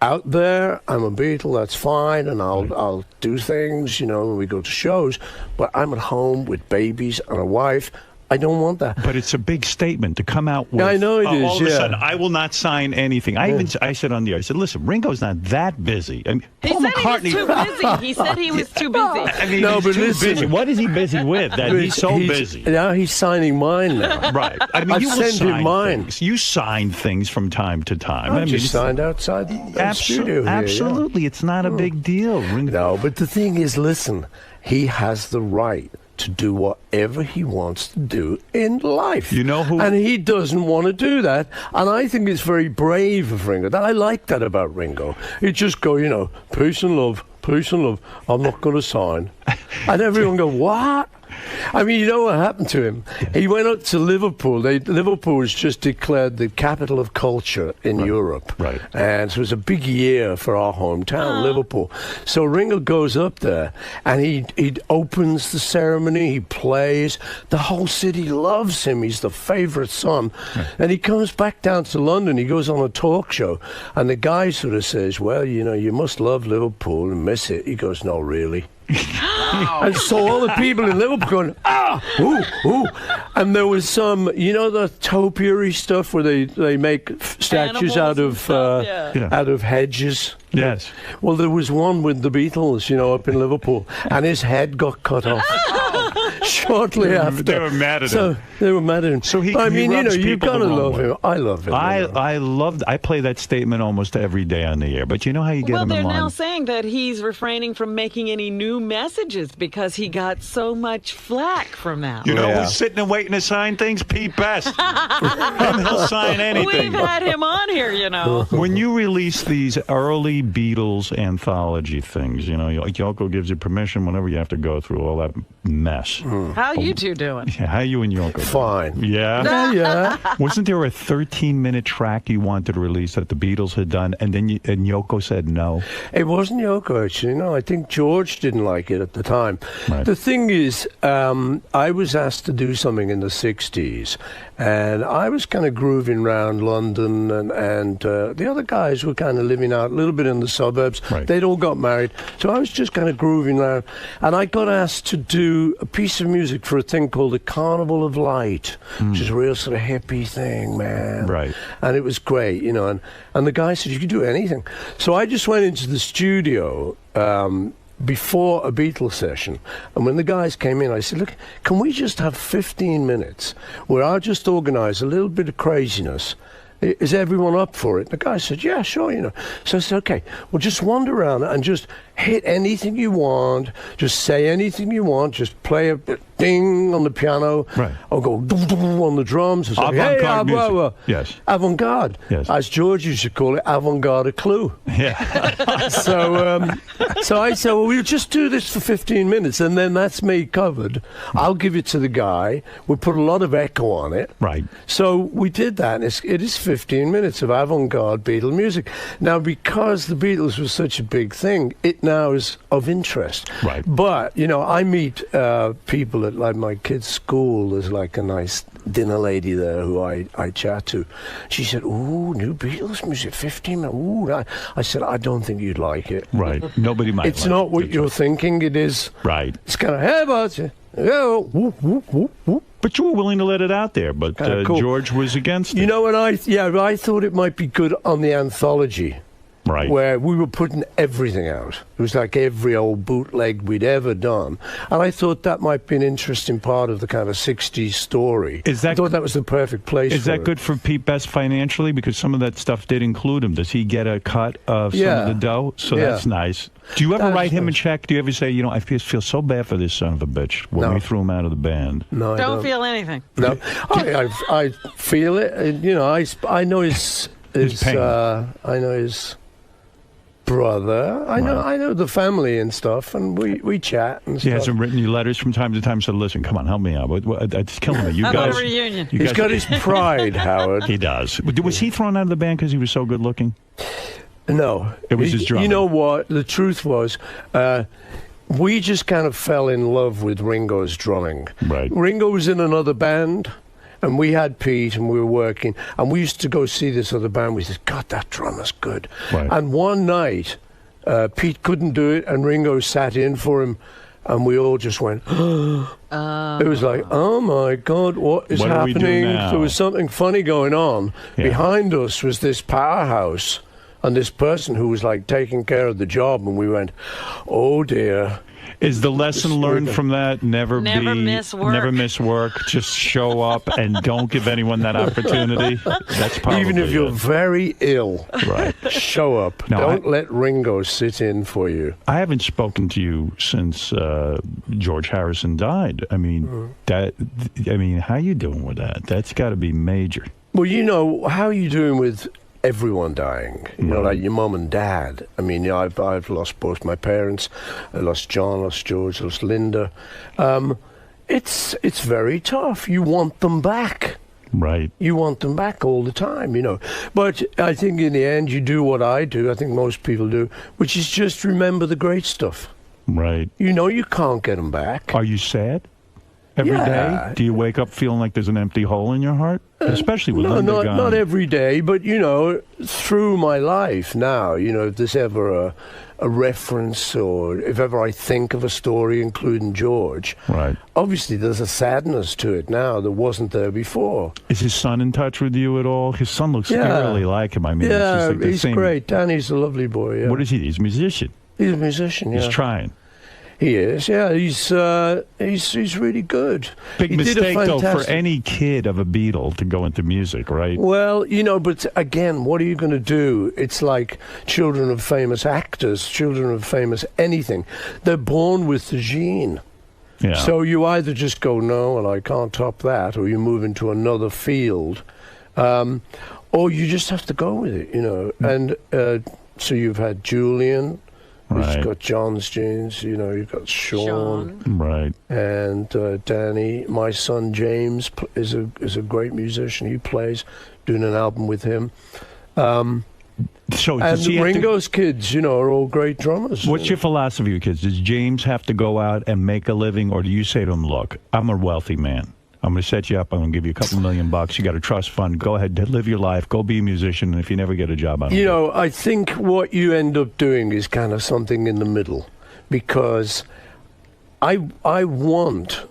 Out there, I'm a Beatle, that's fine, and I'll do things, when we go to shows. But I'm at home with babies and a wife. I don't want that. But it's a big statement to come out with. I know it is, all of a sudden, I will not sign anything. I said on the air, I said, listen, Ringo's not that busy. I mean, He said he was too busy. He said he was too busy. I mean, he's too busy. What is he busy with? That he's so busy. Now he's signing mine now. Right. I mean, I've you will sent him sign mine. things. You sign things from time to time. I just signed outside the studio here. Absolutely. It's not a big deal. No, but the thing is, listen, he has the right to do whatever he wants to do in life. You know who? And he doesn't want to do that. And I think it's very brave of Ringo. I like that about Ringo. He'd just go, peace and love, I'm not going to sign. And everyone go, what? I mean, you know what happened to him? He went up to Liverpool. Liverpool was just declared the capital of culture in Europe. Right. And so it was a big year for our hometown, Liverpool. So Ringo goes up there, and he opens the ceremony, he plays. The whole city loves him. He's the favourite son. Right. And he comes back down to London. He goes on a talk show, and the guy sort of says, well, you must love Liverpool and miss it. He goes, no, really. And so all the people in Liverpool going, ooh. And there was some, the topiary stuff where they make statues out of hedges. Yes. Well, there was one with the Beatles, up in Liverpool, and his head got cut off shortly after. They were mad at him. They were mad at him. So you've got to love him. I love him. I play that statement almost every day on the air. But you know how you get him in line? Well, they're now saying that he's refraining from making any new messages because he got so much flack from that. You know who's sitting and waiting to sign things? Pete Best. He'll sign anything. We've had him on here, When you release these early Beatles anthology things, Yoko gives you permission whenever you have to go through all that mess. How you two doing? Yeah, how you and Yoko doing? Fine. Yeah? Yeah. Wasn't there a 13-minute track you wanted to release that the Beatles had done, and then Yoko said no? It wasn't Yoko, actually. No, I think George didn't like it at the time. Right. The thing is, I was asked to do something in the 60s, and I was kind of grooving around London, and the other guys were kind of living out a little bit in the suburbs. Right. They'd all got married, so I was just kind of grooving around, and I got asked to do a piece of music for a thing called the Carnival of Light, which is a real sort of hippie thing, man. Right. And it was great, and the guy said, you could do anything. So I just went into the studio before a Beatles session, and when the guys came in, I said, look, can we just have 15 minutes where I'll just organise a little bit of craziness? Is everyone up for it? The guy said, yeah, sure, So I said, okay, well, just wander around and just hit anything you want, just say anything you want, just play a ding on the piano, right, or go dum-dum on the drums. And say, avant-garde music. Yes. Avant-garde. Yes. As George used to call it, avant-garde-𝗲. Yeah. So I said, well, we'll just do this for 15 minutes, and then that's me covered. I'll give it to the guy. We'll put a lot of echo on it. Right. So we did that, and it is 15 minutes of avant-garde Beatle music. Now, because the Beatles was such a big thing, it now is of interest. Right. But, you know, I meet people at like my kid's school. There's like a nice dinner lady there who I chat to. She said, ooh, new Beatles music, 15 minutes. Ooh. I said, I don't think you'd like it. Right. Nobody might. It's not what you're thinking it is. Right. It's kind of, hey, about you. Whoop, whoop, whoop, whoop. But you were willing to let it out there, but cool. George was against it. You know what I thought it might be good on the anthology. Right. Where we were putting everything out. It was like every old bootleg we'd ever done. And I thought that might be an interesting part of the kind of 60s story. I thought that was the perfect place for it. Is that good for Pete Best financially? Because some of that stuff did include him. Does he get a cut of some of the dough? So that's nice. Do you ever write him a check? Do you ever say, you know, I feel so bad for this son of a bitch when we threw him out of the band? No, I don't feel anything. No. I feel it. You know, I know his pain. I know his brother. I know the family and stuff, and we chat and stuff. He hasn't written you letters from time to time, said, listen, come on, help me out. It's killing me. You How guys, about a reunion? He's got his pride, Howard. He does. Was he thrown out of the band because he was so good looking? No. It was his drumming. You know what? The truth was, we just kind of fell in love with Ringo's drumming. Right. Ringo was in another band, and we had Pete, and we were working, and we used to go see this other band. We said, God, that drummer's good. Right. And one night, Pete couldn't do it, and Ringo sat in for him, and we all just went, It was like, oh my God, what is happening? There was something funny going on. Yeah. Behind us was this powerhouse, and this person who was like taking care of the job, and we went, oh dear. Is the lesson learned from that never miss work, just show up and don't give anyone that opportunity? That's probably even if you're very ill, right? Show up. Now, don't let Ringo sit in for you. I haven't spoken to you since George Harrison died. I mean, how you doing with that? That's got to be major. Well, you know, how are you doing with everyone dying? You know, like your mum and dad. I mean, you know, I've lost both my parents. I lost John, lost George, lost Linda. It's very tough. You want them back. Right. You want them back all the time, you know. But I think in the end, you do what I do, I think most people do, which is just remember the great stuff. Right. You know you can't get them back. Are you sad every day? Do you wake up feeling like there's an empty hole in your heart? Especially with Linda gone. Not every day, but, you know, through my life now, you know, if there's ever a reference or if ever I think of a story, including George, right? Obviously, there's a sadness to it now that wasn't there before. Is his son in touch with you at all? His son looks eerily like him. I mean, yeah, it's just like he's great. Danny's a lovely boy. Yeah. What is he? He's a musician. He's a musician, yeah. He's trying. He is, yeah. He's really good. Big mistake, though, for any kid of a Beatle to go into music, right? Well, you know, but again, what are you going to do? It's like children of famous actors, children of famous anything. They're born with the gene. Yeah. So you either just go, no, well, I can't top that, or you move into another field, or you just have to go with it, you know. And so you've had Julian. Right. You've got John's genes, you know, you've got Sean. Right. And Danny. My son James is a great musician. He plays, doing an album with him. And Ringo's kids, you know, are all great drummers. What's your philosophy with kids? Does James have to go out and make a living, or do you say to him, look, I'm a wealthy man. I'm going to set you up. I'm going to give you a couple $1 million. You got a trust fund. Go ahead, live your life. Go be a musician. And if you never get a job, you know, I think what you end up doing is kind of something in the middle, because I want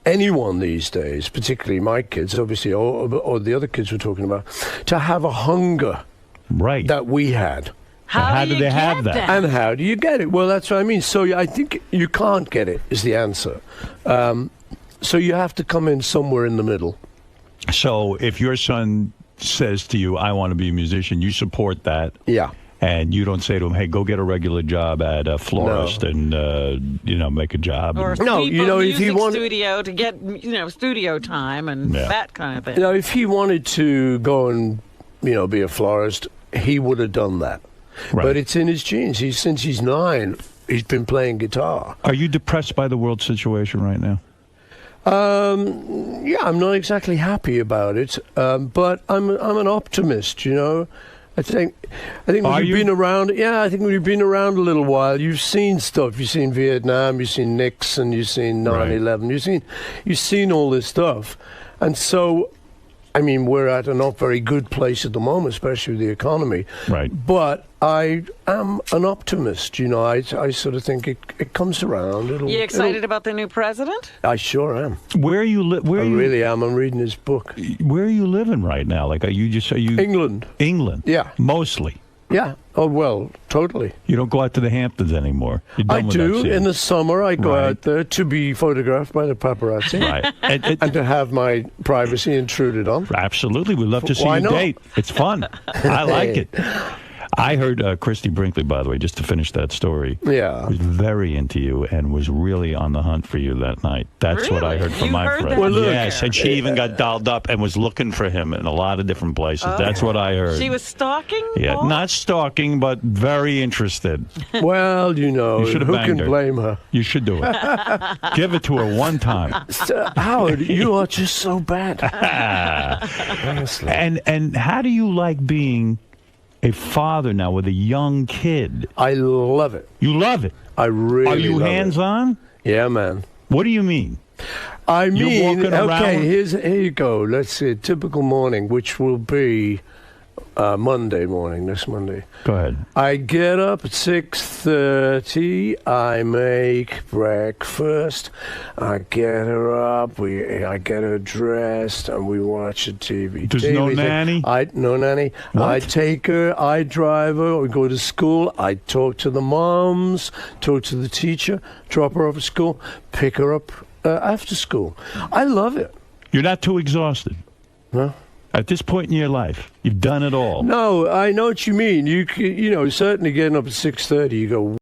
anyone these days, particularly my kids, obviously, or the other kids we're talking about, to have a hunger, right, that we had. How do they have that? And how do you get it? Well, that's what I mean. So I think you can't get it is the answer. So you have to come in somewhere in the middle. So if your son says to you, I want to be a musician, you support that. Yeah. And you don't say to him, "Hey, go get a regular job at a florist and make a job." Or if he wanted studio to get studio time and that kind of thing. If he wanted to go and be a florist, he would have done that. Right. But it's in his genes. Since he's 9, he's been playing guitar. Are you depressed by the world situation right now? Yeah, I'm not exactly happy about it, but I'm an optimist. I think when you've been around. Yeah, I think when you've been around a little while, you've seen stuff. You've seen Vietnam, you've seen Nixon, you've seen 9/11, you've seen all this stuff, and so. I mean, we're at a not very good place at the moment, especially with the economy. Right. But I am an optimist. I sort of think it comes around. You excited about the new president? I sure am. Where are you? Really am. I'm reading his book. Where are you living right now? Like, are you England? England. Yeah. Mostly. Yeah. Oh, well, totally. You don't go out to the Hamptons anymore. I do. In the summer, I go out there to be photographed by the paparazzi. Right. And to have my privacy intruded on. Absolutely. We'd love to see you date. It's fun. I like it. I heard Christy Brinkley, by the way, just to finish that story. Yeah. Was very into you and was really on the hunt for you that night. That's what I heard from my friend. Well, look, yes, and she even got dolled up and was looking for him in a lot of different places. That's what I heard. She was stalking? Yeah, Paul? not stalking, but very interested. Well, you should have who banged can blame her? You should do it. Give it to her one time. Howard, you are just so bad. Honestly. And how do you like being a father now with a young kid? I love it. You love it? I really love it. Are you hands-on? Yeah, man. What do you mean? I mean, okay, here you go. Let's see, a typical morning, which will be Monday morning, this Monday. Go ahead. I get up at 6:30. I make breakfast. I get her up. I get her dressed, and we watch a TV. There's no nanny? No nanny. What? I take her. I drive her. We go to school. I talk to the moms, talk to the teacher, drop her off at school, pick her up after school. I love it. You're not too exhausted? Huh? At this point in your life, you've done it all. No, I know what you mean. You certainly getting up at 6:30, you go,